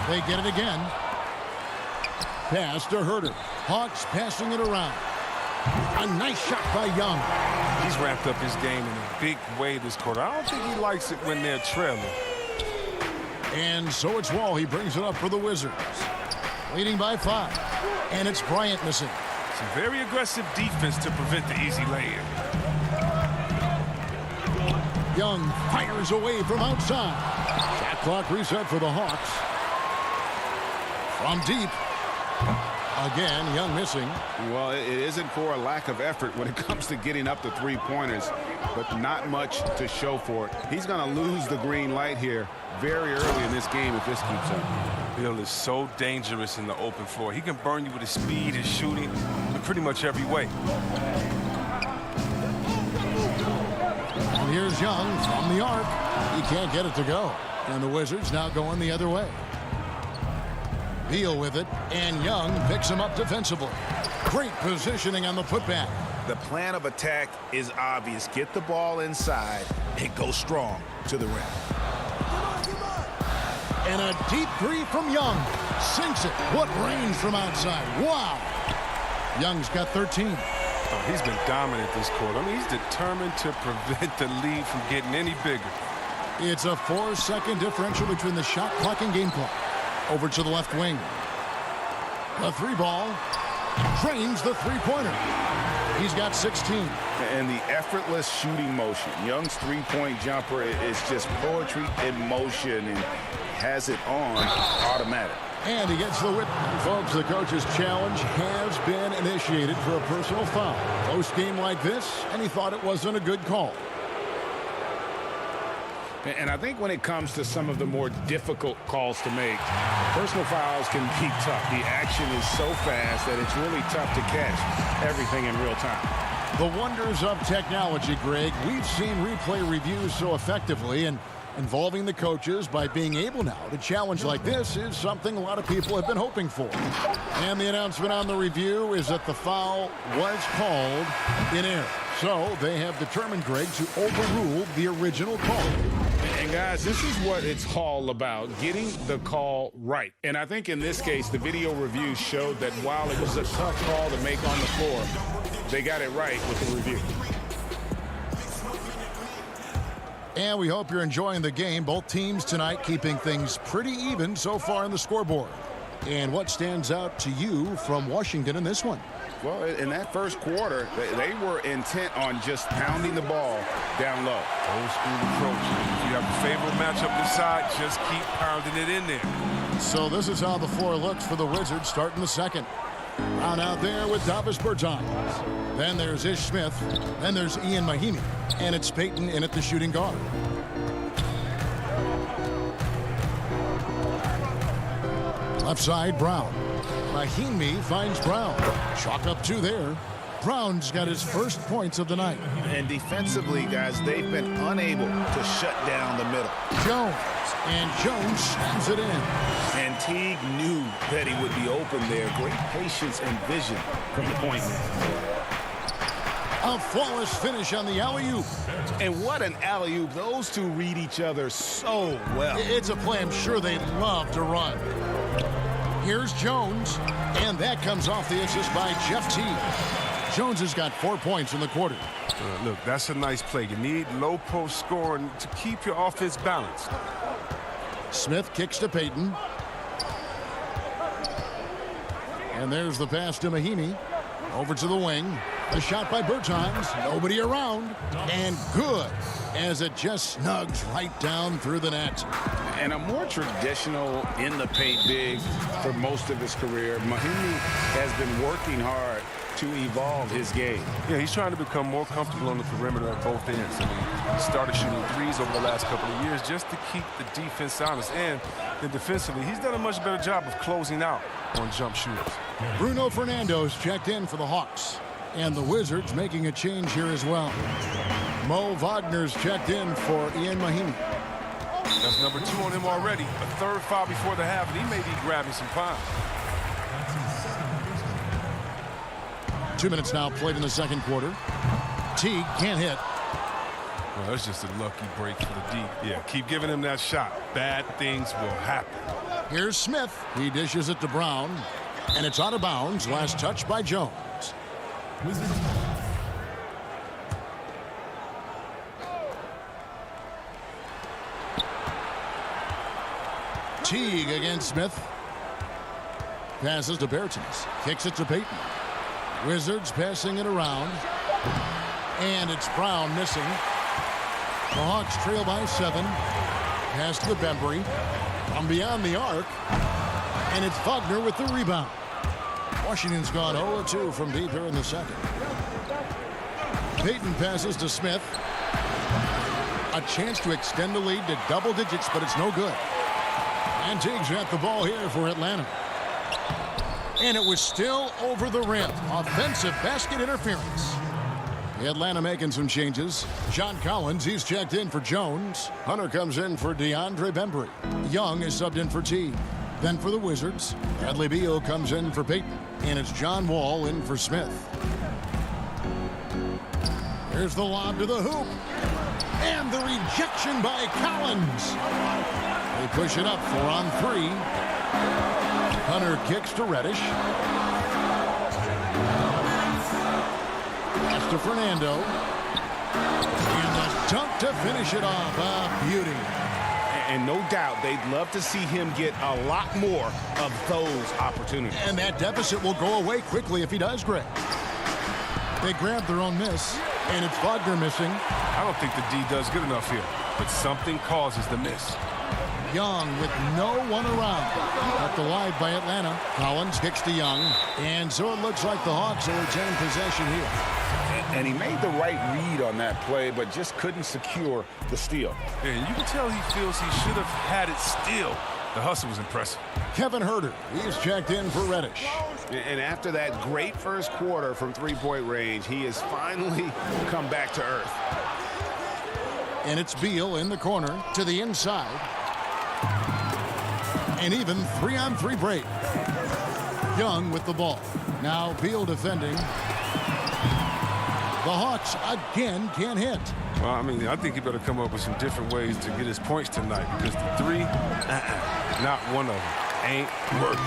They get it again. Pass to Herter. Hawks passing it around. A nice shot by Young. He's ramped up his game in a big way this quarter. I don't think he likes it when they're trailing. And so it's Wall. He brings it up for the Wizards. Leading by 5. And it's Bryant missing. Some very aggressive defense to prevent the easy lay-in. Young fires away from outside. Shot clock reset for the Hawks. From deep. Again, Young missing. Well, it isn't for a lack of effort when it comes to getting up to three-pointers, but not much to show for it. He's going to lose the green light here very early in this game if this keeps up. Bill is so dangerous in the open floor. He can burn you with his speed, his shooting, in pretty much every way. And here's Young from the arc. He can't get it to go. And the Wizards now going the other way. Beal with it, and Young picks him up defensively. Great positioning on the putback. The plan of attack is obvious. Get the ball inside and go strong to the rim. And a deep three from Young. Sinks it. What range from outside. Wow. Young's got 13. Oh, he's been dominant this quarter. I mean, he's determined to prevent the lead from getting any bigger. It's a 4-second differential between the shot clock and game clock. Over to the left wing. The three ball. Drains the three-pointer. He's got 16. And the effortless shooting motion. Young's three-point jumper is just poetry in motion and has it on automatic. And he gets the whip. Folks, the coach's challenge has been initiated for a personal foul. Close game like this, and he thought it wasn't a good call. And I think when it comes to some of the more difficult calls to make, personal fouls can be tough. The action is so fast that it's really tough to catch everything in real time. The wonders of technology, Greg. We've seen replay reviews so effectively, and involving the coaches by being able now to challenge like this is something a lot of people have been hoping for. And the announcement on the review is that the foul was called in error. So they have determined, Greg, to overrule the original call. And guys, this is what it's all about, getting the call right. And I think in this case, the video review showed that while it was a tough call to make on the floor, they got it right with the review. And we hope you're enjoying the game. Both teams tonight keeping things pretty even so far in the scoreboard. And what stands out to you from Washington in this one? Well, in that first quarter, they were intent on just pounding the ball down low. Old school approach. If you have a favorable matchup inside, just keep pounding it in there. So this is how the floor looks for the Wizards starting the second. Brown out there with Davis Bertans. Then there's Ish Smith. Then there's Ian Mahinmi. And it's Payton in at the shooting guard. Left side, Brown. Mahinmi finds Brown. Chalk up two there. Brown's got his first points of the night. And defensively, guys, they've been unable to shut down the middle. Jones. And Jones slams it in. And Teague knew that he would be open there. Great patience and vision from the point man. A flawless finish on the alley-oop. And what an alley-oop. Those two read each other so well. It's a play I'm sure they love to run. Here's Jones, and that comes off the assist by Jeff Teague. Jones has got 4 points in the quarter. Look, that's a nice play. You need low post scoring to keep your offense balanced. Smith kicks to Payton. And there's the pass to Mahinmi. Over to the wing. The shot by Bertans. Nobody around. And good, as it just snugs right down through the net. And a more traditional in-the-paint big for most of his career. Mahinmi has been working hard to evolve his game. Yeah, he's trying to become more comfortable on the perimeter at both ends. I mean, he started shooting threes over the last couple of years just to keep the defense honest. And then defensively, he's done a much better job of closing out on jump shooters. Bruno Fernando's checked in for the Hawks. And the Wizards making a change here as well. Mo Wagner's checked in for Ian Mahinmi. That's number 2 on him already. A third foul before the half, and he may be grabbing some time. 2 minutes now played in the second quarter. Teague can't hit. Well, that's just a lucky break for the D. Yeah, keep giving him that shot. Bad things will happen. Here's Smith. He dishes it to Brown. And it's out of bounds. Last touch by Jones. Teague against Smith. Passes to Bertans. Kicks it to Payton. Wizards passing it around. And it's Brown missing. The Hawks trail by 7. Pass to the Bembry. From beyond the arc. And it's Wagner with the rebound. Washington's gone 0-2 from deep here in the second. Payton passes to Smith. A chance to extend the lead to double digits, but it's no good. And Teague's at the ball here for Atlanta. And it was still over the rim. Offensive basket interference. Atlanta making some changes. John Collins, he's checked in for Jones. Hunter comes in for DeAndre Bembry. Young is subbed in for Teague. Then for the Wizards, Bradley Beal comes in for Payton. And it's John Wall in for Smith. Here's the lob to the hoop. And the rejection by Collins. They push it up 4 on 3. Hunter kicks to Reddish. Pass to Fernando. And the dunk to finish it off. A beauty. And no doubt they'd love to see him get a lot more of those opportunities. And that deficit will go away quickly if he does, Greg. They grab their own miss, and it's Wagner missing. I don't think the D does good enough here, but something causes the miss. Young with no one around. Kept alive by Atlanta. Collins kicks to Young. And so it looks like the Hawks will retain possession here. And he made the right read on that play, but just couldn't secure the steal. And you can tell he feels he should have had it still. The hustle was impressive. Kevin Huerter, he's checked in for Reddish. And after that great first quarter from three-point range, he has finally come back to earth. And it's Beal in the corner to the inside. And even 3 on 3 break. Young with the ball. Now Beal defending. The Hawks again can't hit. Well, I mean, I think he better come up with some different ways to get his points tonight, because the 3, not one of them, ain't working.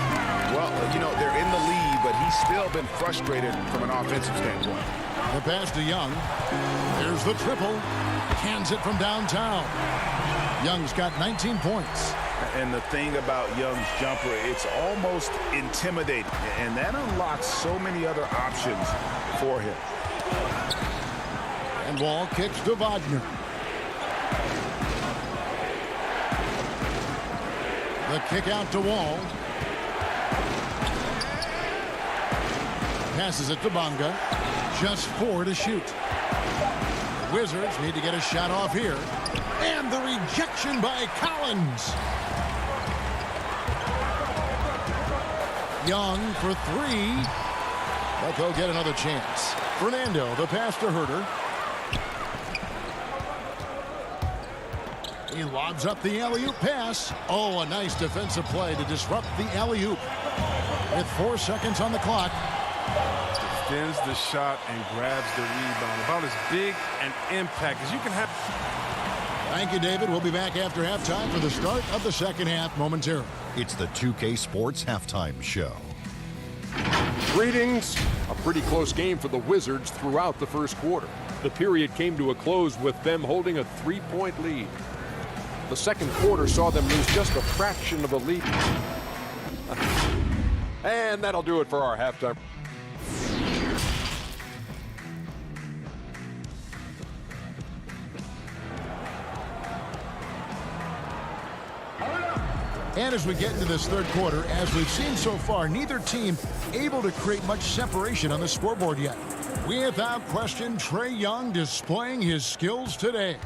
Well, you know, they're in the lead, but he's still been frustrated from an offensive standpoint. The pass to Young. There's the triple. Cans it from downtown. Young's got 19 points. And the thing about Young's jumper, it's almost intimidating. And that unlocks so many other options for him. And Wall kicks to Wagner. The kick out to Wall. Passes it to Bonga. Just 4 to shoot. The Wizards need to get a shot off here. And the rejection by Collins. Young for 3. But they'll get another chance. Fernando, the pass to Huerter. He lobs up the alley-oop pass. Oh, a nice defensive play to disrupt the alley-oop. With 4 seconds on the clock. Extends the shot and grabs the rebound. About as big an impact as you can have. Thank you, David. We'll be back after halftime for the start of the second half momentarily. It's the 2K Sports Halftime Show. Greetings. A pretty close game for the Wizards throughout the first quarter. The period came to a close with them holding a 3-point lead. The second quarter saw them lose just a fraction of a lead. And that'll do it for our halftime. And as we get into this third quarter, as we've seen so far, neither team able to create much separation on the scoreboard yet. Without question, Trae Young displaying his skills today.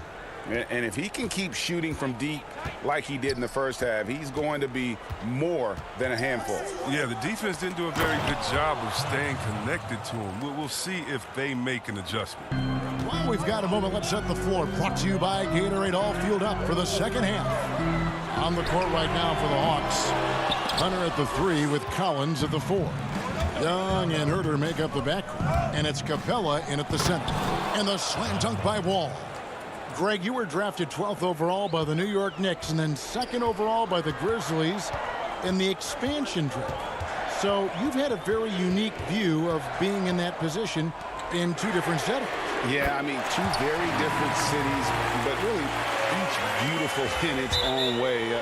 And if he can keep shooting from deep like he did in the first half, he's going to be more than a handful. Yeah, the defense didn't do a very good job of staying connected to him. We'll see if they make an adjustment. While we've got a moment, let's set the floor. Brought to you by Gatorade, all fueled up for the second half. On the court right now for the Hawks. Hunter at the 3 with Collins at the 4. Young and Huerter make up the backcourt. And it's Capella in at the center. And the slam dunk by Wall. Greg, you were drafted 12th overall by the New York Knicks and then 2nd overall by the Grizzlies in the expansion draft. So you've had a very unique view of being in that position in 2 different settings. Yeah, I mean, 2 very different cities, but really each beautiful in its own way.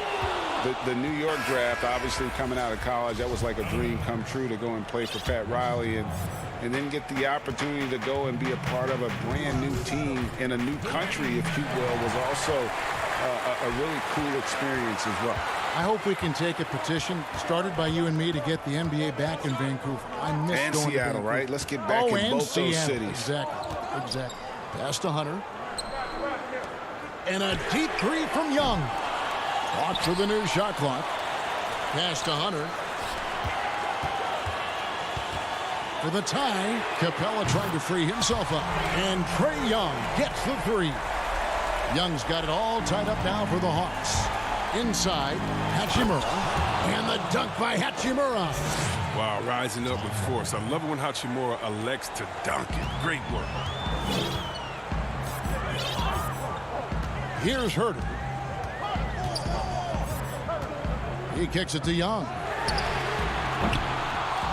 The New York draft, obviously coming out of college, that was like a dream come true to go and play for Pat Riley and then get the opportunity to go and be a part of a brand new team in a new country, if you will, was also a really cool experience as well. I hope we can take a petition started by you and me to get the NBA back in Vancouver. I miss and going Seattle, to Vancouver. right? Let's get back in both Seattle. those cities. Exactly. Pass to Hunter. And a deep 3 from Young. Off to the new shot clock. Pass to Hunter. For the tie, Capella trying to free himself up. And Trae Young gets the three. Young's got it all tied up now for the Hawks. Inside, Hachimura. And the dunk by Hachimura. Wow, rising up with force. I love it when Hachimura elects to dunk it. Great work. Here's Herter. He kicks it to Young.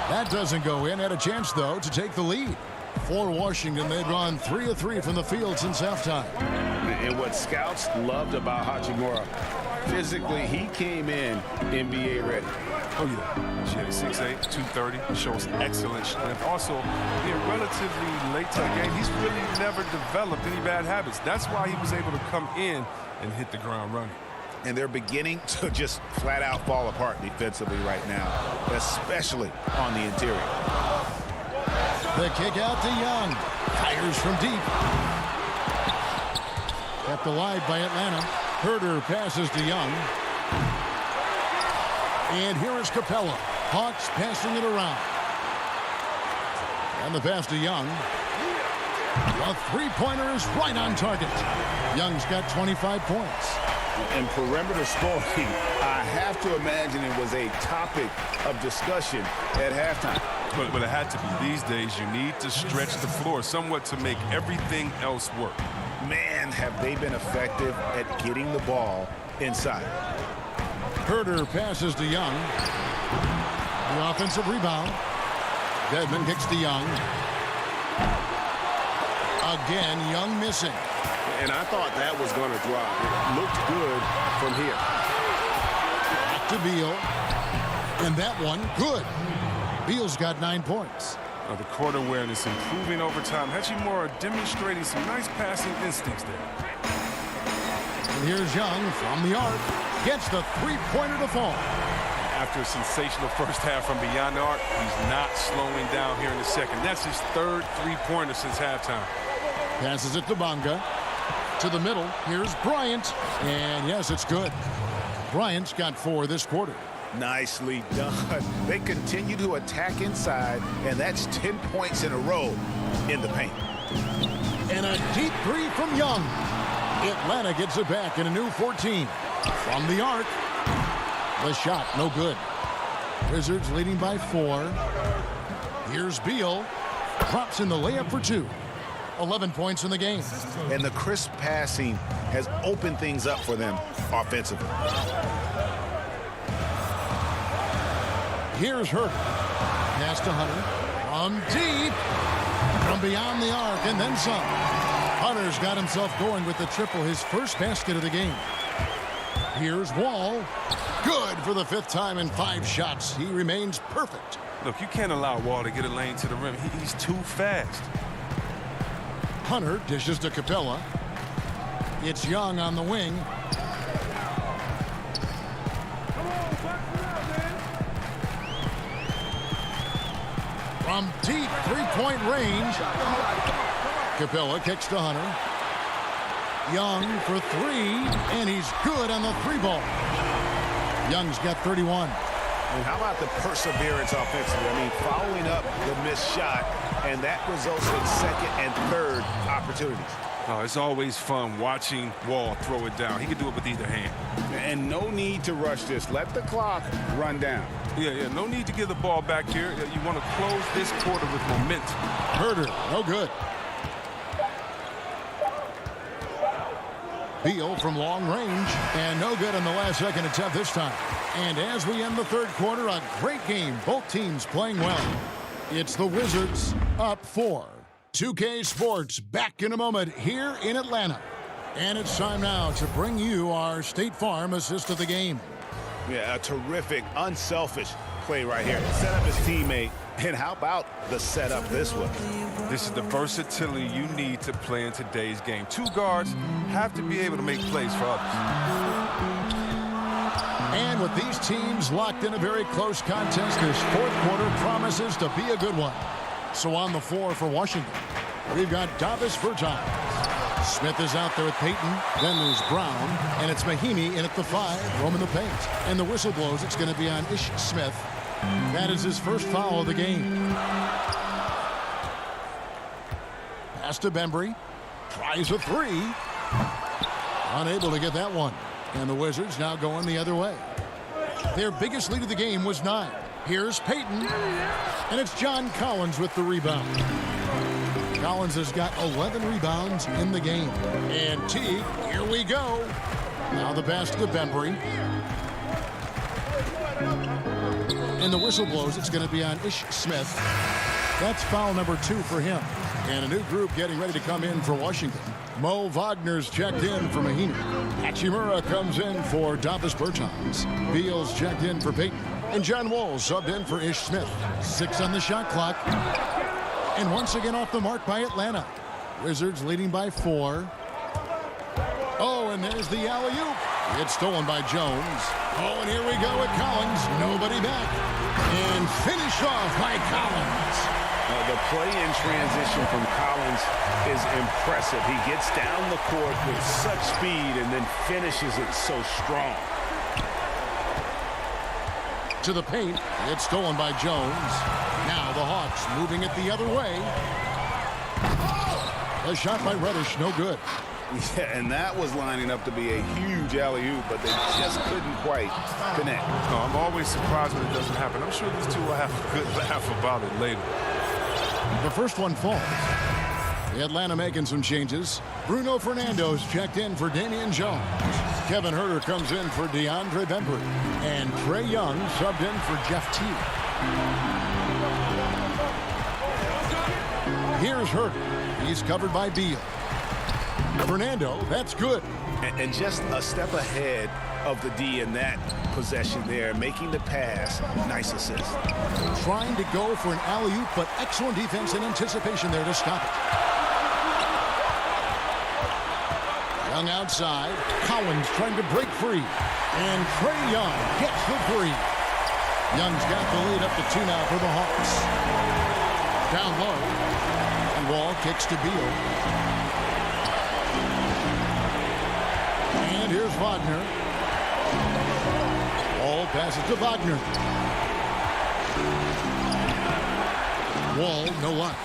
That doesn't go in. Had a chance, though, to take the lead. For Washington, they've gone 3 of 3 from the field since halftime. And what scouts loved about Hachimura, physically, he came in NBA ready. Oh, yeah. She had 6'8", 230, shows excellent strength. Also, being relatively late to the game, he's really never developed any bad habits. That's why he was able to come in and hit the ground running. And they're beginning to just flat out fall apart defensively right now, especially on the interior. The kick out to Young. Fires from deep. Kept alive by Atlanta. Herter passes to Young. And here is Capella. Hawks passing it around. And the pass to Young. The three-pointer is right on target. Young's got 25 points. And perimeter scoring, I have to imagine it was a topic of discussion at halftime. But it had to be. These days, you need to stretch the floor somewhat to make everything else work. Man, have they been effective at getting the ball inside. Herter passes to Young. The offensive rebound. Dedmon kicks to Young. Again, Young missing. And I thought that was going to drop. It looked good from here. Back to Beal. And that one, good. Beal's got 9 points. The court awareness improving over time. Hachimura demonstrating some nice passing instincts there. And here's Young from the arc. Gets the three-pointer to fall. After a sensational first half from beyond the arc, he's not slowing down here in the second. That's his third three-pointer since halftime. Passes it to Bonga. To the middle, here's Bryant. And yes, it's good. Bryant's got 4 this quarter. Nicely done. They continue to attack inside, and that's 10 points in a row in the paint. And a deep three from Young. Atlanta gets it back in a new 14. From the arc. The shot, no good. Wizards leading by 4. Here's Beal. Drops in the layup for 2. 11 points in the game. And the crisp passing has opened things up for them offensively. Here's Herter. Pass to Hunter. From deep. From beyond the arc and then some. Hunter's got himself going with the triple, his first basket of the game. Here's Wall. Good for the 5th time in 5 shots. He remains perfect. Look, you can't allow Wall to get a lane to the rim. He's too fast. Hunter dishes to Capella. It's Young on the wing. From deep three-point range. Capella kicks to Hunter. Young for 3, and he's good on the 3-ball. Young's got 31. And how about the perseverance offensively? I mean, following up the missed shot, and that results in 2nd and 3rd opportunities. Oh, it's always fun watching Wall throw it down. He can do it with either hand. And no need to rush this. Let the clock run down. Yeah, no need to give the ball back here. You want to close this quarter with momentum. Herter, no good. Beal from long range, and no good in the last second attempt this time. And as we end the 3rd quarter, a great game. Both teams playing well. It's the Wizards up 4. 2K Sports back in a moment here in Atlanta. And it's time now to bring you our State Farm assist of the game. Yeah, a terrific, unselfish play right here. Set up his teammate. And how about the setup this way? This is the versatility you need to play in today's game. 2 guards have to be able to make plays for others. And with these teams locked in a very close contest, this 4th quarter promises to be a good one. So on the floor for Washington, we've got Davis Bertans. Smith is out there with Payton. Then there's Brown. And it's Mahinmi in at the 5, roaming the paint. And the whistle blows. It's going to be on Ish Smith. That is his first foul of the game. Pass to Bembry. Tries a 3. Unable to get that one. And the Wizards now going the other way. Their biggest lead of the game was 9. Here's Payton. And it's John Collins with the rebound. Collins has got 11 rebounds in the game. And Teague, here we go. Now the pass to Bembry. And the whistle blows. It's going to be on Ish Smith. That's foul number 2 for him. And a new group getting ready to come in for Washington. Mo Wagner's checked in for Mahinmi. Hachimura comes in for Davis Bertans. Beal's checked in for Payton. And John Wall subbed in for Ish Smith. 6 on the shot clock. And once again off the mark by Atlanta. Wizards leading by 4. Oh, and there's the alley-oop. It's stolen by Jones. Oh, and here we go with Collins. Nobody back. And finished off by Collins. The play in transition from Collins is impressive. He gets down the court with such speed and then finishes it so strong. To the paint. It's stolen by Jones. Now the Hawks moving it the other way. A shot by Reddish, no good. Yeah, and that was lining up to be a huge alley-oop, but they just couldn't quite connect. No, I'm always surprised when it doesn't happen. I'm sure these two will have a good laugh about it later. The first one falls. Atlanta making some changes. Bruno Fernando's checked in for Damian Jones. Kevin Huerter comes in for DeAndre Bembry. And Trae Young subbed in for Jeff Teague. Here's Huerter. He's covered by Beal. Fernando, that's good. And just a step ahead of the D in that possession there, making the pass. Nice assist. Trying to go for an alley-oop, but excellent defense and anticipation there to stop it. Young outside. Collins trying to break free. And Trae Young gets the 3. Young's got the lead up to 2 now for the Hawks. Down low. And Wall kicks to Beal. And here's Wagner. Wall passes to Wagner. Wall, no luck.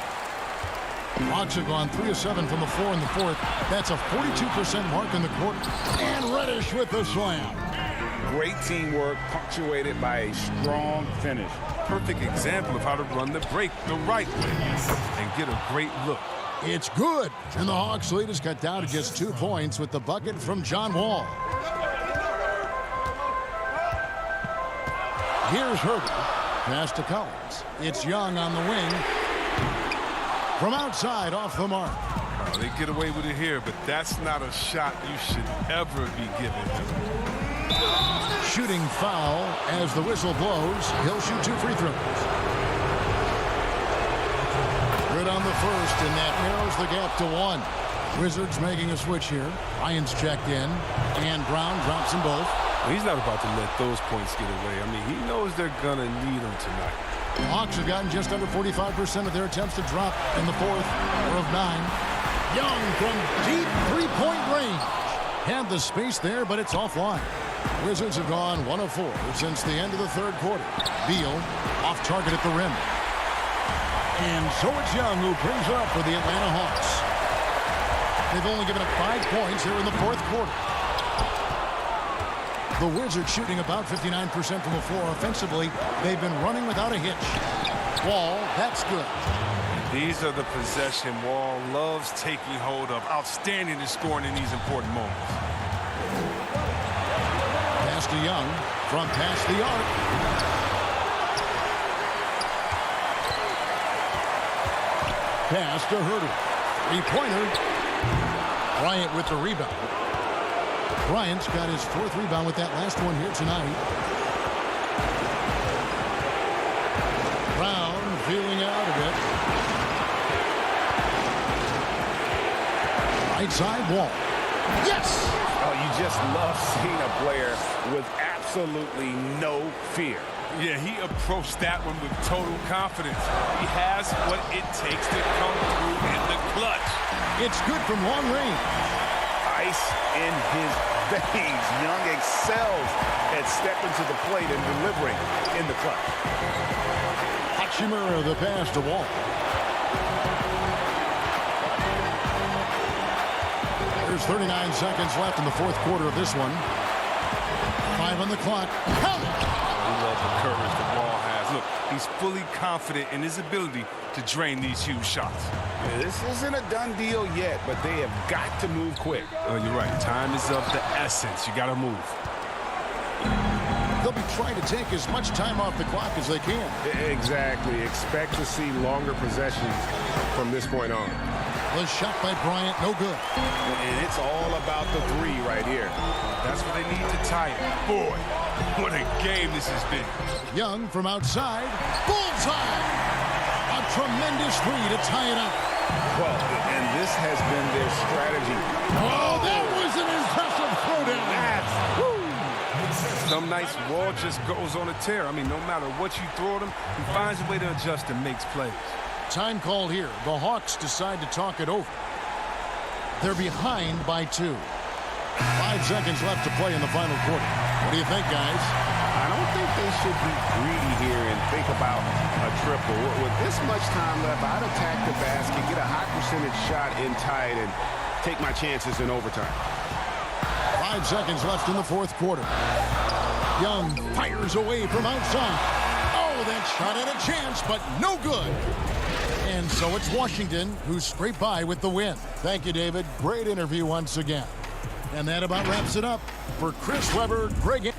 Hawks have gone 3 of 7 from the floor in the 4th. That's a 42% mark in the quarter. And Reddish with the slam. Great teamwork, punctuated by a strong finish. Perfect example of how to run the break the right way and get a great look. It's good. And the Hawks lead is cut down to just 2 points with the bucket from John Wall. Here's Huerter. Pass to Collins. It's Young on the wing. From outside, off the mark. Oh, they get away with it here, but that's not a shot you should ever be giving him. Shooting foul as the whistle blows. He'll shoot 2 free throws. Good on the first, and that narrows the gap to 1. Wizards making a switch here. Ryan's checked in, and Brown drops them both. He's not about to let those points get away. I mean, he knows they're going to need them tonight. The Hawks have gotten just under 45% of their attempts to drop in the 4th of 9. Young from deep 3-point range. Had the space there, but it's offline. Wizards have gone 1 of 4 since the end of the 3rd quarter. Beal off target at the rim. And so it's Young who brings it up for the Atlanta Hawks. They've only given up 5 points here in the 4th quarter. The Wizards shooting about 59% from the floor offensively. They've been running without a hitch. Wall, that's good. These are the possession Wall loves taking hold of. Outstanding in scoring in these important moments. Pass to Young from past the arc. Pass to Huerter. 3-pointer. Bryant with the rebound. Bryant's got his 4th rebound with that last one here tonight. Brown feeling out of it. Right side Wall. Yes! Oh, you just love seeing a player with absolutely no fear. Yeah, he approached that one with total confidence. He has what it takes to come through in the clutch. It's good from long range. Ice in his veins. Young excels at stepping to the plate and delivering in the clutch. Hachimura the pass to Wall. There's 39 seconds left in the fourth quarter of this one. 5 on the clock. Count it! We love the courage that Wall has. Look, he's fully confident in his ability to drain these huge shots. This isn't a done deal yet, but they have got to move quick. Oh, you're right. Time is of the essence. You got to move. They'll be trying to take as much time off the clock as they can. Exactly. Expect to see longer possessions from this point on. The shot by Bryant, no good. And it's all about the three right here. That's what they need to tie it. Boy, what a game this has been. Young from outside. Bullseye! A tremendous three to tie it up. Well, and this has been their strategy. Oh, that was an impressive throwdown. Some nights Wall just goes on a tear. I mean, no matter what you throw at him, he finds a way to adjust and makes plays. Time called here. The Hawks decide to talk it over. They're behind by 2. 5 seconds left to play in the final quarter. What do you think, guys? I don't think they should be greedy here and think about a triple. With this much time left, I'd attack the basket, get a high percentage shot in tight, and take my chances in overtime. 5 seconds left in the fourth quarter. Young fires away from outside. Oh, that shot had a chance, but no good. And so it's Washington who scraped by with the win. Thank you, David. Great interview once again. And that about wraps it up. For Chris Webber, Greg...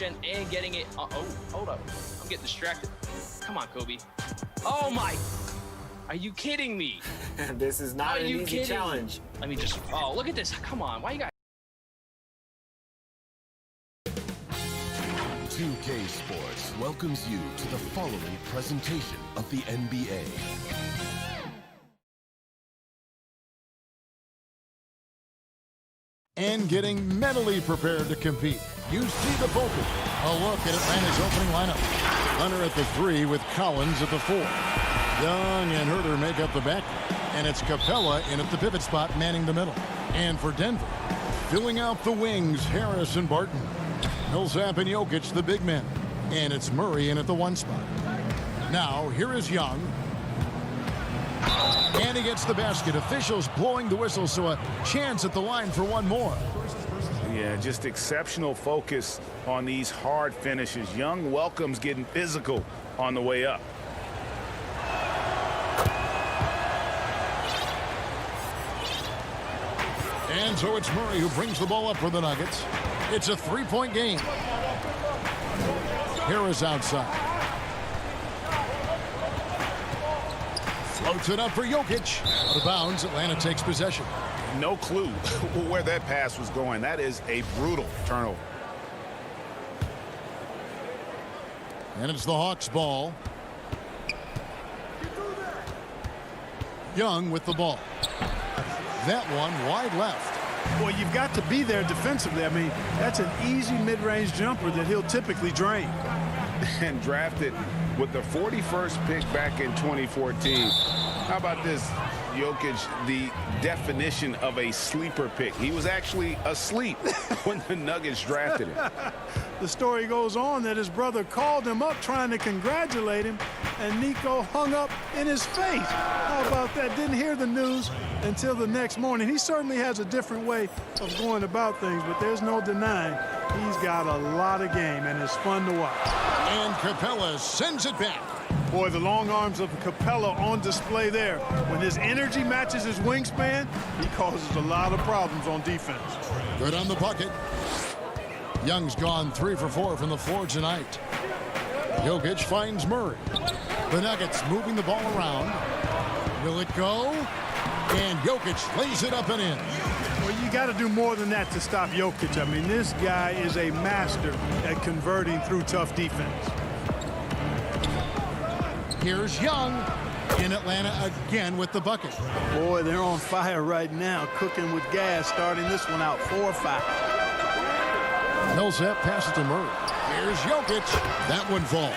defense and getting it. Oh, hold up. I'm getting distracted. Come on, Kobe. Oh, my. Are you kidding me? This is not an easy challenge. Let me just, oh, look at this. Come on. Why you got 2K Sports welcomes you to the following presentation of the NBA. And getting mentally prepared to compete. You see the focus. A look at Atlanta's opening lineup. Hunter at the 3 with Collins at the 4. Young and Herter make up the back. And it's Capella in at the pivot spot, manning the middle. And for Denver, filling out the wings, Harris and Barton. Millsap and Jokic, the big men. And it's Murray in at the 1 spot. Now, here is Young. And he gets the basket. Officials blowing the whistle, so a chance at the line for one more. Yeah, just exceptional focus on these hard finishes. Young welcomes getting physical on the way up. And so it's Murray who brings the ball up for the Nuggets. It's a 3-point game. Harris outside. Floats it up for Jokic. Out of bounds, Atlanta takes possession. No clue where that pass was going. That is a brutal turnover. And it's the Hawks' ball. Young with the ball. That one wide left. Well, you've got to be there defensively. I mean, that's an easy mid-range jumper that he'll typically drain. And drafted with the 41st pick back in 2014. How about this? Jokic, the definition of a sleeper pick. He was actually asleep when the Nuggets drafted him. The story goes on that his brother called him up trying to congratulate him, and Nico hung up in his face. How about that? Didn't hear the news until the next morning. He certainly has a different way of going about things, but there's no denying he's got a lot of game, and it's fun to watch. And Capella sends it back. Boy, the long arms of Capella on display there. When his energy matches his wingspan, he causes a lot of problems on defense. Good on the bucket. Young's gone 3 for 4 from the floor tonight. Jokic finds Murray. The Nuggets moving the ball around. Will it go? And Jokic lays it up and in. Well, you got to do more than that to stop Jokic. I mean, this guy is a master at converting through tough defense. Here's Young in Atlanta again with the bucket. Boy, they're on fire right now, cooking with gas, starting this one out 4-5. Millsap passes to Murray. Here's Jokic. That one falls.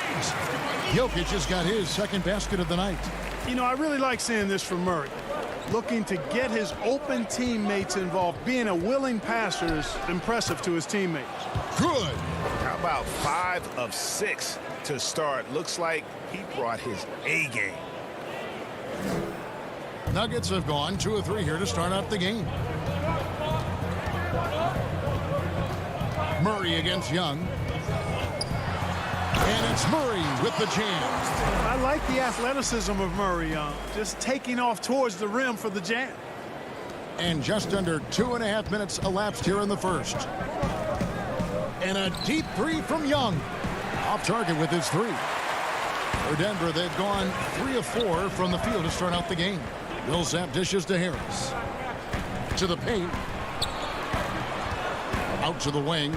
Jokic has got his second basket of the night. You know, I really like seeing this from Murray. Looking to get his open teammates involved. Being a willing passer is impressive to his teammates. Good. How about 5 of 6 to start? Looks like he brought his A game. Nuggets have gone 2 of 3 here to start out the game. Murray against Young. And it's Murray with the jam. I like the athleticism of Murray, just taking off towards the rim for the jam. And just under 2.5 minutes elapsed here in the first. And a deep 3 from Young. Off target with his 3. For Denver, they've gone 3 of 4 from the field to start out the game. Millsap dishes to Harris. To the paint. Out to the wing.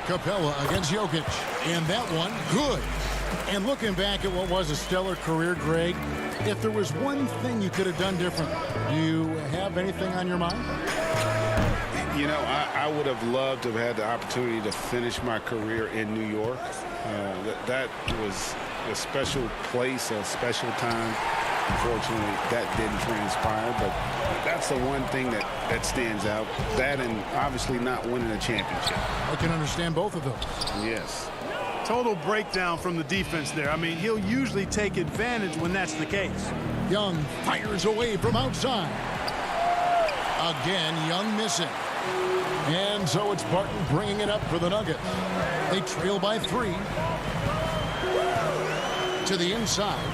Capella against Jokic. And that one, good. And looking back at what was a stellar career, Greg, if there was one thing you could have done different, do you have anything on your mind? You know, I would have loved to have had the opportunity to finish my career in New York. That was a special place, a special time. Unfortunately, that didn't transpire, but that's the one thing that stands out. That and obviously not winning a championship. I can understand both of those. Yes. Total breakdown from the defense there. I mean, he'll usually take advantage when that's the case. Young fires away from outside. Again, Young missing. And so it's Barton bringing it up for the Nuggets. They trail by 3. To the inside.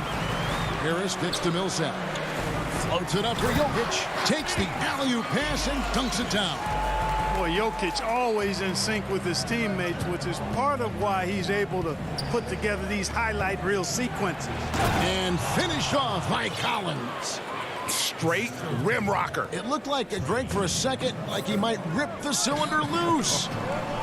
Harris gets to Millsap. Floats it up for Jokic. Takes the alley-oop pass and dunks it down. Boy, Jokic always in sync with his teammates, which is part of why he's able to put together these highlight reel sequences. And finished off by Collins. Straight rim rocker. It looked like, Greg, for a second, like he might rip the cylinder loose.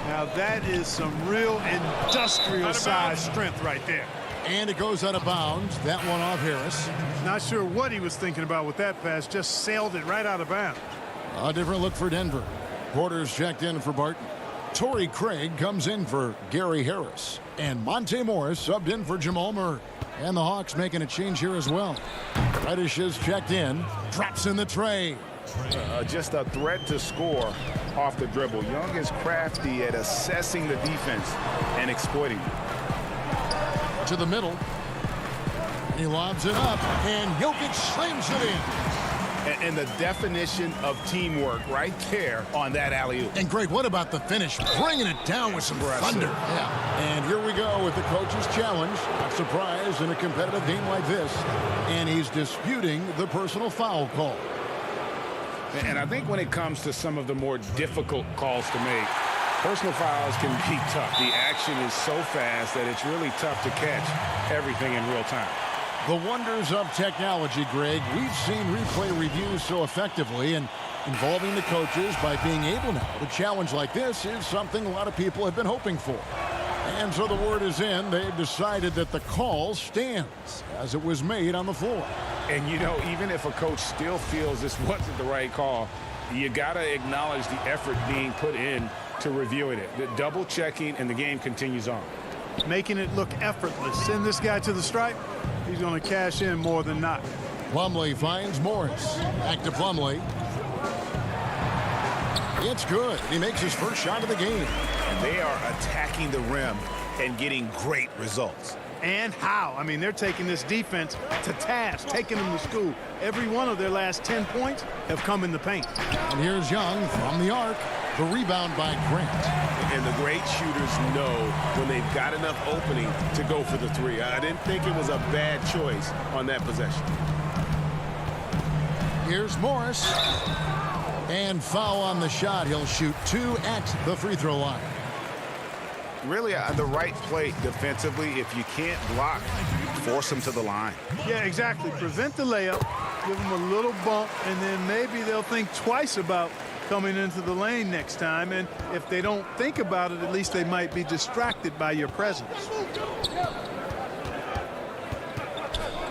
Now that is some real industrial size strength right there. And it goes out of bounds. That one off Harris. Not sure what he was thinking about with that pass. Just sailed it right out of bounds. A different look for Denver. Porter's checked in for Barton. Torrey Craig comes in for Gary Harris. And Monte Morris subbed in for Jamal Murray. And the Hawks making a change here as well. Reddish is checked in. Drops in the tray. Just a threat to score off the dribble. Young is crafty at assessing the defense and exploiting it. To the middle. He lobs it up. And Jokic slams it in. And the definition of teamwork right there on that alley-oop. And Greg, what about the finish? Bringing it down with some thunder. Yeah. And here we go with the coach's challenge. A surprise in a competitive game like this. And he's disputing the personal foul call. And I think when it comes to some of the more difficult calls to make, personal fouls can be tough. The action is so fast that it's really tough to catch everything in real time. The wonders of technology, Greg. We've seen replay reviews so effectively, and involving the coaches by being able now to challenge like this is something a lot of people have been hoping for. And so the word is in. They've decided that the call stands as it was made on the floor. And, you know, even if a coach still feels this wasn't the right call, you got to acknowledge the effort being put in to reviewing it. The double checking, and the game continues on. Making it look effortless. Send this guy to the stripe. He's going to cash in more than not. Plumlee finds Morris. Back to Plumlee. It's good. He makes his first shot of the game. And they are attacking the rim and getting great results. And how? I mean, they're taking this defense to task, taking them to school. Every one of their last 10 points have come in the paint. And here's Young from the arc. The rebound by Grant. And the great shooters know when they've got enough opening to go for the three. I didn't think it was a bad choice on that possession. Here's Morris. And foul on the shot. He'll shoot 2 at the free throw line. Really, the right play defensively. If you can't block, force them to the line. Yeah, exactly. Prevent the layup, give them a little bump, and then maybe they'll think twice about coming into the lane next time. And if they don't think about it, at least they might be distracted by your presence.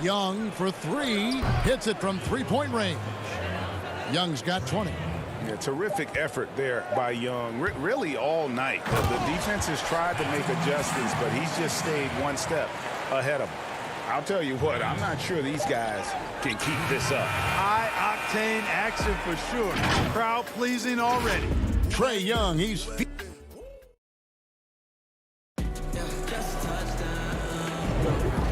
Young for 3. Hits it from three-point range. Young's got 20. Yeah, terrific effort there by Young, really all night. The defense has tried to make adjustments, but he's just stayed one step ahead of them. I'll tell you what, I'm not sure these guys can keep this up. High-octane action for sure. Crowd pleasing already. Trae Young, he's...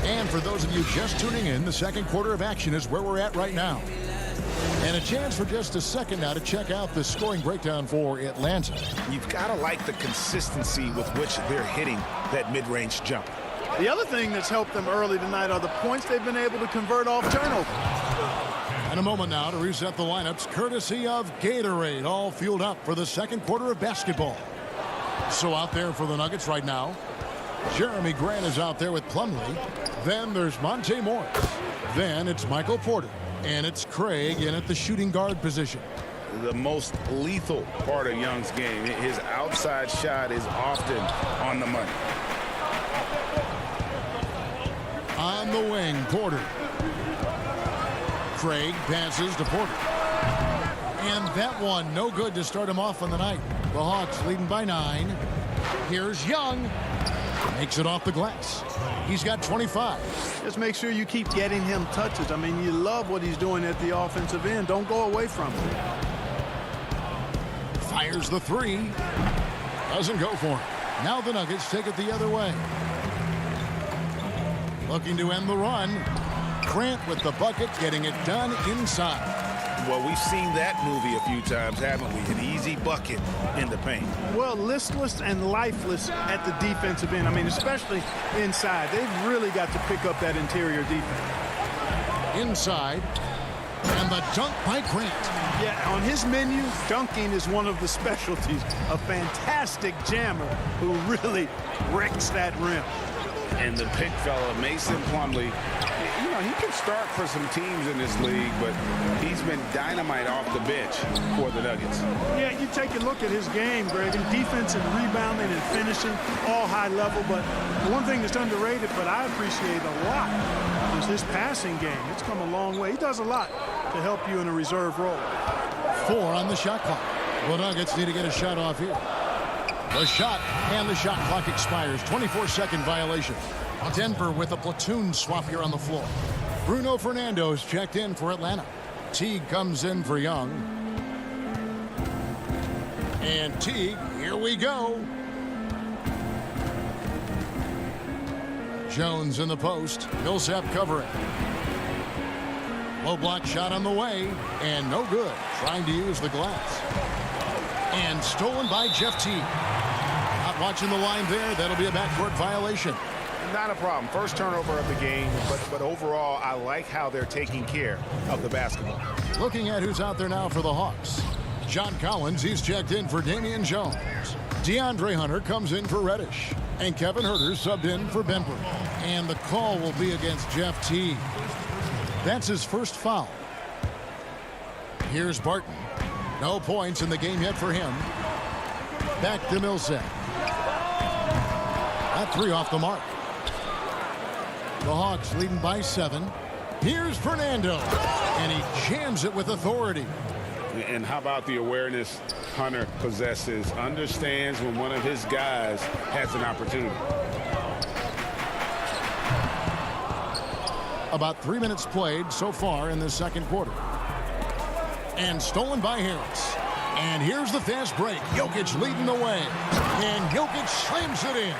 And for those of you just tuning in, the second quarter of action is where we're at right now. And a chance for just a second now to check out the scoring breakdown for Atlanta. You've got to like the consistency with which they're hitting that mid-range jump. The other thing that's helped them early tonight are the points they've been able to convert off turnover. And a moment now to reset the lineups courtesy of Gatorade, all fueled up for the second quarter of basketball. So out there for the Nuggets right now, Jeremy Grant is out there with Plumlee. Then there's Monte Morris. Then it's Michael Porter. And it's Craig in at the shooting guard position. The most lethal part of Young's game. His outside shot is often on the money. On the wing, Porter. Craig passes to Porter. And that one, no good to start him off on the night. The Hawks leading by 9. Here's Young. Makes it off the glass. He's got 25. Just make sure you keep getting him touches. I mean, you love what he's doing at the offensive end. Don't go away from him. Fires the 3. Doesn't go for him. Now the Nuggets take it the other way. Looking to end the run. Grant with the bucket, getting it done inside. Well, we've seen that movie a few times, haven't we? An easy bucket in the paint. Well, listless and lifeless at the defensive end. I mean, especially inside. They've really got to pick up that interior defense. Inside. And the dunk by Grant. Yeah, on his menu, dunking is one of the specialties. A fantastic jammer who really wrecks that rim. And the pick fella, Mason Plumlee, you know, he can start for some teams in this league, but he's been dynamite off the bench for the Nuggets. Yeah, you take a look at his game, Greg, and defense and rebounding and finishing, all high level. But one thing that's underrated, but I appreciate a lot, is his passing game. It's come a long way. He does a lot to help you in a reserve role. 4 on the shot clock. The Nuggets need to get a shot off here. The shot, and the shot clock expires. 24-second violation. Denver with a platoon swap here on the floor. Bruno Fernando's checked in for Atlanta. Teague comes in for Young. And Teague, here we go. Jones in the post. Millsap covering. Low block shot on the way, and no good. Trying to use the glass. And stolen by Jeff Teague. Not watching the line there. That'll be a backcourt violation. Not a problem. First turnover of the game, but overall, I like how they're taking care of the basketball. Looking at who's out there now for the Hawks. John Collins, he's checked in for Damian Jones. DeAndre Hunter comes in for Reddish. And Kevin Huerter subbed in for Benford. And the call will be against Jeff Teague. That's his first foul. Here's Barton. No points in the game yet for him. Back to Millsap. That 3 off the mark. The Hawks leading by 7. Here's Fernando. And he jams it with authority. And how about the awareness Hunter possesses? Understands when one of his guys has an opportunity. About 3 minutes played so far in the second quarter. And stolen by Harris. And here's the fast break. Jokic leading the way. And Jokic slams it in.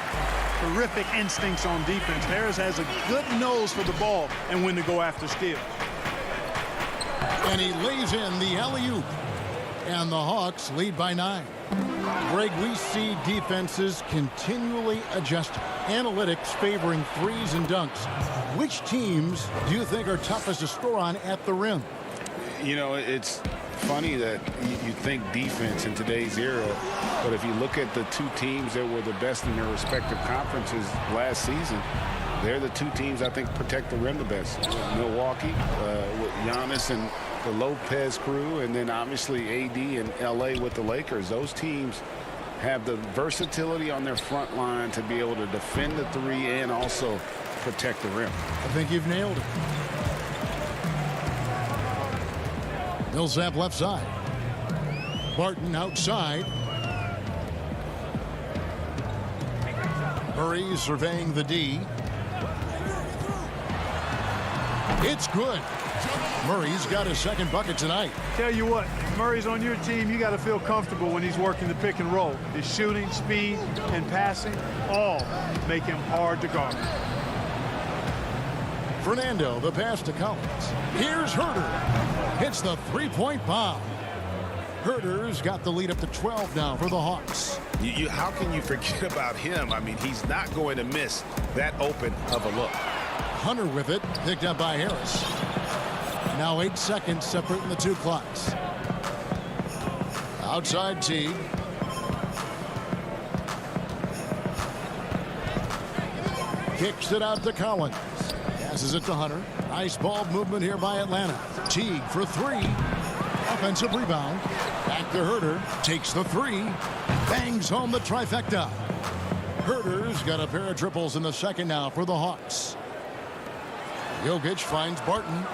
Terrific instincts on defense. Harris has a good nose for the ball and when to go after steals. And he lays in the alley-oop. And the Hawks lead by 9. Greg, we see defenses continually adjusting. Analytics favoring threes and dunks. Which teams do you think are toughest to score on at the rim? You know, it's funny that you think defense in today's era, but if you look at the 2 teams that were the best in their respective conferences last season, they're the 2 teams I think protect the rim the best. Milwaukee with Giannis and the Lopez crew, and then obviously AD and LA with the Lakers. Those teams have the versatility on their front line to be able to defend the 3 and also protect the rim. I think you've nailed it. Millsap left side. Barton outside. Murray surveying the D. It's good. Murray's got his second bucket tonight. Tell you what, if Murray's on your team, you got to feel comfortable when he's working the pick and roll. His shooting, speed, and passing all make him hard to guard. Fernando, the pass to Collins. Here's Huerter. Hits the three-point bomb. Huerter's got the lead up to 12 now for the Hawks. How can you forget about him? I mean, he's not going to miss that open of a look. Hunter with it, picked up by Harris. Now 8 seconds separating the 2 clocks. Outside Teague. Kicks it out to Collins. Passes it to Hunter. Nice ball movement here by Atlanta. Teague for 3. Offensive rebound. Back to Huerter. Takes the 3. Bangs home the trifecta. Huerter's got a pair of triples in the second now for the Hawks. Jokic finds Barton.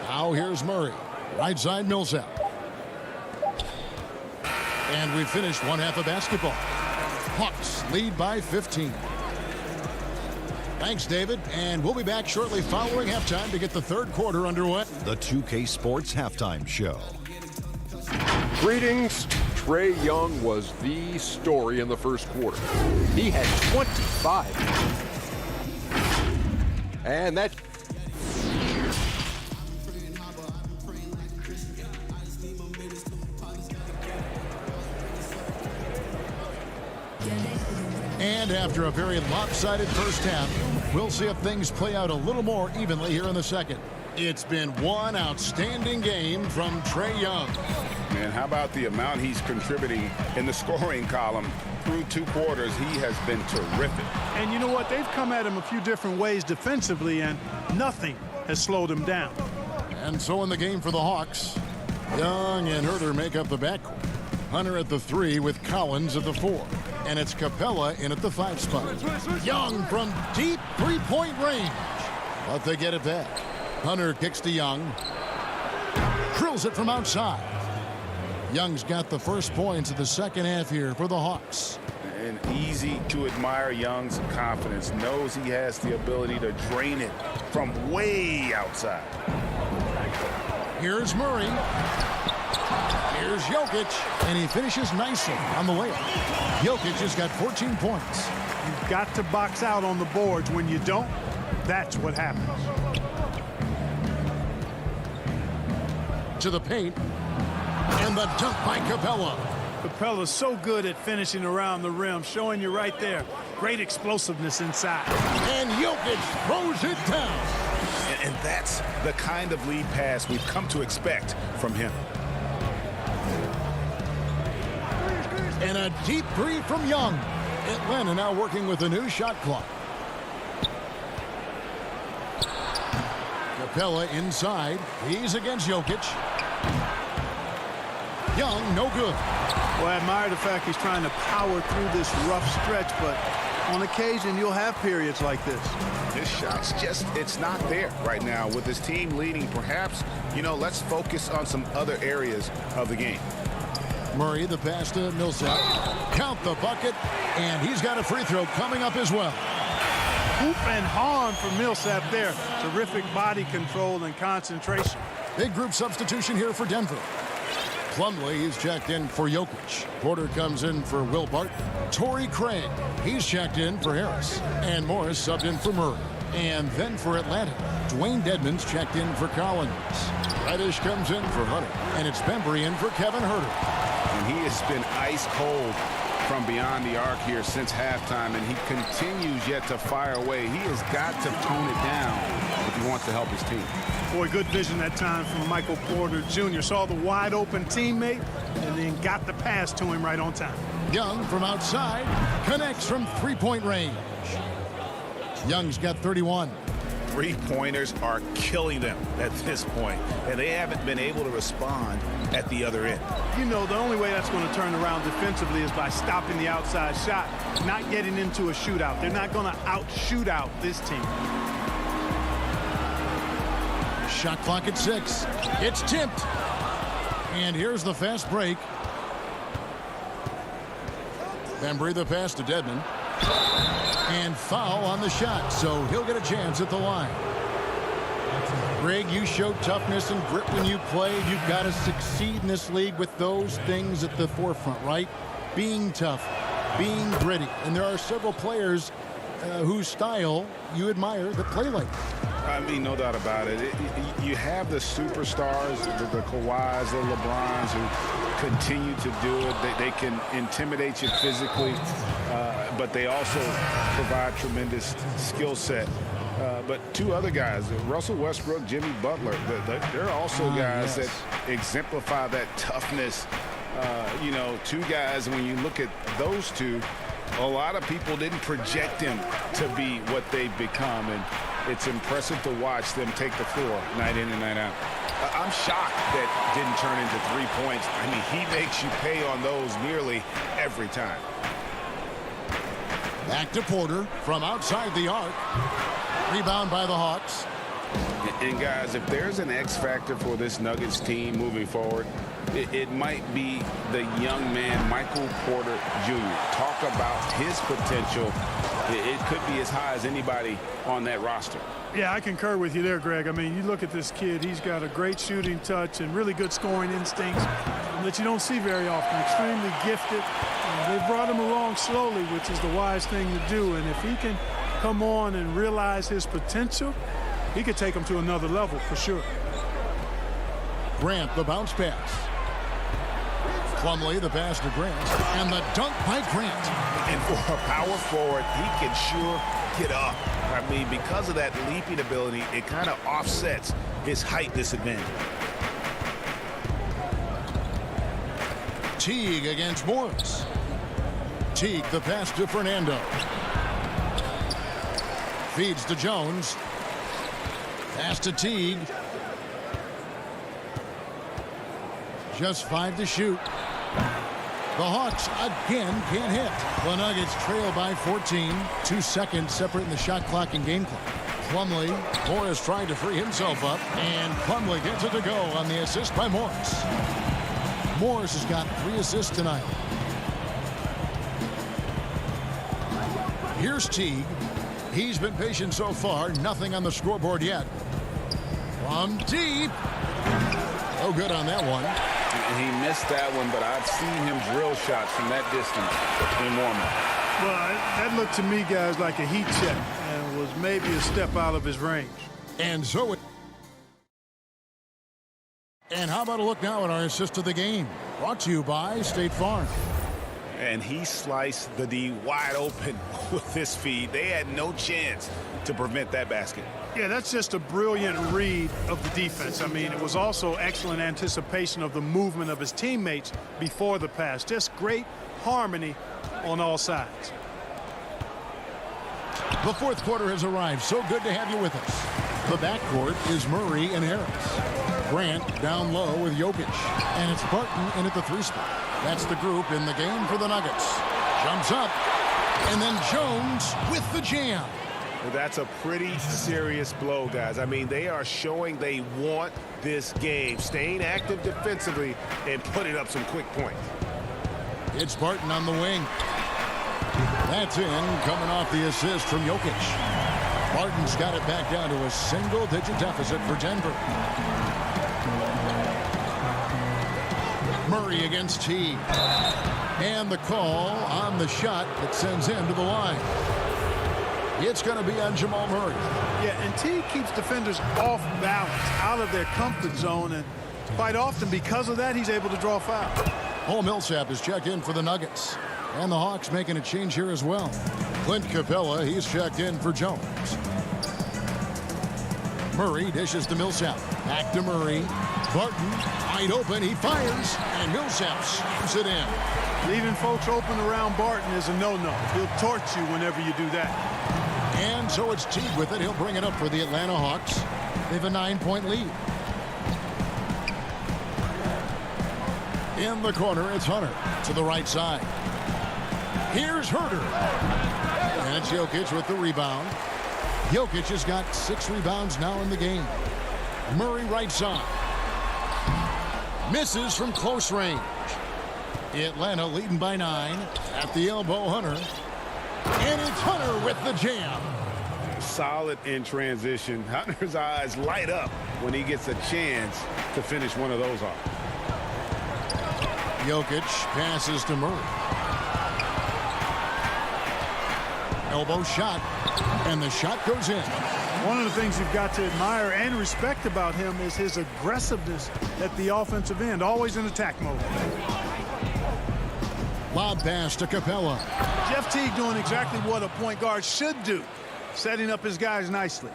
Now here's Murray. Right side Millsap. And we finished one half of basketball. Hawks lead by 15. Thanks, David. And we'll be back shortly following halftime to get the third quarter underway. The 2K Sports Halftime Show. Greetings. Trae Young was the story in the first quarter. He had 25. And that... And after a very lopsided first half, we'll see if things play out a little more evenly here in the second. It's been one outstanding game from Trae Young. Man, how about the amount he's contributing in the scoring column? Through 2 quarters, he has been terrific. And you know what? They've come at him a few different ways defensively, and nothing has slowed him down. And so in the game for the Hawks, Young and Herter make up the backcourt. Hunter at the 3 with Collins at the 4. And it's Capella in at the 5 spot. Young from deep 3-point range. But they get it back. Hunter kicks to Young. Drills it from outside. Young's got the first points of the second half here for the Hawks. And easy to admire Young's confidence. Knows he has the ability to drain it from way outside. Here's Murray. Here's Jokic. And he finishes nicely on the layup. Jokic has got 14 points. You've got to box out on the boards. When you don't, that's what happens. To the paint. And the dunk by Capella. Capella's so good at finishing around the rim, showing you right there. Great explosiveness inside. And Jokic throws it down. And that's the kind of lead pass we've come to expect from him. And a deep 3 from Young. Atlanta now working with a new shot clock. Capella inside. He's against Jokic. Young, no good. Well, I admire the fact he's trying to power through this rough stretch, but on occasion you'll have periods like this. His shot's just, it's not there right now. With his team leading, perhaps, let's focus on some other areas of the game. Murray, the pass to Millsap. Count the bucket, and he's got a free throw coming up as well. Hoop and harm for Millsap there. Terrific body control and concentration. Big group substitution here for Denver. Plumlee is checked in for Jokic. Porter comes in for Will Barton. Torrey Craig, he's checked in for Harris. And Morris subbed in for Murray. And then for Atlanta, Dwayne Dedmon's checked in for Collins. Reddish comes in for Hunter. And it's Bembry in for Kevin Herter. And he has been ice cold from beyond the arc here since halftime, and he continues yet to fire away. He has got to tone it down if he wants to help his team. Boy, good vision that time from Michael Porter Jr. Saw the wide open teammate and then got the pass to him right on time. Young from outside connects from 3-point range. Young's got 31. Three-pointers are killing them at this point, and they haven't been able to respond at the other end. The only way that's going to turn around defensively is by stopping the outside shot, not getting into a shootout. They're not going to out-shoot out this team. Shot clock at 6. It's tipped. And here's the fast break. Bembry the pass to Dedmon. And foul on the shot, so he'll get a chance at the line. Greg, you showed toughness and grit when you played. You've got to succeed in this league with those things at the forefront, right? Being tough, being gritty. And there are several players whose style you admire that play like that. I mean, no doubt about it. You have the superstars, the Kawhis, the LeBrons, who continue to do it. They can intimidate you physically, but they also provide tremendous skill set. But two other guys, Russell Westbrook, Jimmy Butler, they're also guys that exemplify that toughness. Two guys, when you look at those two, a lot of people didn't project them to be what they've become, and it's impressive to watch them take the floor night in and night out. I'm shocked that didn't turn into 3 points. I mean, he makes you pay on those nearly every time. Back to Porter from outside the arc. Rebound by the Hawks. And guys, if there's an X factor for this Nuggets team moving forward, it might be the young man, Michael Porter Jr. Talk about his potential. It could be as high as anybody on that roster. Yeah, I concur with you there, Greg. I mean, you look at this kid, he's got a great shooting touch and really good scoring instincts that you don't see very often. Extremely gifted. And they brought him along slowly, which is the wise thing to do. And if he can come on and realize his potential, he could take him to another level for sure. Grant, the bounce pass. Plumlee, the pass to Grant. And the dunk by Grant. And for a power forward, he can sure get up. I mean, because of that leaping ability, it kind of offsets his height disadvantage. Teague against Morris. Teague, the pass to Fernando. Feeds to Jones. Pass to Teague. Just 5 to shoot. The Hawks again can't hit. The Nuggets trail by 14. 2 seconds separating the shot clock and game clock. Plumlee. Morris trying to free himself up. And Plumlee gets it to go on the assist by Morris. Morris has got 3 assists tonight. Here's Teague. He's been patient so far. Nothing on the scoreboard yet. From deep. No good on that one. And he missed that one, but I've seen him drill shots from that distance in warm-up. Well, that looked to me, guys, like a heat check and was maybe a step out of his range. And so it. And how about a look now at our assist of the game? Brought to you by State Farm. And he sliced the D wide open with his feed. They had no chance to prevent that basket. Yeah, that's just a brilliant read of the defense. I mean, it was also excellent anticipation of the movement of his teammates before the pass. Just great harmony on all sides. The fourth quarter has arrived. So good to have you with us. The backcourt is Murray and Harris. Grant down low with Jokic. And it's Barton in at the 3 spot. That's the group in the game for the Nuggets. Jumps up. And then Jones with the jam. Well, that's a pretty serious blow, guys. I mean, they are showing they want this game, staying active defensively and putting up some quick points. It's Barton on the wing. That's in, coming off the assist from Jokic. Barton's got it back down to a single-digit deficit for Denver. Murray against Teague. And the call on the shot that sends him to the line. It's going to be on Jamal Murray. Yeah, and Teague keeps defenders off balance, out of their comfort zone, and quite often because of that, he's able to draw foul. Paul Millsap is checked in for the Nuggets. And the Hawks making a change here as well. Clint Capella, he's checked in for Jones. Murray dishes to Millsap. Back to Murray. Barton, wide open, he fires, and Millsap slams it in. Leaving folks open around Barton is a no-no. He'll torch you whenever you do that. And so it's Teague with it. He'll bring it up for the Atlanta Hawks. They have a 9-point lead. In the corner, it's Hunter to the right side. Here's Herter. And it's Jokic with the rebound. Jokic has got 6 rebounds now in the game. Murray right side. Misses from close range. Atlanta leading by 9. At the elbow, Hunter. And it's Hunter with the jam. Solid in transition. Hunter's eyes light up when he gets a chance to finish one of those off. Jokic passes to Murray. Elbow shot, and the shot goes in. One of the things you've got to admire and respect about him is his aggressiveness at the offensive end, always in attack mode. Lob pass to Capella. Jeff Teague doing exactly what a point guard should do, setting up his guys nicely.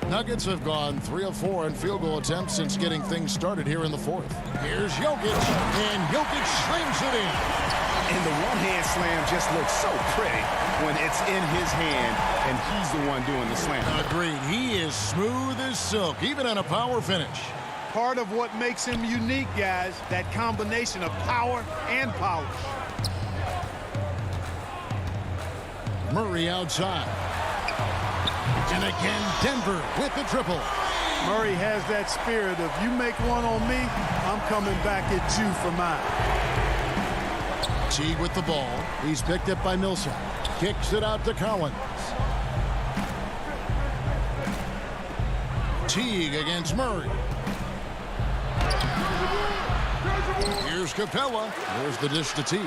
Nuggets have gone 3 of 4 in field goal attempts since getting things started here in the fourth. Here's Jokic, and Jokic slams it in. And the one-hand slam just looks so pretty when it's in his hand and he's the one doing the slam. Agreed. He is smooth as silk, even on a power finish. Part of what makes him unique, guys, that combination of power and polish. Murray outside. And again, Denver with the triple. Murray has that spirit of, you make one on me, I'm coming back at you for mine. Teague with the ball. He's picked up by Millsap. Kicks it out to Collins. Teague against Murray. Here's Capella. There's the dish to Teague.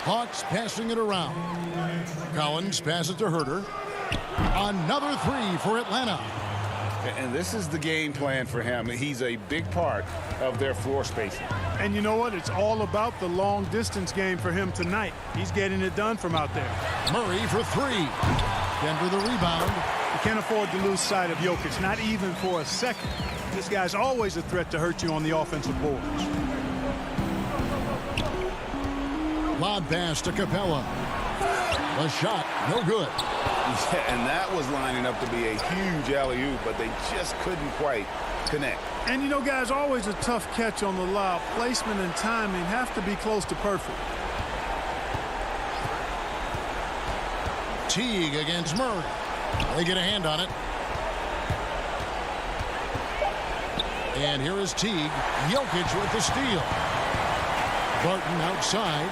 Hawks passing it around. Collins passes to Herter. Another 3 for Atlanta. And this is the game plan for him. He's a big part of their floor spacing. And you know what? It's all about the long distance game for him tonight. He's getting it done from out there. Murray for three. Denver the rebound. You can't afford to lose sight of Jokic, not even for a second. This guy's always a threat to hurt you on the offensive boards. Lob pass to Capella. The shot, no good. Yeah, and that was lining up to be a huge alley-oop, but they just couldn't quite connect. And you know, guys, always a tough catch on the lob. Placement and timing have to be close to perfect. Teague against Murray. They get a hand on it. And here is Teague. Jokic with the steal. Barton outside.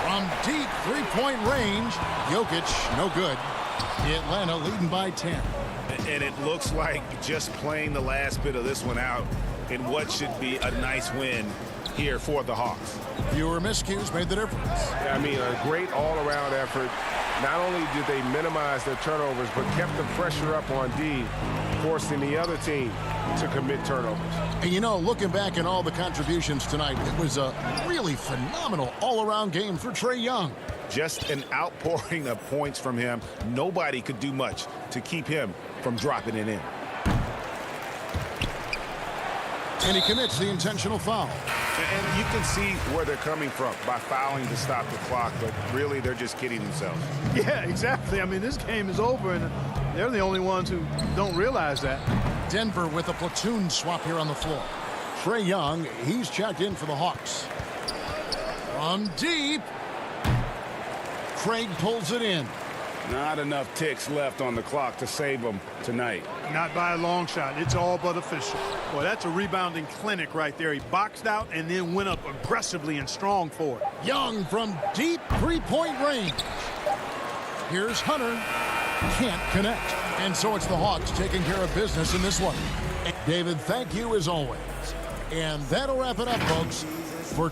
From deep three-point range. Jokic, no good. Atlanta leading by 10. And it looks like just playing the last bit of this one out in what should be a nice win here for the Hawks. Fewer miscues made the difference. I mean, a great all-around effort. Not only did they minimize their turnovers, but kept the pressure up on D, forcing the other team to commit turnovers. And you know, looking back at all the contributions tonight, it was a really phenomenal all-around game for Trae Young. Just an outpouring of points from him. Nobody could do much to keep him from dropping it in. And he commits the intentional foul. And you can see where they're coming from by fouling to stop the clock, but really they're just kidding themselves. Yeah, exactly. I mean, this game is over, and they're the only ones who don't realize that. Denver with a platoon swap here on the floor. Trae Young, he's checked in for the Hawks. From deep. Craig pulls it in. Not enough ticks left on the clock to save them tonight. Not by a long shot. It's all but official. Boy, that's a rebounding clinic right there. He boxed out and then went up aggressively and strong for it. Young from deep three-point range. Here's Hunter. Can't connect. And so it's the Hawks taking care of business in this one. David, thank you as always. And that'll wrap it up, folks, for